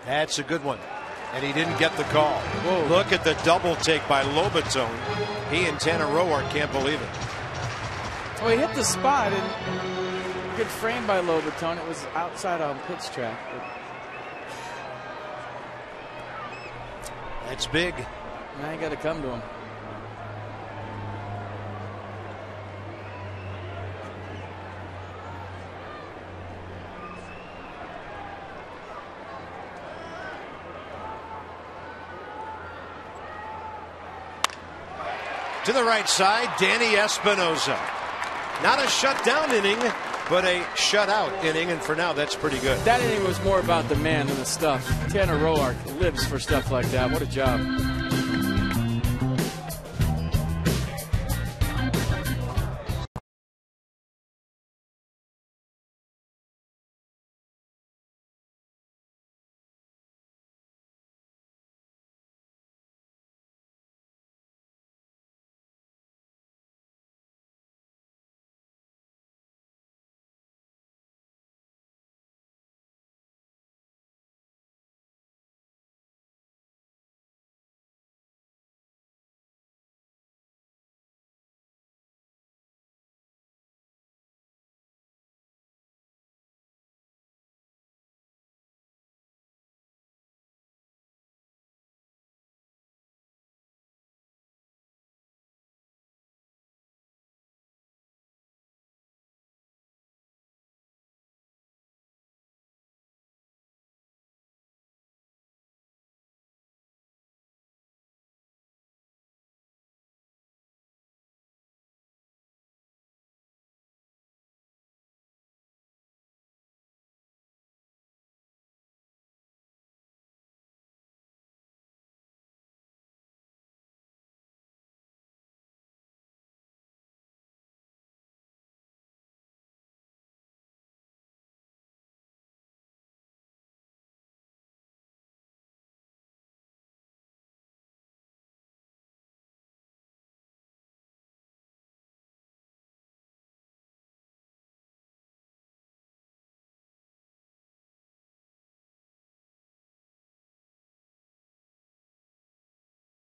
That's a good one. And he didn't get the call. Whoa. Look at the double take by Lobaton. He and Tanner Roark can't believe it. Well, he hit the spot, and good frame by Lobaton. It was outside on pitch track. But that's big. Now you got to come to him. To the right side, Danny Espinosa. Not a shutdown inning, but a shutout inning, and for now, that's pretty good. That inning was more about the man than the stuff. Tanner Roark lives for stuff like that. What a job.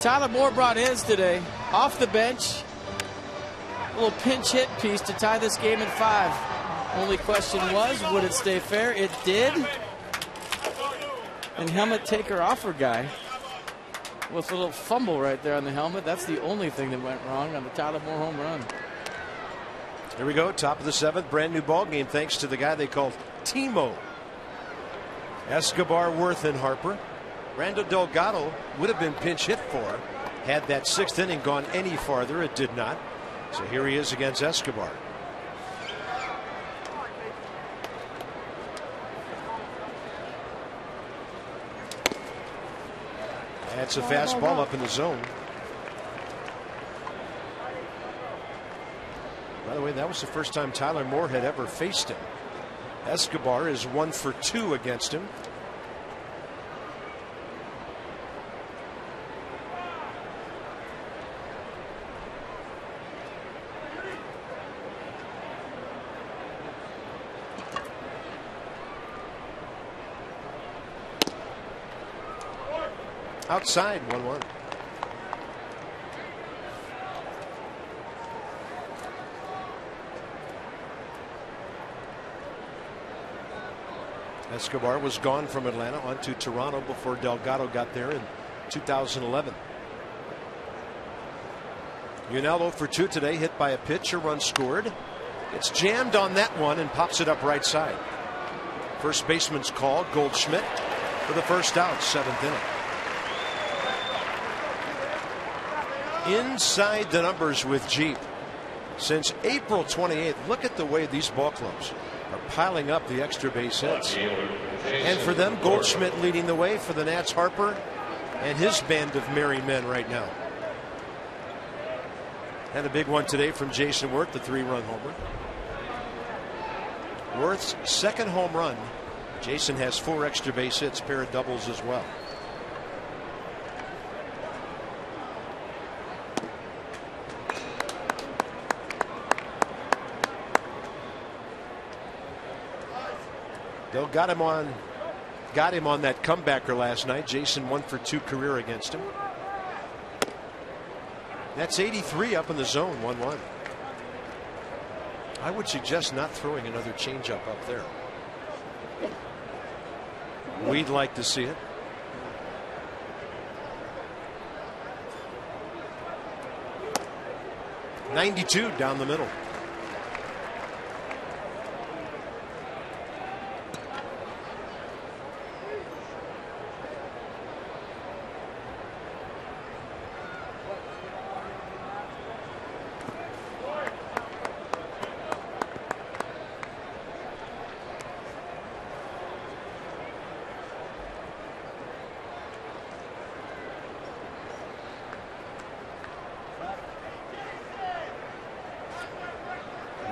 Tyler Moore brought his today off the bench. A little pinch hit piece to tie this game at 5. Only question was, would it stay fair? It did. And helmet taker offer guy with a little fumble right there on the helmet. That's the only thing that went wrong on the Tyler Moore home run. Here we go, top of the 7th, brand new ball game thanks to the guy they called Timo. Escobar, Worth, and Harper. Randall Delgado would have been pinch hit for had that 6th inning gone any farther. It did not. So here he is against Escobar. That's a fastball up in the zone. By the way, that was the first time Tyler Moore had ever faced him. Escobar is 1 for 2 against him. Outside, 1-1. Escobar was gone from Atlanta on to Toronto before Delgado got there in 2011. Unello for 2 today, hit by a pitch, a run scored. It's jammed on that one and pops it up right side. First baseman's call, Goldschmidt, for the first out, 7th inning. Inside the numbers with Jeep. Since April 28th, look at the way these ball clubs are piling up the extra base hits. And for them, Goldschmidt leading the way. For the Nats, Harper and his band of merry men right now. And a big one today from Jason Worth, the 3-run homer. Worth's 2nd home run. Jason has 4 extra base hits, pair of doubles as well. They'll got him on that comebacker last night. Jason 1 for 2 career against him. That's 83 up in the zone, 1-1. I would suggest not throwing another changeup up there. We'd like to see it. .92 down the middle.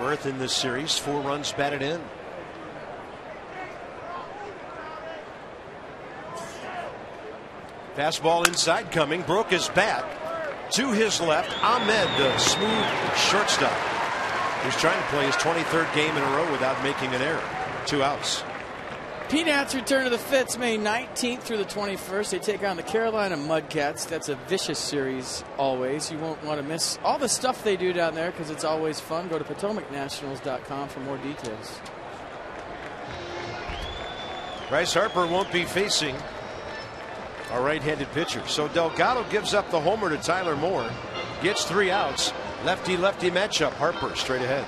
Worth in this series, 4 runs batted in. Fastball inside coming, broke his bat. To his left, Ahmed, the smooth shortstop. He's trying to play his 23rd game in a row without making an error. 2 outs. Peanuts return to the Fitz May 19th through the 21st. They take on the Carolina Mudcats. That's a vicious series always. You won't want to miss all the stuff they do down there because it's always fun. Go to PotomacNationals.com for more details. Bryce Harper won't be facing a right-handed pitcher. So Delgado gives up the homer to Tyler Moore. Gets 3 outs. Lefty-lefty matchup. Harper straight ahead.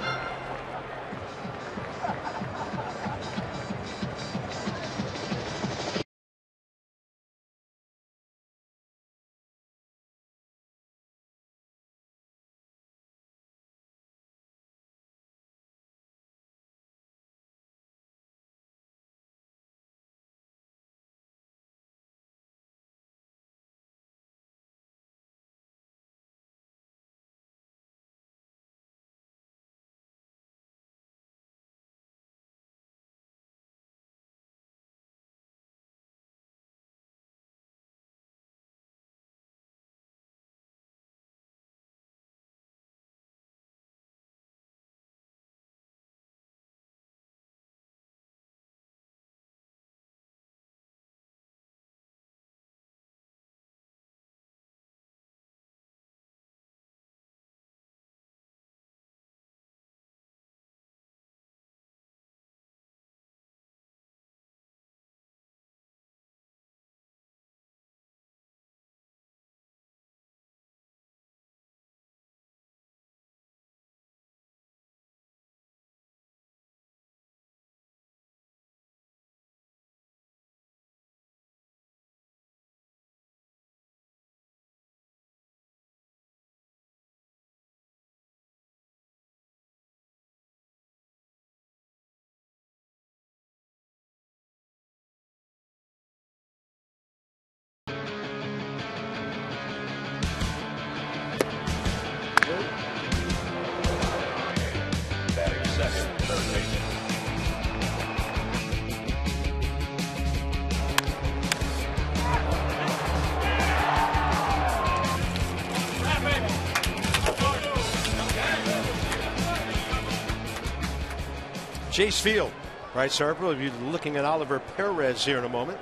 Chase Field. Bryce Harper will be looking at Oliver Perez here in a moment.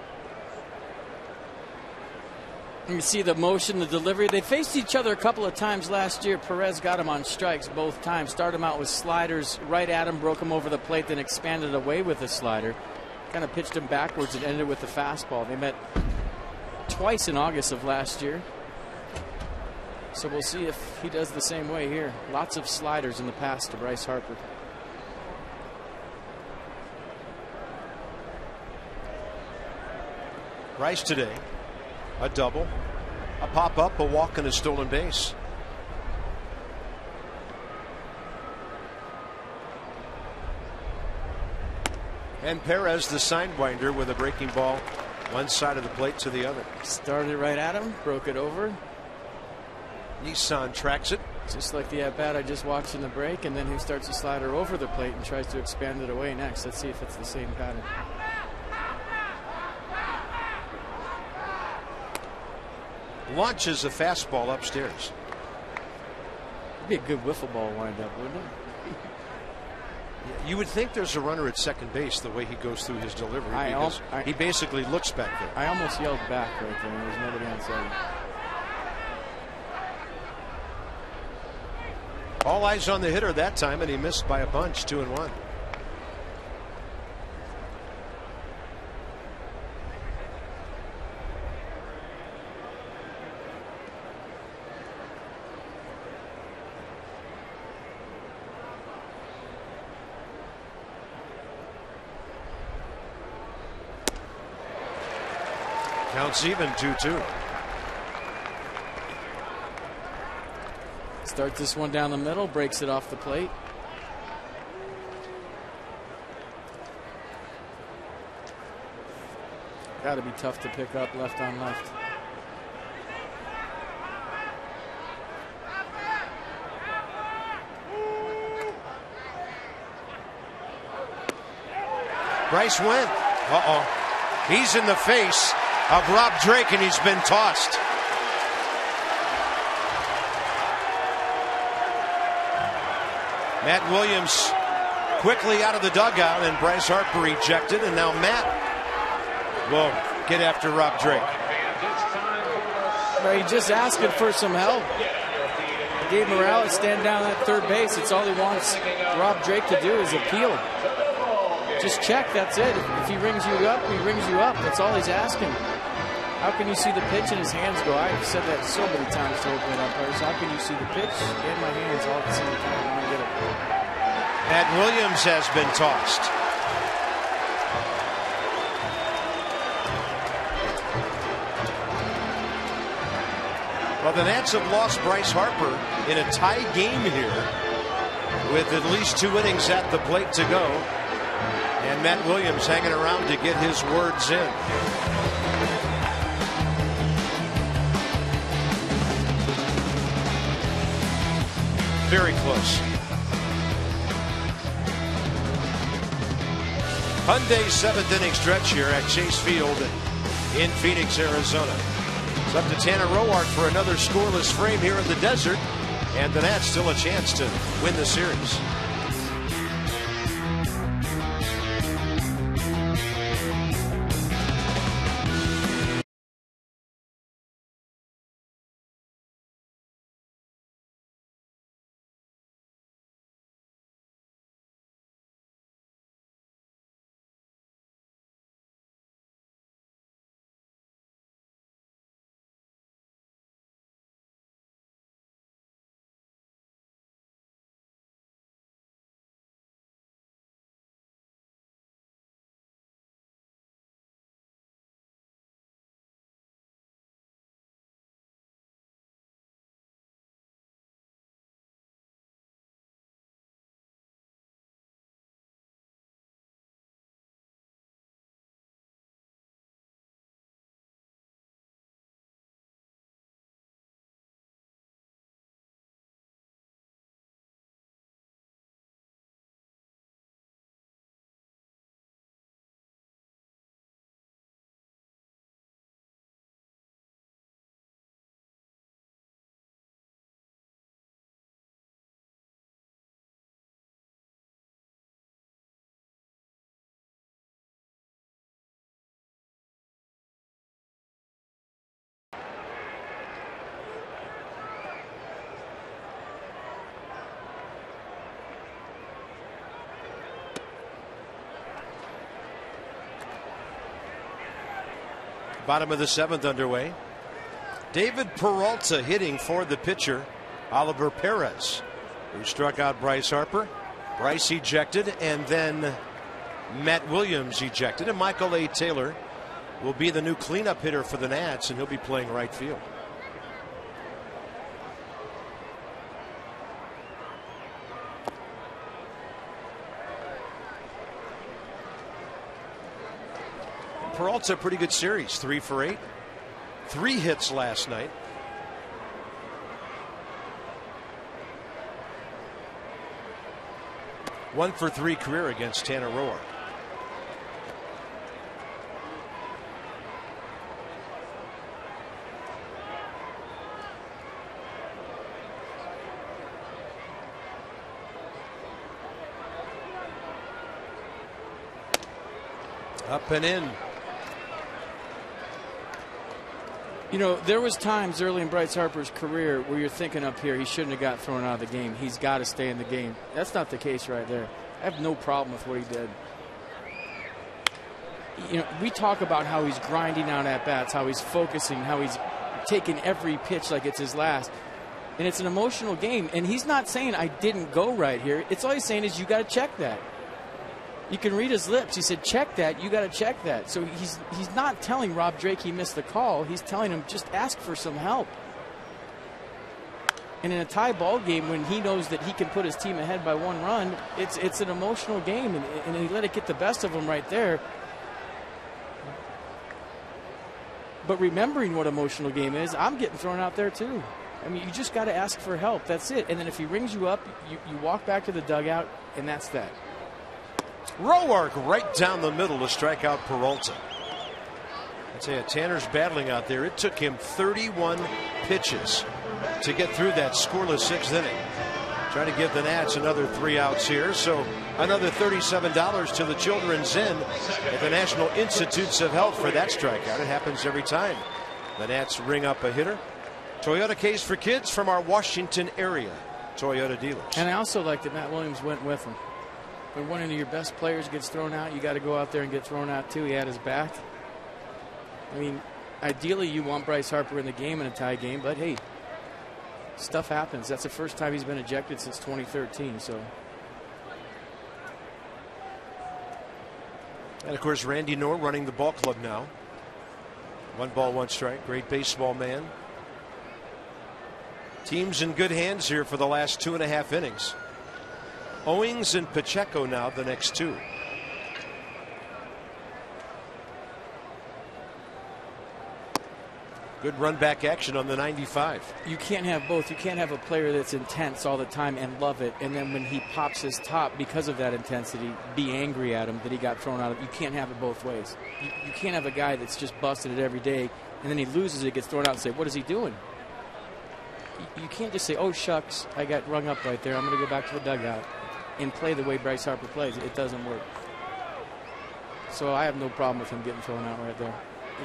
You see the motion, the delivery. They faced each other a couple of times last year. Perez got him on strikes both times. Started him out with sliders right at him, broke him over the plate, then expanded away with a slider. Kind of pitched him backwards and ended with the fastball. They met twice in August of last year. So we'll see if he does the same way here. Lots of sliders in the past to Bryce Harper. Bryce today, a double, a pop-up, a walk, and a stolen base. And Perez, the sidewinder, with a breaking ball one side of the plate to the other. Started right at him, broke it over. JAYSON tracks it. Just like the at-bat I just watched in the break, and then he starts to slider over the plate and tries to expand it away next. Let's see if it's the same pattern. Launches a fastball upstairs. It'd be a good wiffle ball windup, wouldn't it? You would think there's a runner at second base the way he goes through his delivery, because he basically looks back there. I almost yelled back right there. There was nobody on second. All eyes on the hitter that time, and he missed by a bunch. 2-1. Counts even, 2-2. Starts this one down the middle, breaks it off the plate. Got to be tough to pick up left on left. Bryce went. He's in the face of Rob Drake, and he's been tossed. Matt Williams quickly out of the dugout, and Bryce Harper ejected, and now Matt will get after Rob Drake. Well, he's just asking for some help. Gabe Morales stand down at third base. It's all he wants Rob Drake to do is appeal. Just check, that's it. If he rings you up, he rings you up. That's all he's asking. How can you see the pitch and his hands go? I've said that so many times to open umpires. How can you see the pitch and my hands all at the same time when I get it? Matt Williams has been tossed. Well, the Nats have lost Bryce Harper in a tie game here with at least 2 innings at the plate to go. And Matt Williams hanging around to get his words in. Very close. Hyundai's 7th inning stretch here at Chase Field in Phoenix, Arizona. It's up to Tanner Roark for another scoreless frame here in the desert, and the Nats still a chance to win the series. Bottom of the 7th underway. David Peralta hitting for the pitcher, Oliver Perez, who struck out Bryce Harper. Bryce ejected, and then Matt Williams ejected, and Michael A. Taylor will be the new cleanup hitter for the Nats, and he'll be playing right field. And Peralta, pretty good series, 3 for 8, 3 hits last night. One for 3 career against Tanner Roark. Up and in. You know, there was times early in Bryce Harper's career where you're thinking up here he shouldn't have got thrown out of the game. He's got to stay in the game. That's not the case right there. I have no problem with what he did. You know, we talk about how he's grinding out at bats, how he's focusing, how he's taking every pitch like it's his last. And it's an emotional game. And he's not saying I didn't go right here. It's all he's saying is you got to check that. You can read his lips. He said, check that. You got to check that. So he's not telling Rob Drake he missed the call. He's telling him just ask for some help. And in a tie ball game, when he knows that he can put his team ahead by 1 run, it's an emotional game, and he let it get the best of him right there. But remembering what emotional game is, I'm getting thrown out there too. I mean, you just got to ask for help. That's it. And then if he rings you up, you walk back to the dugout, and that's that. Roark right down the middle to strike out Peralta. I tell you, Tanner's battling out there. It took him 31 pitches to get through that scoreless 6th inning. Trying to give the Nats another 3 outs here. So another $37 to the Children's Inn at the National Institutes of Health for that strikeout. It happens every time the Nats ring up a hitter. Toyota case for kids from our Washington area Toyota dealers. And I also like that Matt Williams went with him. When one of your best players gets thrown out, you got to go out there and get thrown out too. He had his back. I mean, ideally you want Bryce Harper in the game in a tie game, but hey, stuff happens. That's the first time he's been ejected since 2013. So, and of course Randy Knorr running the ball club now. 1 ball, 1 strike. Great baseball man. Team's in good hands here for the last 2.5 innings. Owings and Pacheco now the next 2. Good run back action on the 95. You can't have both. You can't have a player that's intense all the time and love it, and then when he pops his top because of that intensity, be angry at him that he got thrown out of. You can't have it both ways. You can't have a guy that's just busted it every day, and then he loses it, gets thrown out, and say, what is he doing? You can't just say, oh, shucks, I got rung up right there. I'm going to go back to the dugout and play the way Bryce Harper plays. It doesn't work. So I have no problem with him getting thrown out right there.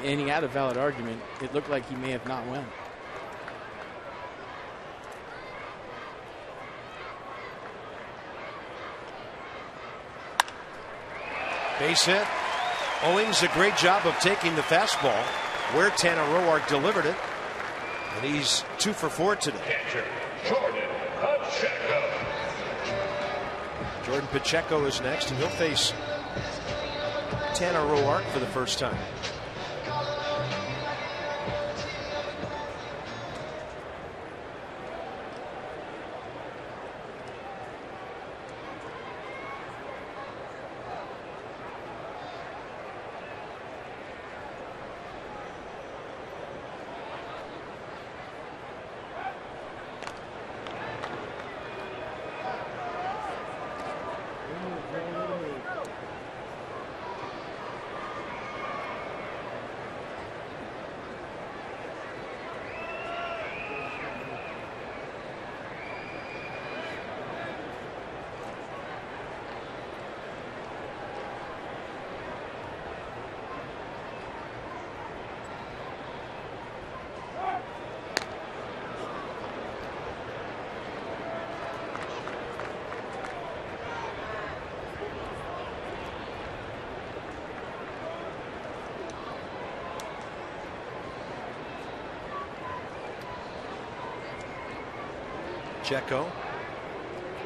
And he had a valid argument. It looked like he may have not won. Base hit. Owings a great job of taking the fastball where Tanner Roark delivered it. And he's 2 for 4 today. Catcher, Jordan Pacheco. Jordan Pacheco is next, and he'll face Tanner Roark for the first time. Pacheco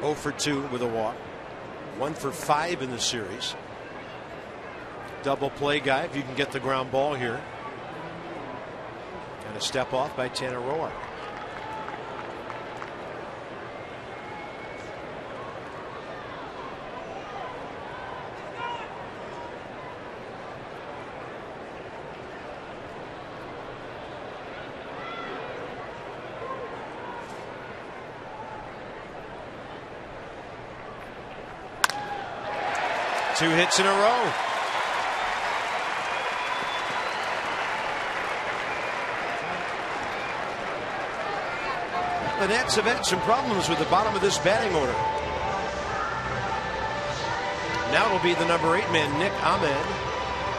0 for 2 with a walk. 1 for 5 in the series. Double play guy if you can get the ground ball here. And a step off by Tanner Roark. Two hits in a row. The Nats have had some problems with the bottom of this batting order. Now it'll be the number 8 man, Nick Ahmed.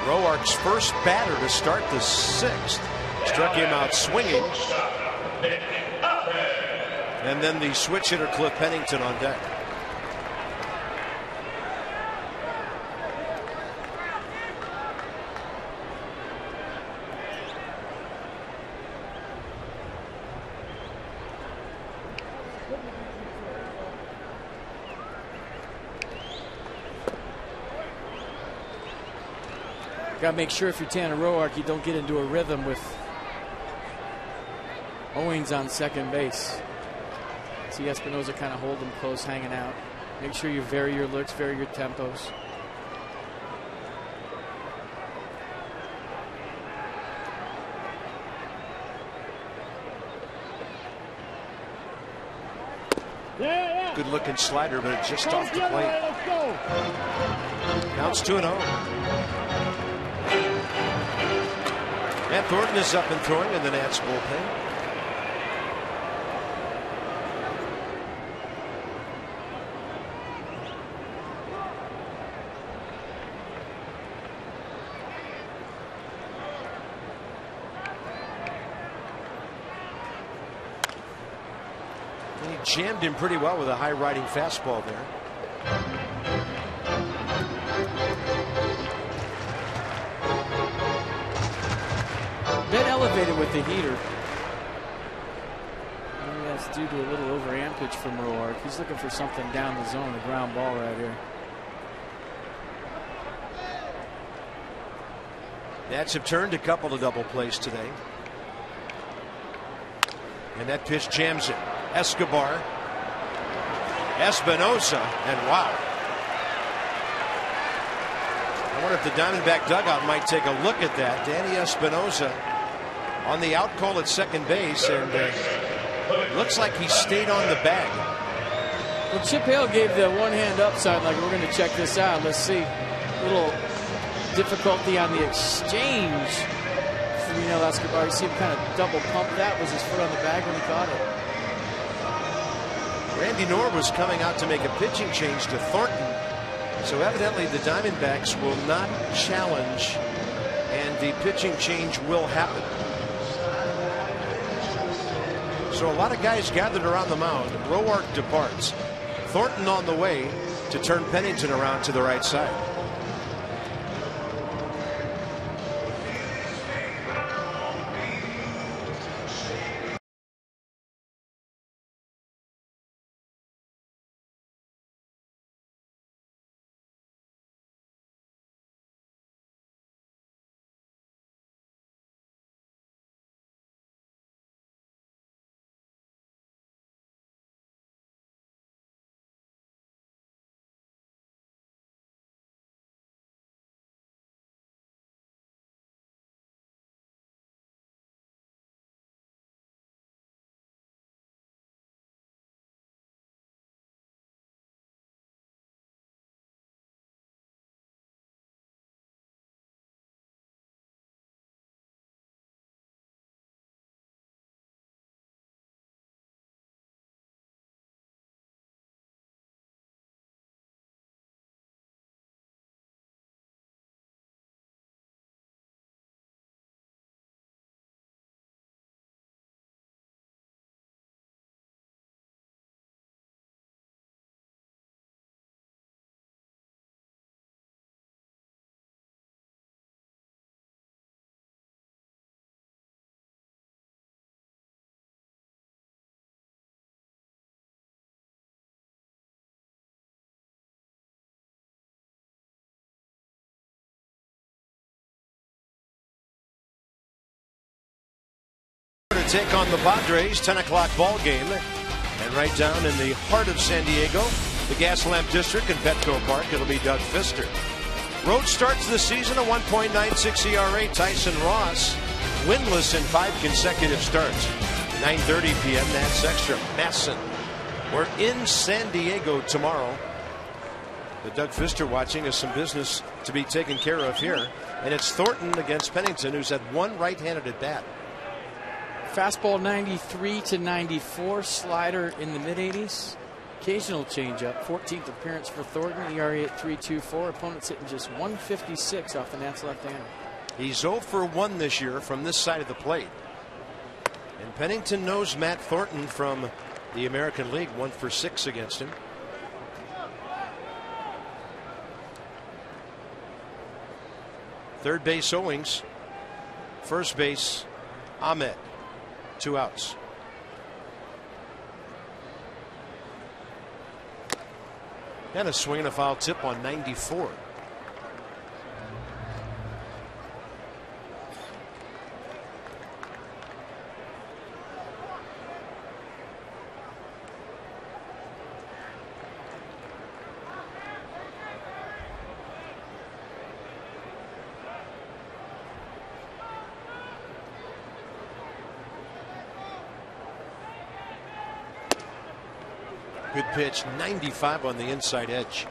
Roark's first batter to start the 6th. Struck him out swinging. And then the switch hitter, Cliff Pennington, on deck. Got to make sure if you're Tanner Roark, you don't get into a rhythm with Owings on second base. See Espinosa kind of hold him close, hanging out. Make sure you vary your looks, vary your tempos. Good looking slider, but it's just off the plate. Counts 2-0. Matt Thornton is up and throwing in the Nats bullpen. He jammed him pretty well with a high riding fastball there. Bit elevated with the heater. Maybe that's due to a little over ampage from Roark. He's looking for something down the zone, a ground ball right here. Nats have turned a couple of double plays today. And that pitch jams it. Escobar, Espinosa, and wow. I wonder if the Diamondback dugout might take a look at that. Danny Espinosa on the out call at second base, and looks like he stayed on the bag. Well, Chip Hale gave the one hand up sign, like we're going to check this out. Let's see. A little difficulty on the exchange for Escobar. You see him kind of double pump that. Was his foot on the bag when he caught it? Randy Knorr was coming out to make a pitching change to Thornton. So evidently the Diamondbacks will not challenge, and the pitching change will happen. So a lot of guys gathered around the mound. Roark departs. Thornton on the way to turn Pennington around to the right side. take on the Padres, 10 o'clock ball game. And right down in the heart of San Diego, the Gaslamp District in Petco Park, it'll be Doug Fister. Road starts the season, a 1.96 ERA. Tyson Ross, winless in 5 consecutive starts. 9:30 p.m. Nats Extra. Masson. We're in San Diego tomorrow. The Doug Fister watching is some business to be taken care of here. And it's Thornton against Pennington, who's had one right-handed at bat. Fastball 93 to 94, slider in the mid-80s. Occasional changeup. 14th appearance for Thornton. ERA at 3.24. Opponents hitting just 156 off the Nats left-hander. He's 0 for 1 this year from this side of the plate. And Pennington knows Matt Thornton from the American League. 1 for 6 against him. Third base, Owings. First base, Ahmed. 2 outs. And a swing and a foul tip on 94. Good pitch, 95 on the inside edge.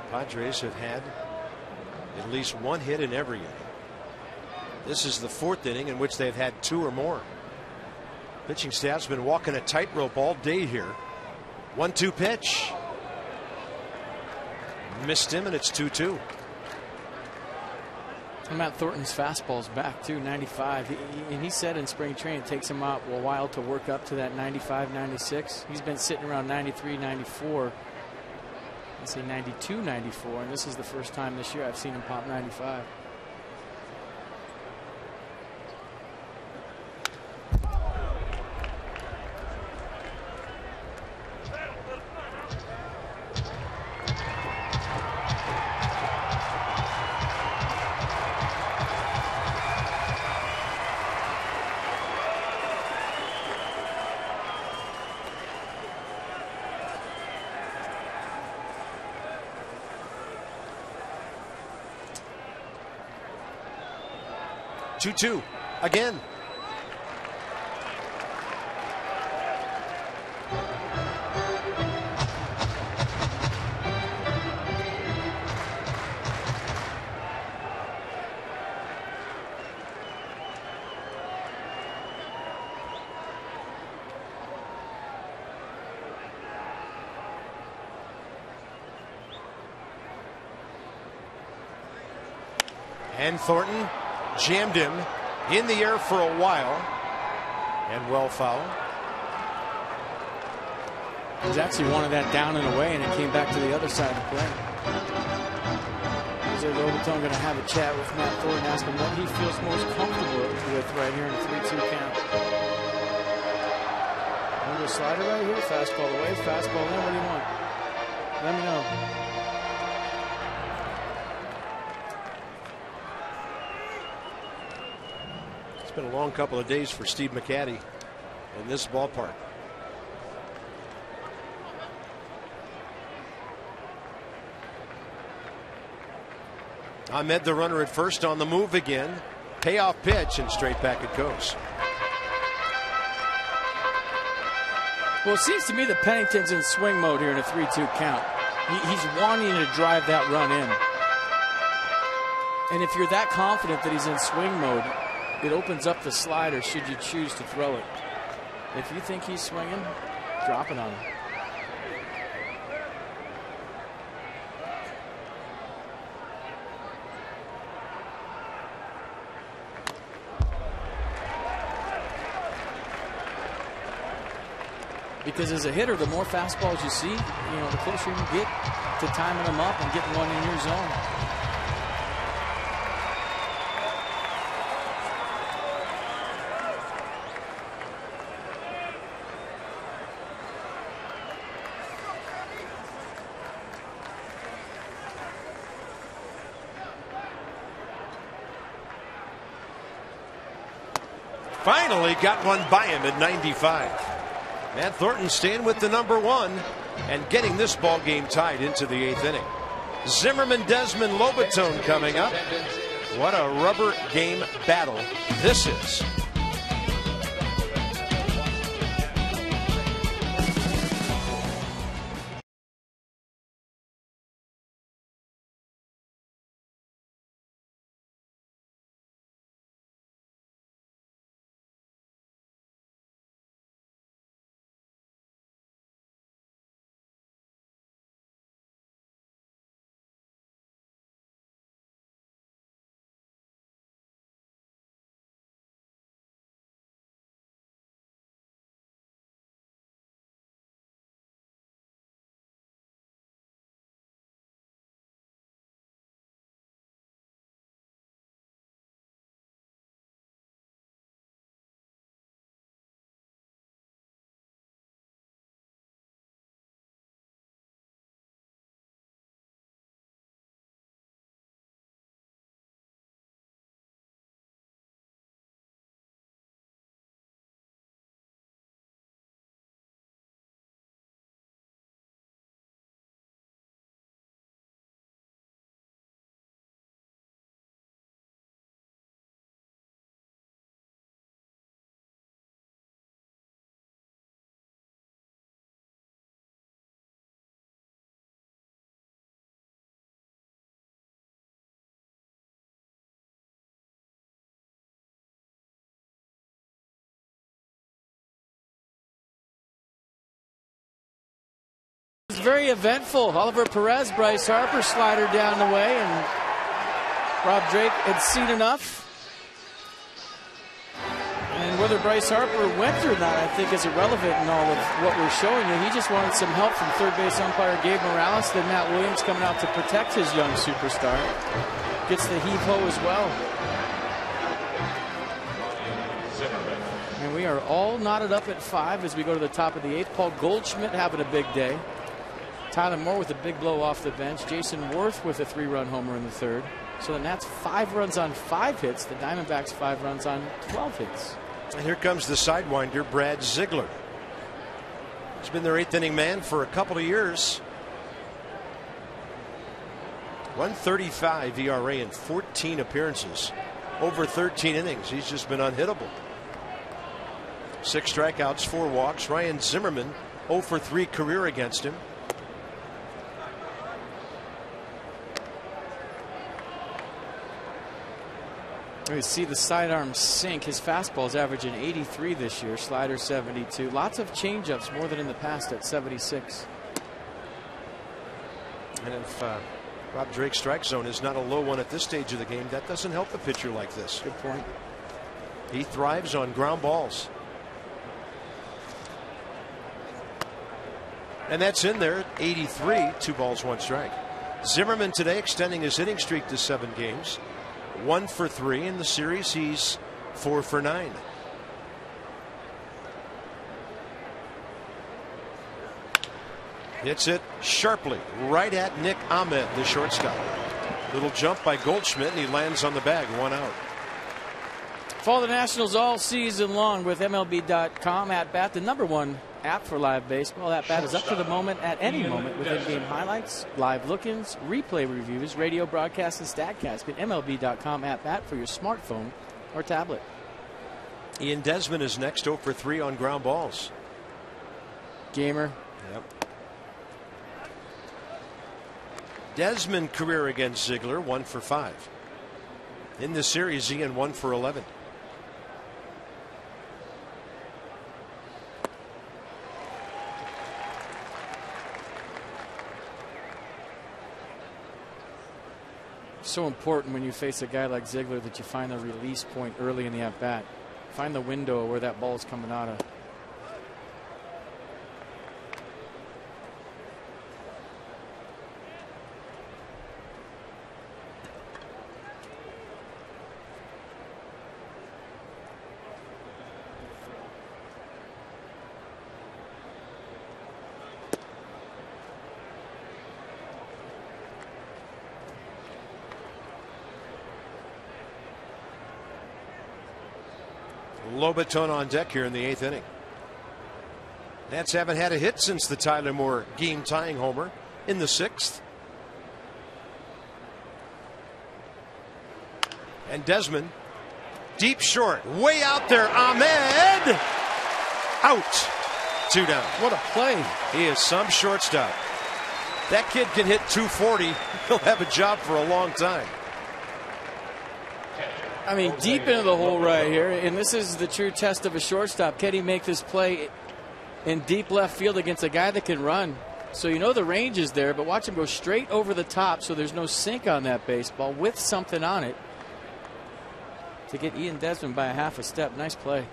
Padres have had at least 1 hit in every inning. This is the 4th inning in which they've had 2 or more. Pitching staff's been walking a tightrope all day here. 1-2 pitch. Missed him, and it's 2-2. Matt Thornton's fastball's back too, 95. And he said in spring training it takes him out a while to work up to that 95, 96. He's been sitting around 93, 94. I'd say 92, 94. And this is the first time this year I've seen him pop 95. Two again. And Thornton jammed him in the air for a while and well fouled. He's actually wanted that down and away, and it came back to the other side of the plate. Jose Robiton going to have a chat with Matt Thornton, ask him what he feels most comfortable with right here in a 3-2 count. A slider right here, fastball away, fastball in. What do you want? Let me know. It's been a long couple of days for Steve McCaddy in this ballpark. Ahmed, the runner at first, on the move again. Payoff pitch, and straight back it goes. Well, it seems to me that Pennington's in swing mode here in a 3-2 count. He's wanting to drive that run in. And if you're that confident that he's in swing mode, it opens up the slider should you choose to throw it. If you think he's swinging, drop it on him. Because as a hitter, the more fastballs you see, the closer you get to timing them up and getting one in your zone. Finally got one by him at 95. Matt Thornton staying with the number 1 and getting this ball game tied into the 8th inning. Zimmerman, Desmond, Lobaton coming up. What a rubber game battle this is. It was very eventful. Oliver Perez, Bryce Harper slider down the way, and Rob Drake had seen enough. And whether Bryce Harper went through that, I think, is irrelevant in all of what we're showing you. He just wanted some help from third base umpire Gabe Morales. Then Matt Williams coming out to protect his young superstar. Gets the heave-ho as well. And we are all knotted up at 5 as we go to the top of the 8th. Paul Goldschmidt having a big day. Tyler Moore with a big blow off the bench. Jason Worth with a 3-run homer in the 3rd. So the Nats 5 runs on 5 hits. The Diamondbacks 5 runs on 12 hits. And here comes the sidewinder, Brad Ziegler. He's been their 8th inning man for a couple of years. 1.35 ERA in 14 appearances. Over 13 innings. He's just been unhittable. 6 strikeouts, 4 walks. Ryan Zimmerman 0 for 3 career against him. You see the sidearm sink. His fastball is averaging 83 this year. Slider 72. Lots of changeups, more than in the past at 76. And if Rob Drake's strike zone is not a low one at this stage of the game, that doesn't help a pitcher like this. Good point. He thrives on ground balls. And that's in there at 83. 2 balls, 1 strike. Zimmerman today extending his hitting streak to 7 games. 1 for 3 in the series. He's 4 for 9. Hits it sharply right at Nick Ahmed, the shortstop. Little jump by Goldschmidt, and he lands on the bag. 1 out. Follow the Nationals all season long with MLB.com at bat, the #1 app for live baseball. That bat is up to the moment at any moment with in-game highlights, live look-ins, replay reviews, radio broadcasts, and StatCast. Get MLB.com at bat for your smartphone or tablet. Ian Desmond is next, 0 for 3 on ground balls. Gamer. Yep. Desmond career against Ziegler, 1 for 5. In the series, Ian 1 for 11. So important when you face a guy like Ziegler that you find the release point early in the at-bat. Find the window where that ball is coming out of. Lobaton on deck here in the 8th inning. Nats haven't had a hit since the Tyler Moore game-tying homer in the 6th. And Desmond, deep short, way out there. Ahmed, out. 2 down. What a play. He is some shortstop. That kid can hit 240. He'll have a job for a long time. I mean, deep into the hole right here, and this is the true test of a shortstop. Can he make this play in deep left field against a guy that can run? So you know the range is there, but watch him go straight over the top so there's no sink on that baseball with something on it to get Ian Desmond by a half a step. Nice play.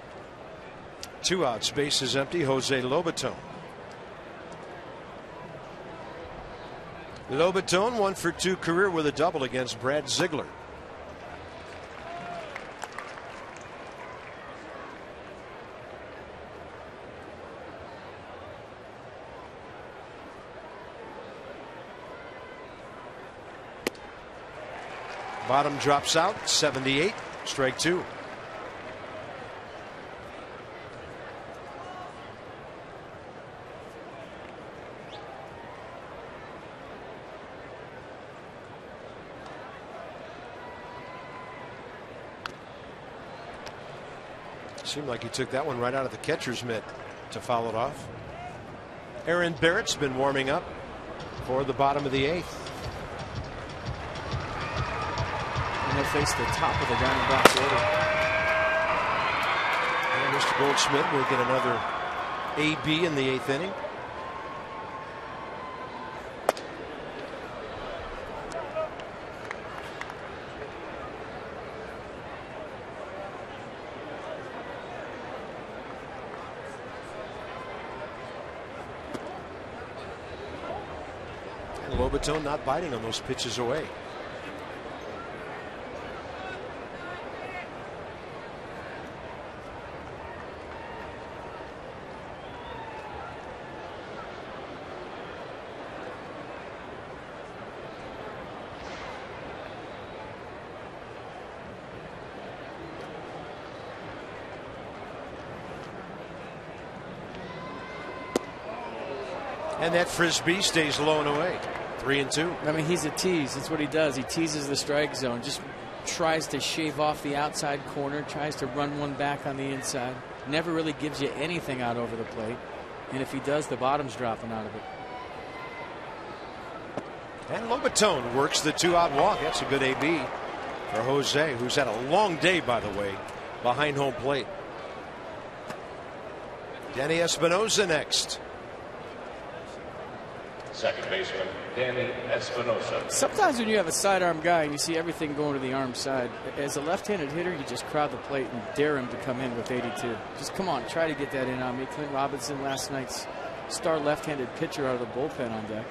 2 outs, base is empty. Jose Lobaton. Lobaton 1 for 2 career with a double against Brad Ziegler. Bottom drops out, 78, strike 2. Seemed like he took that one right out of the catcher's mitt to foul it off. Aaron Barrett's been warming up for the bottom of the 8th. He'll face the top of the Diamondbacks order. And Mr. Goldschmidt will get another AB in the 8th inning. And Lobaton not biting on those pitches away. And that frisbee stays low and away. 3-2. I mean, he's a tease. That's what he does. He teases the strike zone. Just tries to shave off the outside corner. Tries to run one back on the inside. Never really gives you anything out over the plate. And if he does, the bottom's dropping out of it. And Lobaton works the 2-out walk. That's a good AB for Jose, who's had a long day, by the way, behind home plate. Danny Espinosa next. Second baseman, Danny Espinosa. Sometimes when you have a sidearm guy and you see everything going to the arm side, as a left-handed hitter, you just crowd the plate and dare him to come in with 82. Just come on, try to get that in on me. Clint Robinson, last night's star left-handed pitcher, out of the bullpen on deck.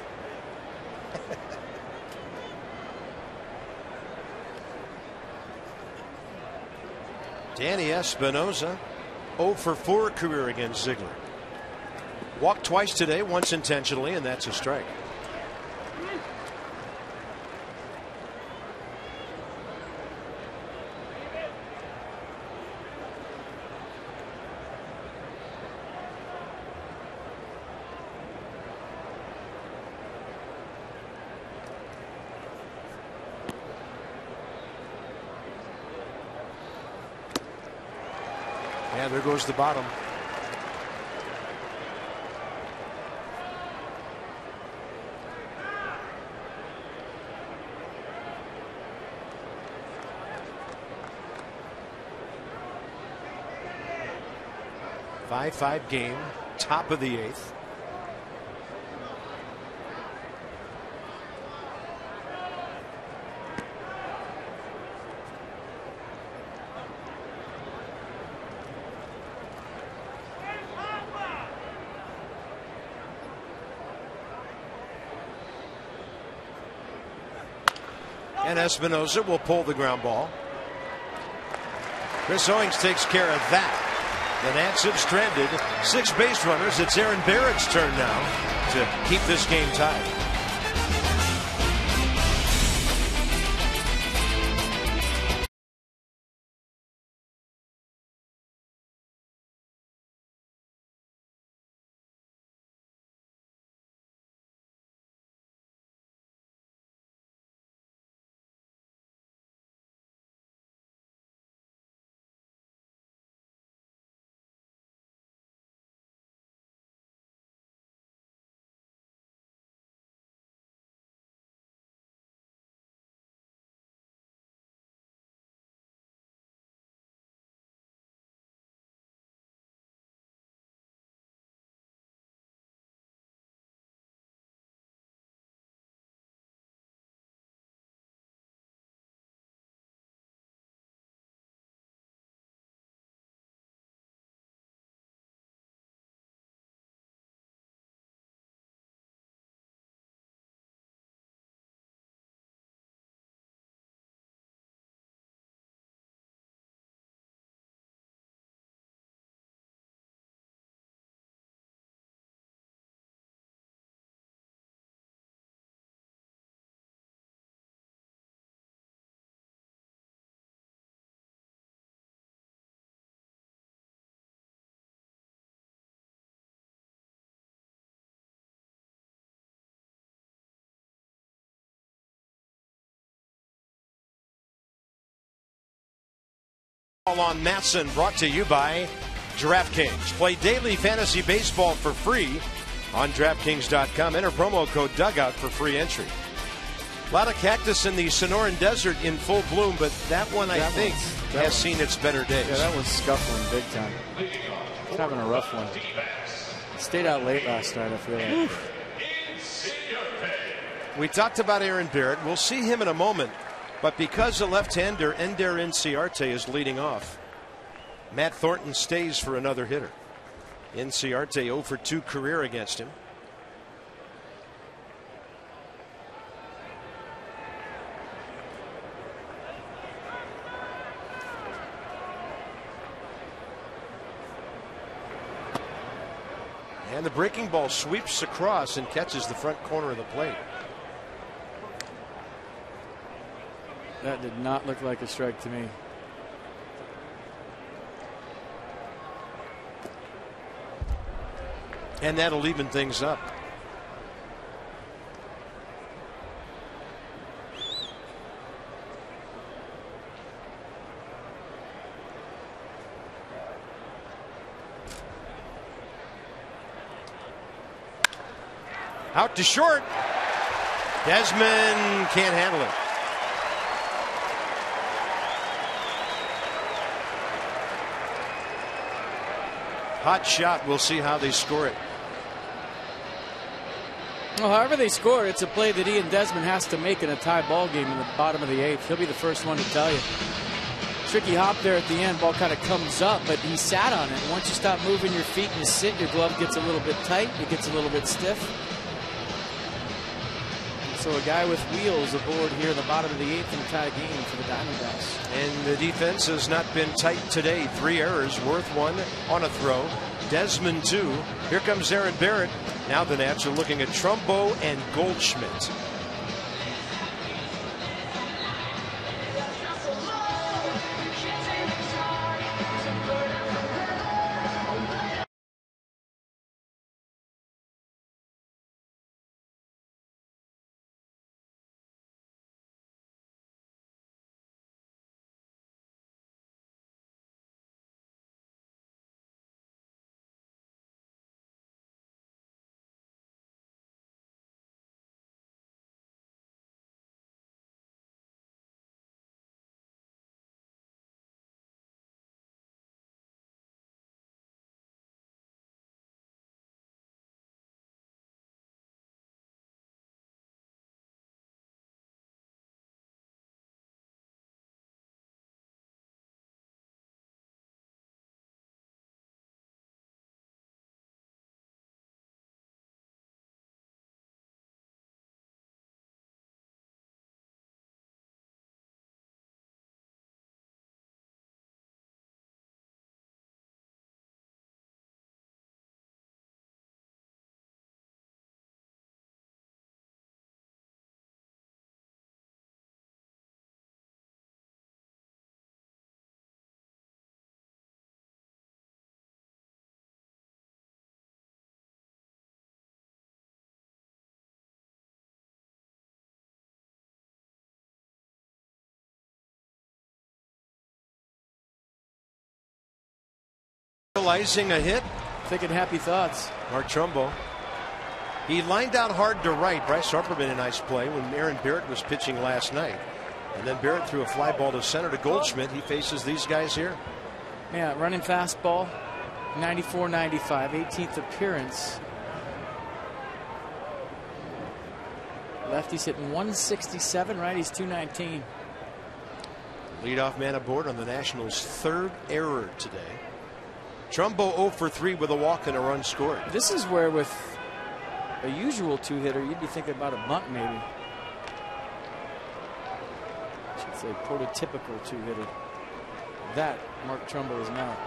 Danny Espinosa, 0 for 4 career against Ziegler. Walked twice today, once intentionally, and that's a strike. And there goes the bottom. Five game, top of the 8th. And Espinosa will pull the ground ball. Chris Owings takes care of that. The Nats have stranded 6 base runners. It's Aaron Barrett's turn now to keep this game tied. On Matson, brought to you by DraftKings. Play daily fantasy baseball for free on DraftKings.com. Enter promo code Dugout for free entry. A lot of cactus in the Sonoran Desert in full bloom, but that one I think has seen its better days. Yeah, that one's scuffling big time. It's having a rough one. Stayed out late last night, I feel like. We talked about Aaron Barrett. We'll see him in a moment. But because the left-hander Ender Inciarte is leading off, Matt Thornton stays for another hitter. Inciarte 0 for 2 career against him. And the breaking ball sweeps across and catches the front corner of the plate. That did not look like a strike to me. And that'll even things up. Out to short. Desmond can't handle it. Hot shot. We'll see how they score it. Well, however they score, it's a play that Ian Desmond has to make in a tie ball game in the bottom of the 8th. He'll be the first one to tell you. Tricky hop there at the end. Ball kind of comes up, but he sat on it. Once you stop moving your feet and you sit, your glove gets a little bit tight. It gets a little bit stiff. So a guy with wheels aboard here in the bottom of the 8th in a tie game for the Diamondbacks. And the defense has not been tight today. 3 errors, Worth 1 on a throw. Desmond 2. Here comes Aaron Barrett. Now the Nats are looking at Trumbo and Goldschmidt. Realizing a hit. Thinking happy thoughts. Mark Trumbo. He lined out hard to right. Bryce Harper made a nice play when Aaron Barrett was pitching last night. And then Barrett threw a fly ball to center to Goldschmidt. He faces these guys here. Yeah, running fastball. 94-95. 18th appearance. Lefty's hitting 167. Righty's 219. Leadoff man aboard on the Nationals' 3rd error today. Trumbo 0 for 3 with a walk and a run scored. This is where with a usual 2-hitter you'd be thinking about a bunt maybe. I should say prototypical 2-hitter. That Mark Trumbo is not.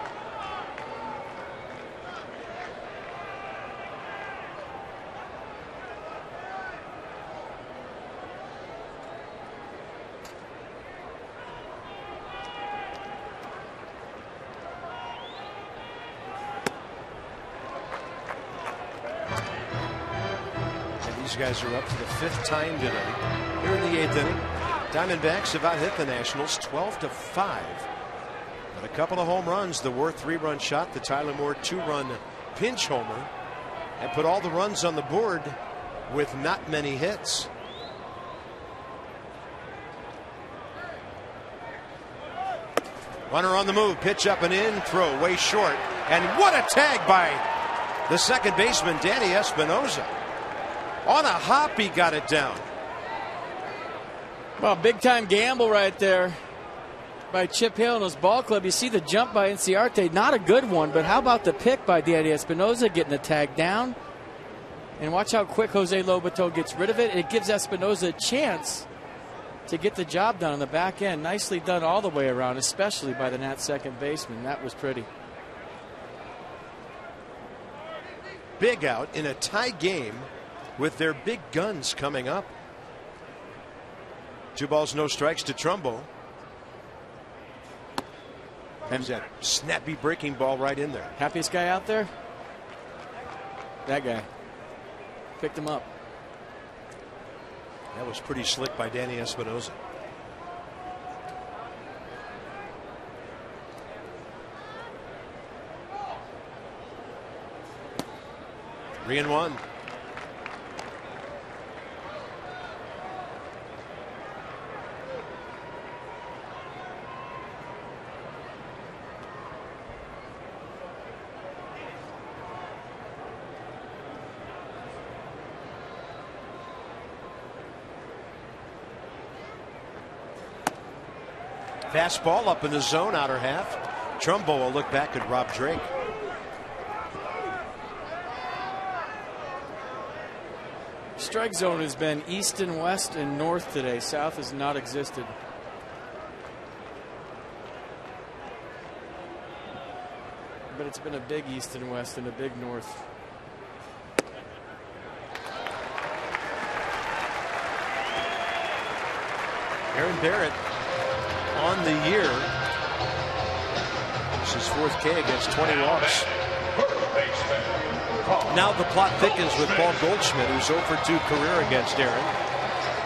These guys are up for the 5th time today. Here in the 8th inning, Diamondbacks have out hit the Nationals 12-5. But a couple of home runs, the Worth 3-run shot, the Tyler Moore 2-run pinch homer, and put all the runs on the board with not many hits. Runner on the move, pitch up and in, throw way short. And what a tag by the second baseman, Danny Espinosa. On a hop, he got it down. Well, big time gamble right there by Chip Hill and his ball club. You see the jump by Inciarte, not a good one, but how about the pick by Danny Espinosa, getting the tag down? And watch how quick Jose Lobato gets rid of it. It gives Espinosa a chance to get the job done on the back end. Nicely done all the way around, especially by the Nats second baseman. That was pretty. Big out in a tie game with their big guns coming up. 2 balls, no strikes to Trumbo. And that snappy breaking ball right in there. Happiest guy out there? That guy. Picked him up. That was pretty slick by Danny Espinosa. Three and one. Fastball up in the zone, outer half. Trumbo will look back at Rob Drake. Strike zone has been east and west and north today. South has not existed. But it's been a big east and west and a big north. Aaron Barrett on the year. This is 4th K against 20 walks. Now the plot thickens with Paul Goldschmidt, who's 0 for 2 career against Aaron.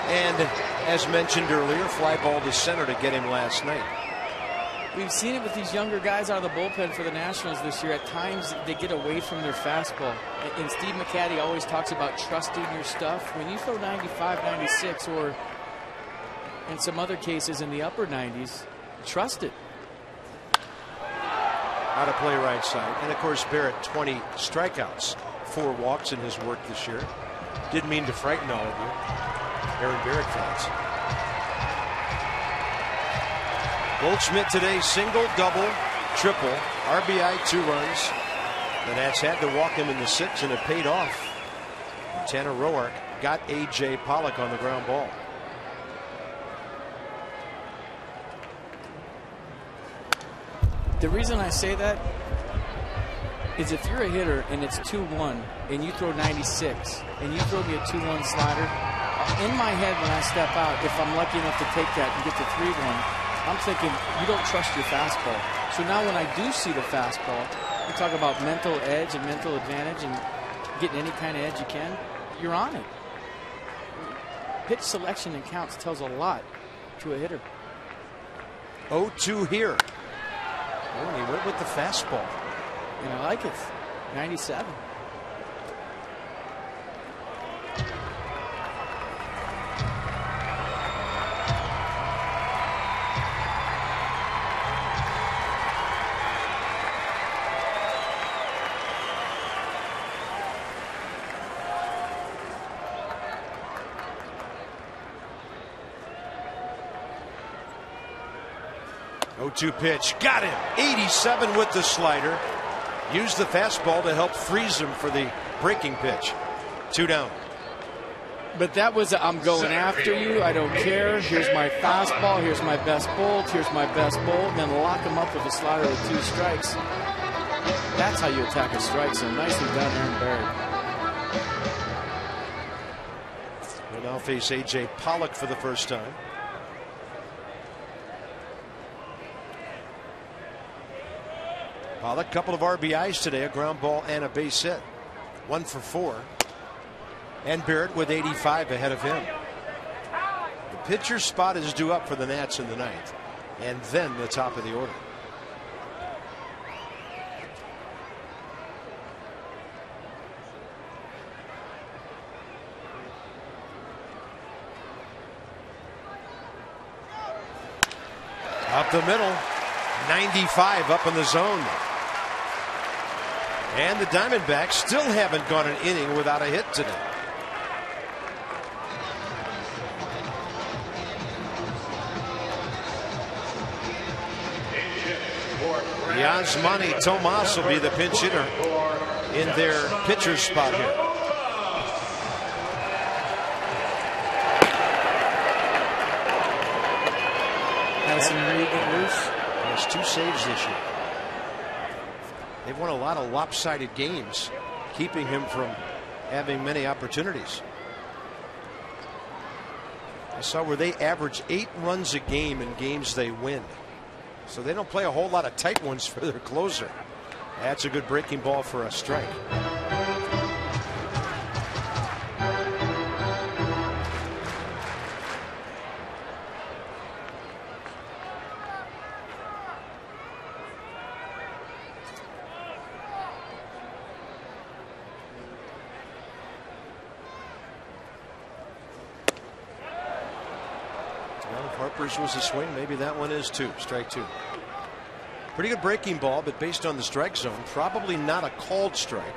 And as mentioned earlier, fly ball to center to get him last night. We've seen it with these younger guys out of the bullpen for the Nationals this year. At times they get away from their fastball. And Steve McCaddy always talks about trusting your stuff. When you throw 95, 96, or in some other cases in the upper 90s, trust it. Out of play right side. And of course Barrett 20 strikeouts, 4 walks in his work this year. Didn't mean to frighten all of you Aaron Barrett fans. Goldschmidt today, single, double, triple, RBI, 2 runs. The Nats had to walk him in the 6th, and it paid off. Tanner Roark got A.J. Pollock on the ground ball. The reason I say that is if you're a hitter and it's 2-1 and you throw 96 and you throw me a 2-1 slider, in my head when I step out, if I'm lucky enough to take that and get to 3-1, I'm thinking you don't trust your fastball. So now when I do see the fastball, we talk about mental edge and mental advantage and getting any kind of edge you can, you're on it. Pitch selection and counts tells a lot to a hitter. 0-2 here. Oh, and he went with the fastball. And I like it. 97. Oh-2 pitch, got him. 87 with the slider. Used the fastball to help freeze him for the breaking pitch. 2 down. But that was I'm going after you. I don't care. Here's my fastball. Here's my best bolt. Here's my best bolt. And then lock him up with a slider with 2 strikes. That's how you attack a strike zone. Nicely done, Aaron Barrett. We'll now face A.J. Pollock for the first time. Pollock, couple of RBIs today, a ground ball and a base hit. 1 for 4. And Barrett with 85 ahead of him. The pitcher spot is due up for the Nats in the 9th. And then the top of the order. Up the middle, 95 up in the zone. And the Diamondbacks still haven't gone an inning without a hit today. Yasmani Tomas will be the pinch hitter in their pitcher's spot here. Addison Reed get loose. He has 2 saves this year. They've won a lot of lopsided games, keeping him from having many opportunities. I saw where they average 8 runs a game in games they win. So they don't play a whole lot of tight ones for their closer. That's a good breaking ball for a strike. Harper's was a swing. Maybe that one is too. Strike 2. Pretty good breaking ball, but based on the strike zone, probably not a called strike.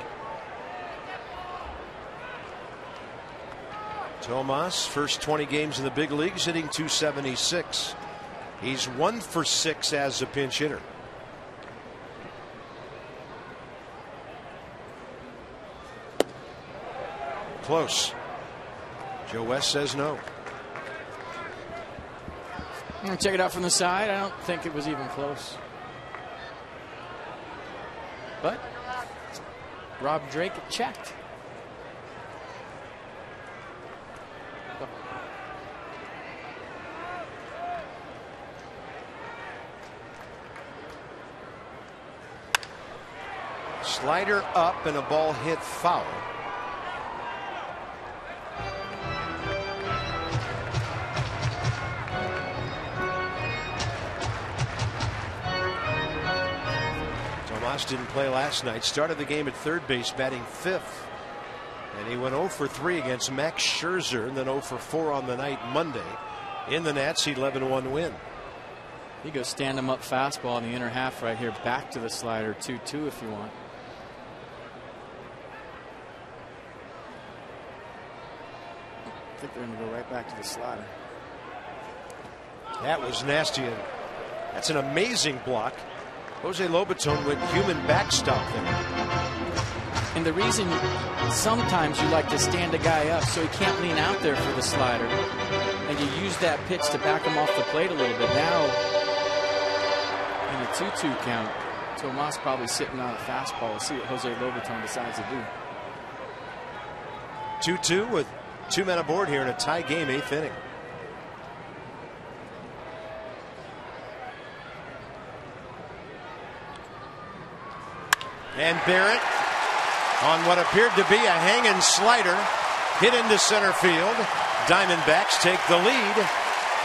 Tomas, first 20 games in the big leagues, hitting .276. He's 1 for 6 as a pinch hitter. Close. Joe West says no. I'm going to check it out from the side. I don't think it was even close. But Rob Drake checked. Slider up and a ball hit foul. Didn't play last night. Started the game at third base, batting 5th. And he went 0 for 3 against Max Scherzer, and then 0 for 4 on the night Monday. In the Nats 11-1 win. You go stand him up fastball in the inner half right here. Back to the slider 2-2 if you want. I think they're going to go right back to the slider. That was nasty. That's an amazing block. Jose Lobaton went human backstop there. And the reason sometimes you like to stand a guy up so he can't lean out there for the slider, and you use that pitch to back him off the plate a little bit. Now in a 2-2 count, Tomas probably sitting on a fastball. We'll see what Jose Lobaton decides to do. 2-2 with 2 men aboard here in a tie game, 8th inning. And Barrett on what appeared to be a hanging slider hit into center field. Diamondbacks take the lead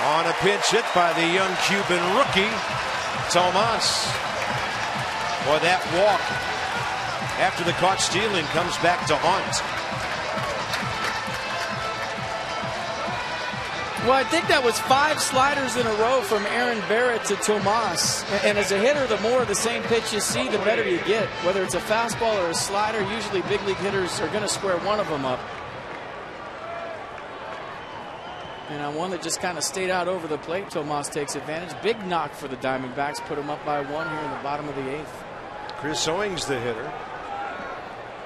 on a pinch hit by the young Cuban rookie Tomas. Boy, that walk after the caught stealing comes back to haunt. Well, I think that was 5 sliders in a row from Aaron Barrett to Tomas. And as a hitter, the more of the same pitch you see, the better you get. Whether it's a fastball or a slider, usually big league hitters are going to square one of them up. And on one that just kind of stayed out over the plate, Tomas takes advantage. Big knock for the Diamondbacks. Put him up by 1 here in the bottom of the 8th. Chris Owings, the hitter.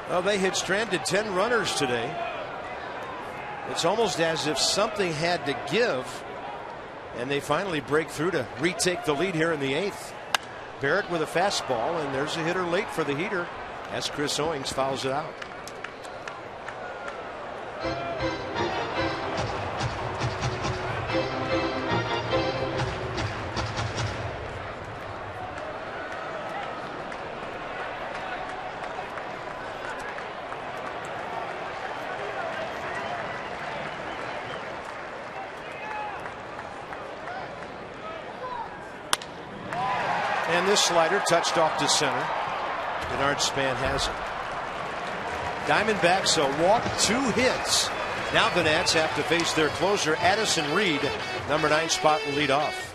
Well, they had stranded 10 runners today. It's almost as if something had to give, and they finally break through to retake the lead here in the 8th. Barrett with a fastball, and there's a hitter late for the heater as Chris Owings fouls it out. And this slider touched off to center. DENARD Span has it. Diamondbacks a walk, 2 hits. Now the Nats have to face their closer, Addison Reed. Number 9 spot will lead off.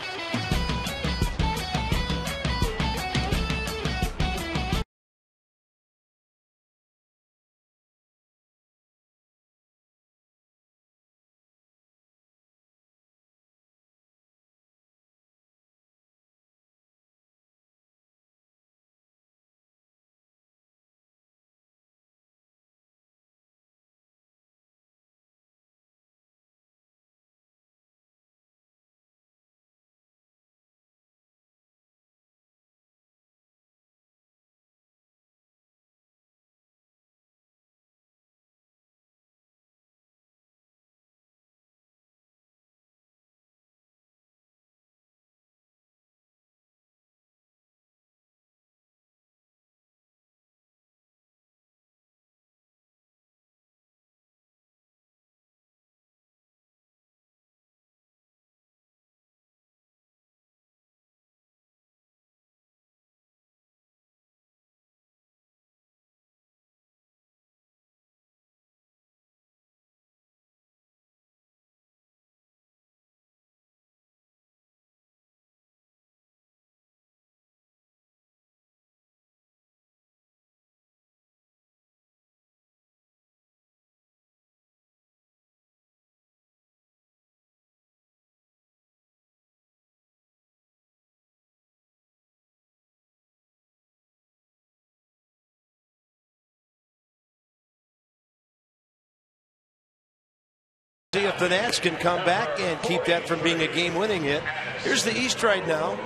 See if the Nats can come back and keep that from being a game-winning hit. Here's the East right now.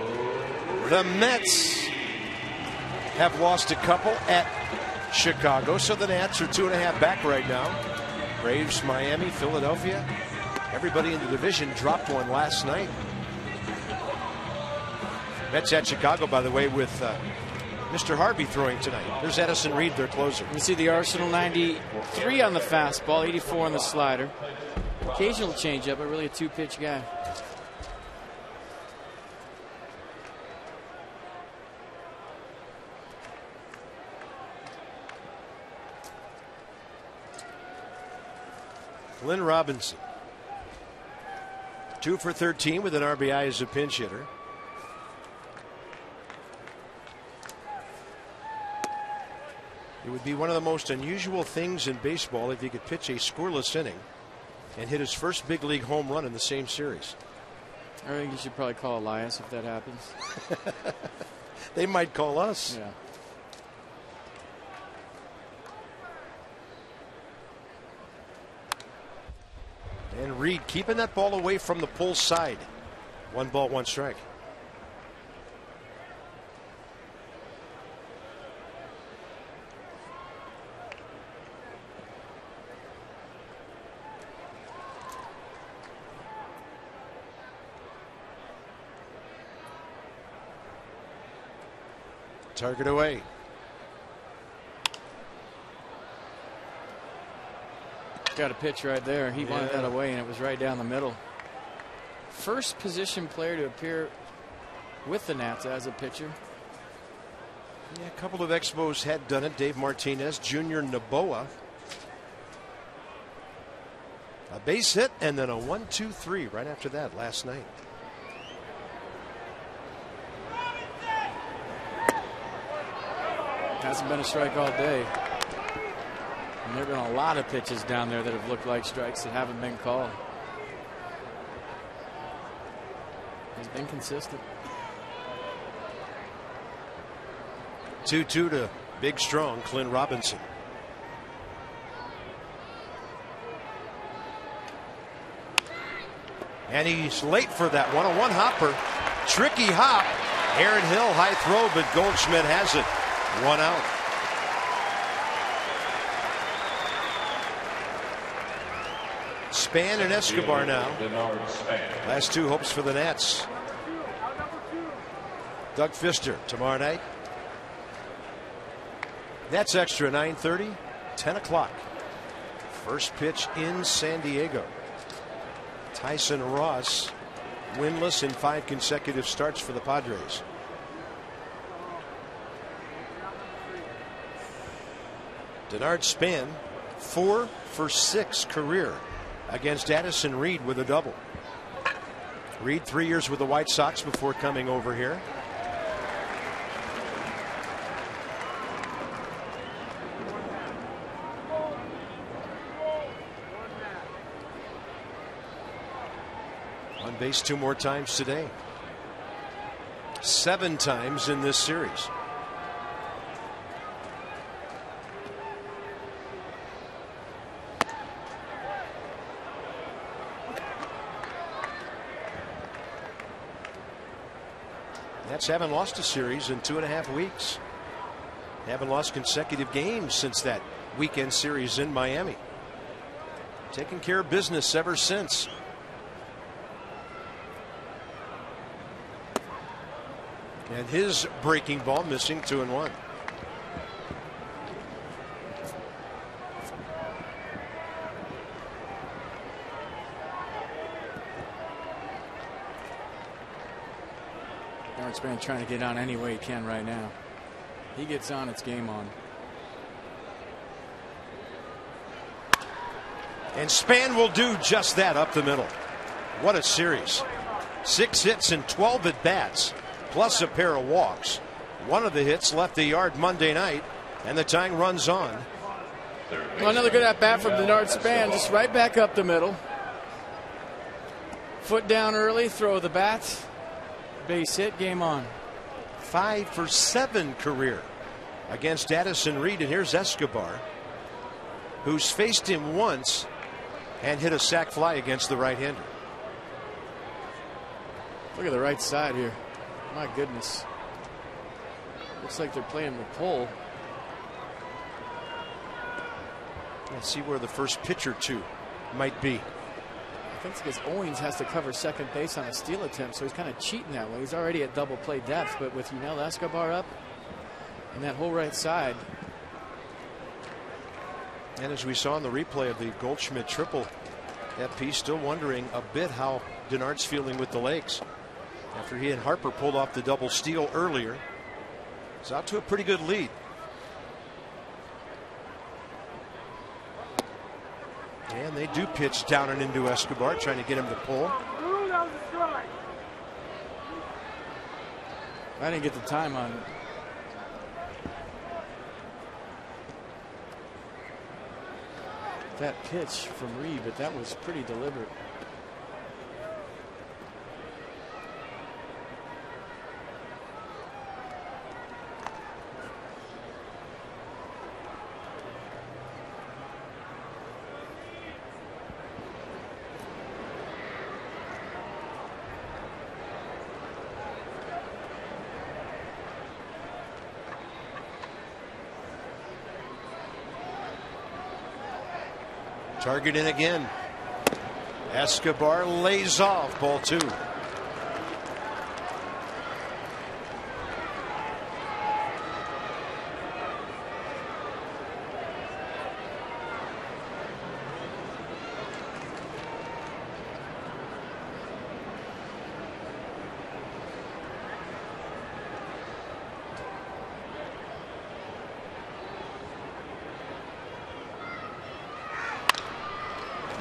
The Mets have lost a couple at Chicago, so the Nats are 2.5 back right now. Braves, Miami, Philadelphia. Everybody in the division dropped one last night. Mets at Chicago, by the way, with Mr. Harvey throwing tonight. There's Addison Reed, their closer. You see the Arsenal 93 on the fastball, 84 on the slider. Occasional changeup, but really a two-pitch guy. Glenn Robinson, 2 for 13 with an RBI as a pinch hitter. It would be one of the most unusual things in baseball if he could pitch a scoreless inning and hit his first big league home run in the same series. I think you should probably call Elias if that happens. They might call us. Yeah. And Reed keeping that ball away from the pull side. 1 ball, 1 strike. Target away. Got a pitch right there. He wanted that away, and it was right down the middle. First position player to appear with the Nats as a pitcher. Yeah, a couple of Expos had done it. Dave Martinez, Junior Noboa. A base hit and then a 1-2-3 right after that last night. Hasn't been a strike all day. And there have been a lot of pitches down there that have looked like strikes that haven't been called. He's been consistent. 2-2 to big, strong Clint Robinson. And he's late for that one. A 1 hopper. Tricky hop. Aaron Hill, high throw, but Goldschmidt has it. 1 out. Span and Escobar now. Last 2 hopes for the Nats. Doug Fister tomorrow night. That's extra 9:30, 10 o'clock. First pitch in San Diego. Tyson Ross winless in 5 consecutive starts for the Padres. DENARD Span 4 for 6 career against Addison Reed with a double. Reed 3 years with the White Sox before coming over here. On base 2 more times today. 7 times in this series. Nats haven't lost a series in 2.5 weeks. Haven't lost consecutive games since that weekend series in Miami. Taking care of business ever since. And his breaking ball missing 2-1. Span trying to get on any way he can right now. He gets on, it's game on. And Span will do just that up the middle. What a series. 6 hits and 12 at bats, plus a pair of walks. One of the hits left the yard Monday night, and the tying runs on. Well, another good at bat from DENARD Span, just right back up the middle. Foot down early, throw the bat. Base hit, game on. 5 for 7 career against Addison Reed. And here's Escobar, who's faced him once, and hit a sac fly against the right-hander. Look at the right side here. My goodness. Looks like they're playing the pull. Let's see where the first pitch or two might be. I think it's because Owings has to cover second base on a steal attempt, so he's kind of cheating that way. He's already at double play depth, but with Yunel Escobar up and that whole right side. And as we saw in the replay of the Goldschmidt triple, FP still wondering a bit how DENARD's feeling with the legs. After he and Harper pulled off the double steal earlier, he's out to a pretty good lead. And they do pitch down and into Escobar, trying to get him to pull. I didn't get the time on that pitch from Reed, but that was pretty deliberate. Target in again. Escobar lays off, ball 2.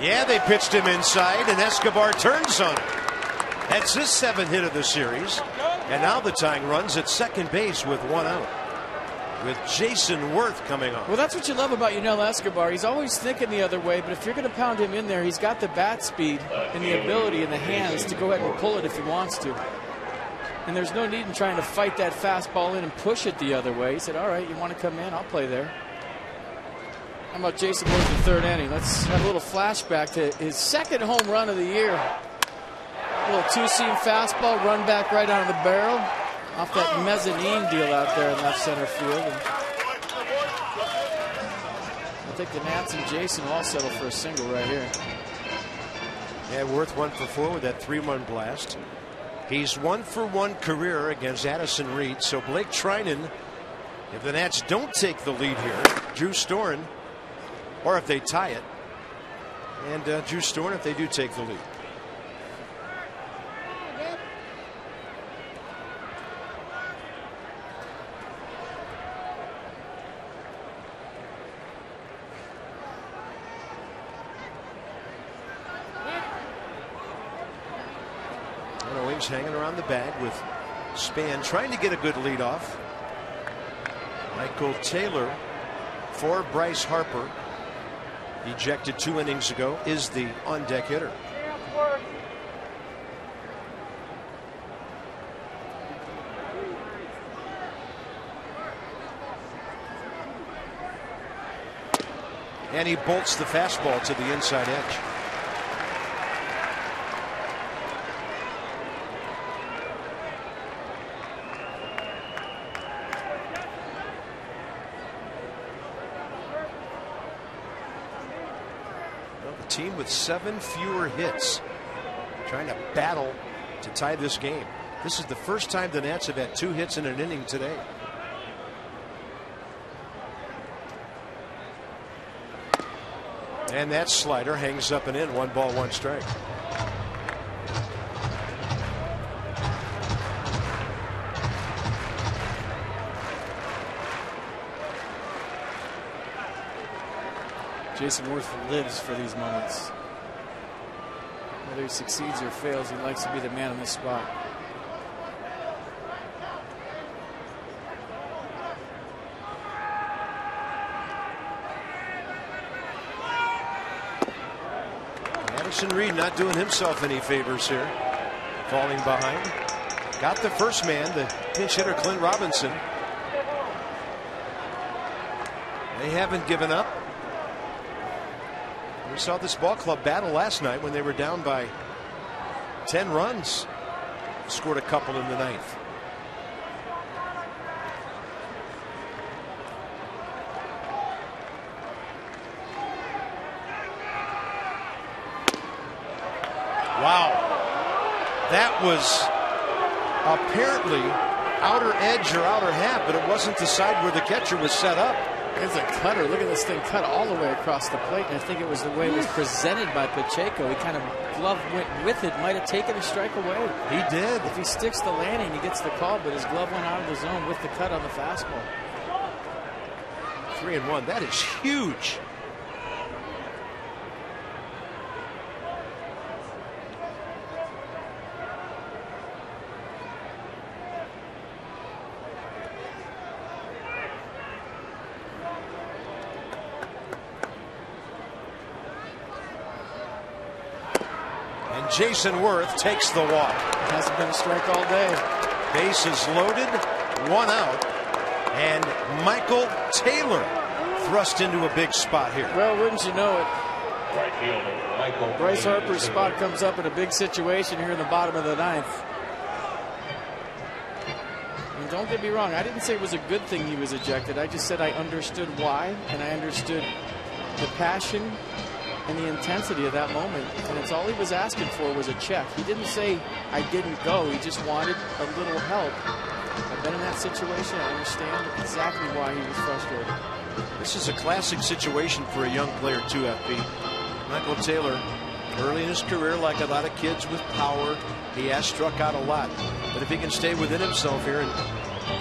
Yeah, they pitched him inside, and Escobar turns on him. That's his 7th hit of the series. And now the tying run's at second base with 1 out, with JAYSON WERTH coming on. Well, that's what you love about Yunel Escobar. He's always thinking the other way, but if you're going to pound him in there, he's got the bat speed and the ability in the hands to go ahead and pull it if he wants to. And there's no need in trying to fight that fastball in and push it the other way. He said, all right, you want to come in? I'll play there. How about JAYSON WERTH in the 3rd inning? Let's have a little flashback to his 2nd home run of the year. A little 2-seam fastball, run back right out of the barrel off that mezzanine deal out there in left center field. And I think the Nats and JAYSON will all settle for a single right here. Yeah, WERTH 1 for 4 with that 3-run blast. He's 1 for 1 career against Addison Reed. So Blake Trinan, if the Nats don't take the lead here, Drew Storen, or if they tie it, and Drew Storen if they do take the lead. And Owings hanging around the bag with Span trying to get a good lead off. Michael Taylor for Bryce Harper, ejected 2 innings ago, is the on-deck hitter. And he bolts the fastball to the inside edge. Team with 7 fewer hits trying to battle to tie this game. This is the first time the Nats have had 2 hits in an inning today. And that slider hangs up and in. 1 ball, 1 strike. JAYSON WERTH lives for these moments. Whether he succeeds or fails, he likes to be the man on this spot. Addison Reed not doing himself any favors here. Falling behind. Got the first man, the pinch hitter Clint Robinson. They haven't given up. We saw this ball club battle last night when they were down by 10 runs. Scored a couple in the ninth. Wow. That was apparently outer edge or outer half, but it wasn't the side where the catcher was set up. It's a cutter. Look at this thing cut all the way across the plate. And I think it was the way it was presented by Pacheco. He kind of glove went with it. Might have taken a strike away. He did. If he sticks the landing, he gets the call, but his glove went out of the zone with the cut on the fastball. 3-1. That is huge. Jason Worth takes the walk. Hasn't been a strike all day. Bases loaded, 1 out, and Michael Taylor thrust into a big spot here. Well, wouldn't you know it? Right fielder Michael. Bryce Harper's spot comes up in a big situation here in the bottom of the ninth. And don't get me wrong, I didn't say it was a good thing he was ejected. I just said I understood why, and I understood the passion and the intensity of that moment, and it's all he was asking for was a check. He didn't say I didn't go, he just wanted a little help. I've been in that situation. I understand exactly why he was frustrated. This is a classic situation for a young player too, FP. Michael Taylor, early in his career, like a lot of kids with power, he has struck out a lot, but if he can stay within himself here and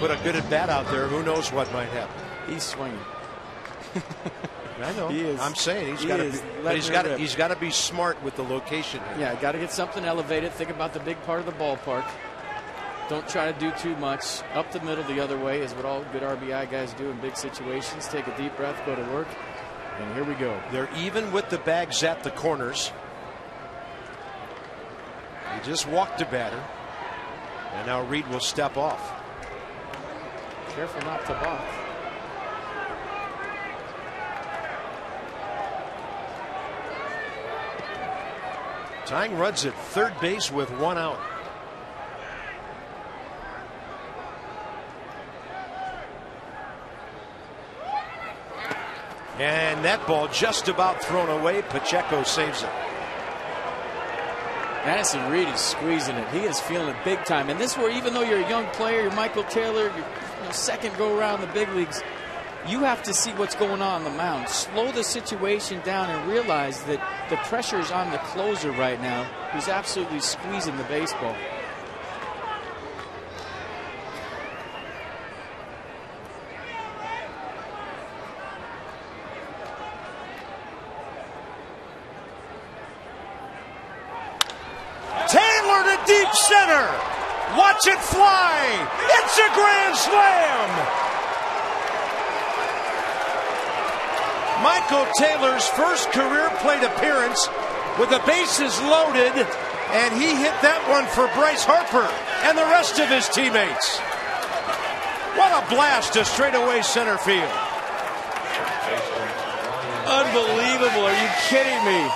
put a good at bat out there, who knows what might happen. He's swinging. I know. He is. I'm saying he's got to be, but he's got to be smart with the location here. Yeah, got to get something elevated. Think about the big part of the ballpark. Don't try to do too much. Up the middle the other way is what all good RBI guys do in big situations. Take a deep breath, go to work, and here we go. They're even with the bags at the corners. He just walked the batter, and now Reed will step off. Careful not to balk. Tying runs at third base with 1 out. And that ball just about thrown away. Pacheco saves it. Madison Reed is squeezing it. He is feeling it big time. And this is where, even though you're a young player, you're Michael Taylor, you're second go around the big leagues, you have to see what's going on the mound. Slow the situation down and realize that the pressure is on the closer right now, who's absolutely squeezing the baseball. Taylor to deep center. Watch it fly. It's a grand slam. Michael Taylor's first career plate appearance with the bases loaded, and he hit that one for Bryce Harper and the rest of his teammates. What a blast to straightaway center field. Unbelievable. Are you kidding me?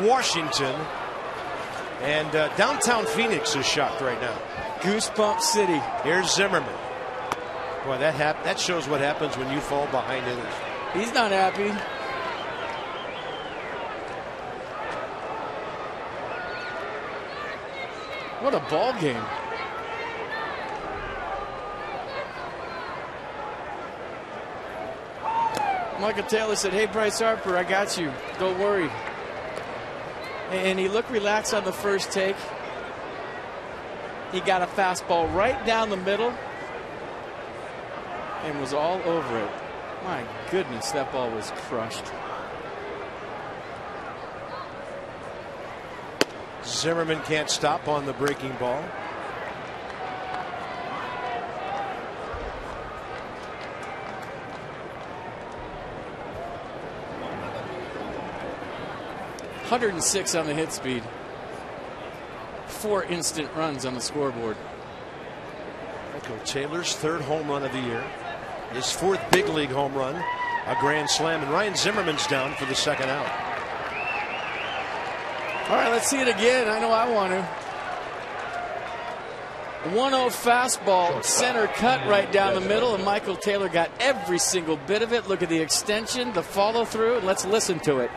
Washington, and downtown Phoenix is shocked right now. Goosebump City. Here's Zimmerman. Boy, that shows what happens when you fall behind innings. He's not happy. What a ball game. Michael Taylor said, "Hey, Bryce Harper, I got you. Don't worry." And he looked relaxed on the first take. He got a fastball right down the middle and was all over it. My goodness, that ball was crushed. Zimmerman can't stop on the breaking ball. 106 on the hit speed. 4 instant runs on the scoreboard. Michael Taylor's 3rd home run of the year. His 4th big league home run, a grand slam, and Ryan Zimmerman's down for the 2nd out. All right, let's see it again. I know I want to. 1-0 fastball, center cut right down the middle, and Michael Taylor got every single bit of it. Look at the extension, the follow through, and let's listen to it.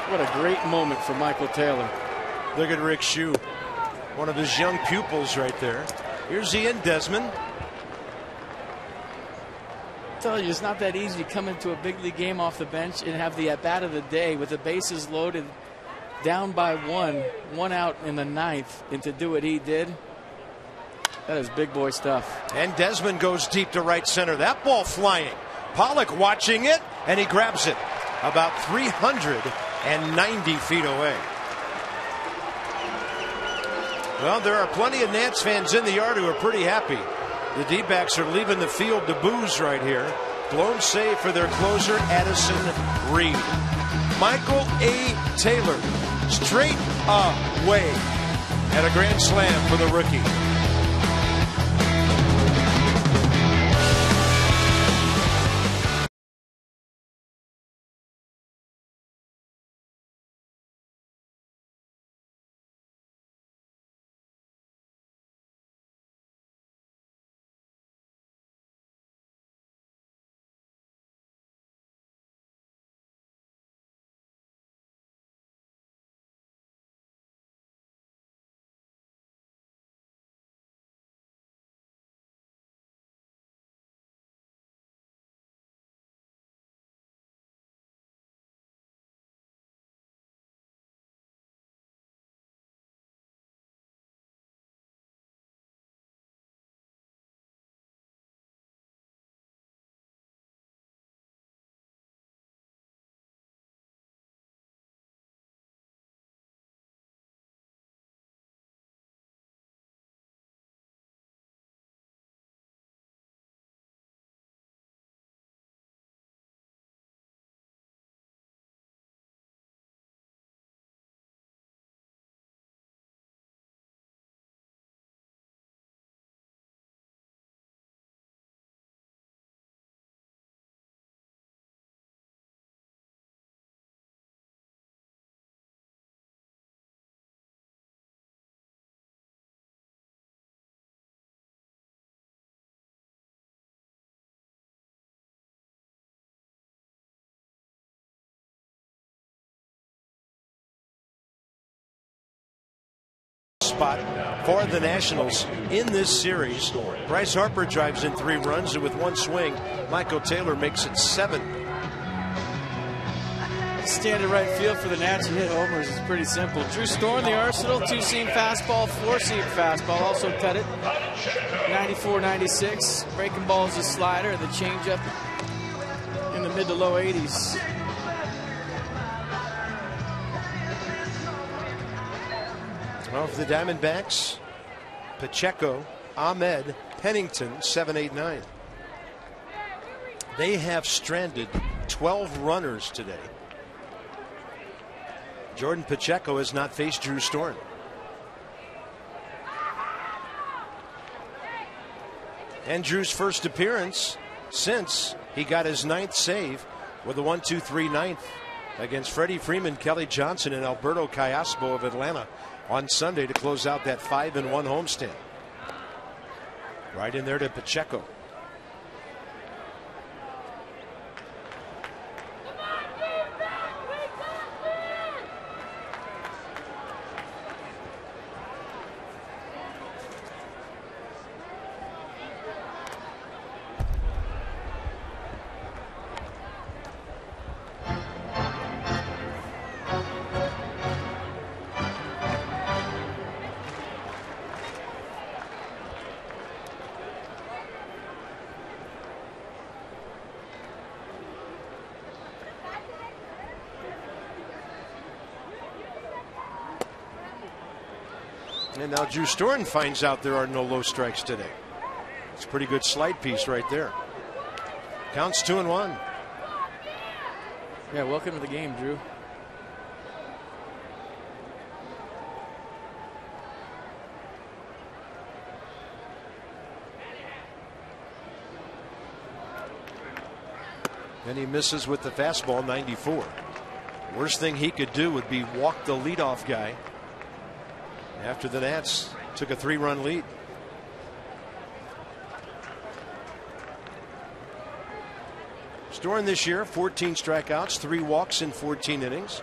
What a great moment for Michael Taylor. Look at Rick Shue, one of his young pupils right there. Here's Ian Desmond. I tell you, it's not that easy to come into a big league game off the bench and have the at-bat of the day with the bases loaded, down by 1 out in the 9th, and to do what he did. That is big boy stuff. And Desmond goes deep to right center. That ball flying. Pollock watching it, and he grabs it about 390 feet away. Well, there are plenty of Nats fans in the yard who are pretty happy. The D-backs are leaving the field to booze right here. Blown save for their closer, Addison Reed. Michael A. Taylor straight away at a grand slam for the rookie. Spot for the Nationals in this series. Bryce Harper drives in 3 runs, and with 1 swing, Michael Taylor makes it 7. Standing right field for the Nats and hit homers is pretty simple. Drew Storen, the Arsenal, 2-seam fastball, 4-seam fastball, also cut it. 94-96. Breaking ball is a slider, the changeup in the mid to low 80s. Well, for the Diamondbacks, Pacheco, Ahmed, Pennington, 7, 8, 9. They have stranded 12 runners today. Jordan Pacheco has not faced Drew Storen. And Drew's first appearance since he got his 9th save with a 1-2-3 ninth against Freddie Freeman, Kelly Johnson, and Alberto Callaspo of Atlanta on Sunday to close out that 5-1 homestand. Right in there to Pacheco. And now Drew Storen finds out there are no low strikes today. It's a pretty good slide piece right there. Counts 2-1. Yeah, welcome to the game, Drew. And he misses with the fastball, 94. Worst thing he could do would be walk the leadoff guy after the Nats took a 3-run lead. Storen this year, 14 strikeouts, 3 walks in 14 innings.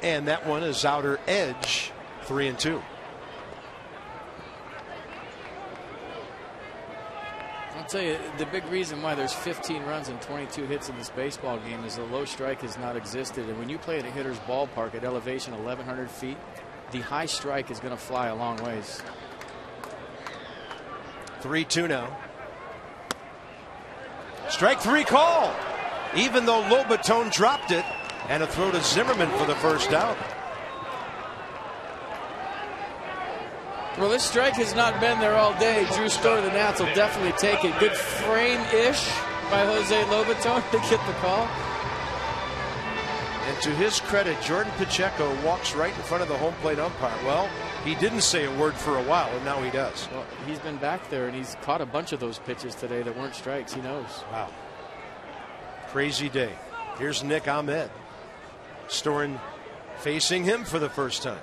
And that one is outer edge, 3-2. I'll tell you, the big reason why there's 15 runs and 22 hits in this baseball game is the low strike has not existed. And when you play at a hitter's ballpark at elevation 1,100 feet, the high strike is going to fly a long ways. 3-2 now. Strike 3 call. Even though Lobaton dropped it, and a throw to Zimmerman for the first out. Well, this strike has not been there all day. Drew Storen, the Nats will definitely take it. Good frame-ish by Jose Lobaton to get the call. And to his credit, Jordan Pacheco walks right in front of the home plate umpire. Well, he didn't say a word for a while, and now he does. Well, he's been back there, and he's caught a bunch of those pitches today that weren't strikes. He knows. Wow. Crazy day. Here's Nick Ahmed. Storen facing him for the first time.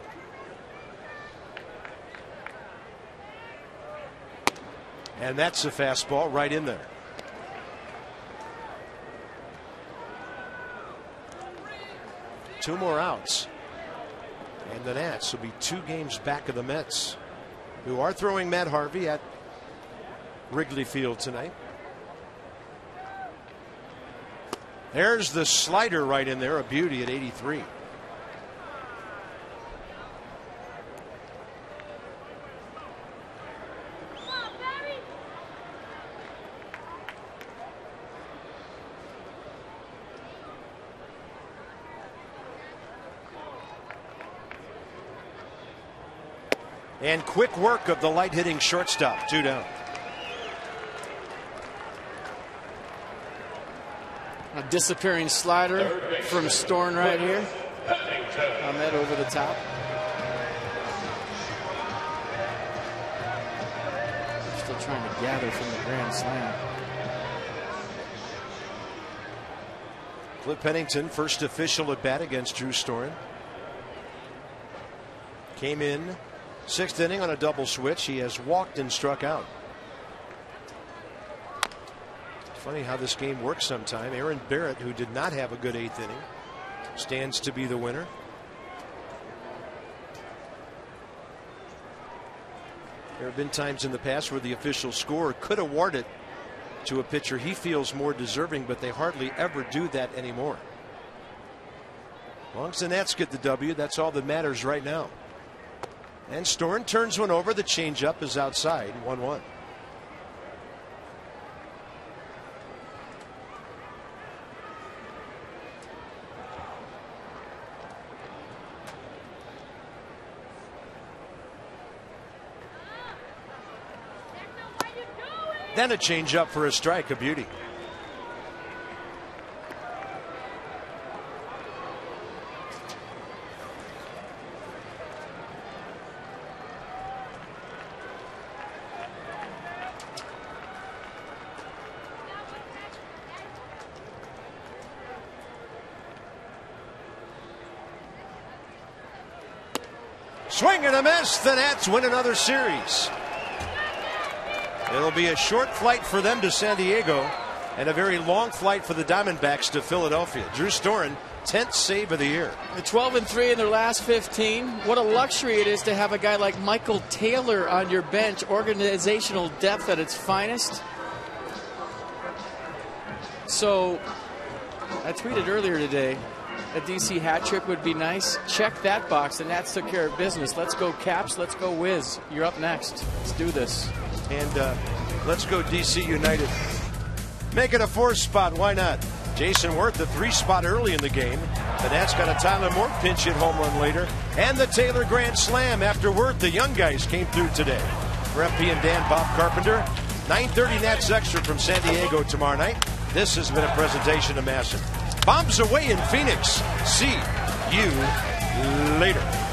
And that's a fastball right in there. Two more outs. And the Nats will be 2 games back of the Mets, who are throwing Matt Harvey at Wrigley Field tonight. There's the slider right in there, a beauty at 83. And quick work of the light hitting shortstop. 2 down. A disappearing slider from Storen right here. Ahmed over the top. Still trying to gather from the grand slam. Cliff Pennington, first official at bat against Drew Storen. Came in 6th inning on a double switch. He has walked and struck out. Funny how this game works sometime. Aaron Barrett, who did not have a good 8th inning, stands to be the winner. There have been times in the past where the official scorer could award it to a pitcher he feels more deserving, but they hardly ever do that anymore. As long as the Nats get the W, that's all that matters right now. And Storen turns one over. The changeup is outside. 1-1. Then a changeup for a strike, a beauty. Swing and a miss. The Nats win another series. It'll be a short flight for them to San Diego and a very long flight for the Diamondbacks to Philadelphia. Drew Storen, 10th save of the year. 12-3 in their last 15. What a luxury it is to have a guy like Michael Taylor on your bench. Organizational depth at its finest. So I tweeted earlier today, a DC hat trick would be nice. Check that box, and Nats took care of business. Let's go Caps. Let's go Wiz. You're up next. Let's do this. And let's go DC United. Make it a 4th spot. Why not? Jason Worth, the 3 spot early in the game. The Nats got a Tyler Moore pinch hit home run later. And the Taylor Grand Slam after WERTH. The young guys came through today. For FP and Dan, Bob Carpenter. 9:30 Nats Extra from San Diego tomorrow night. This has been a presentation of Masson. Bombs away in Phoenix. See you later.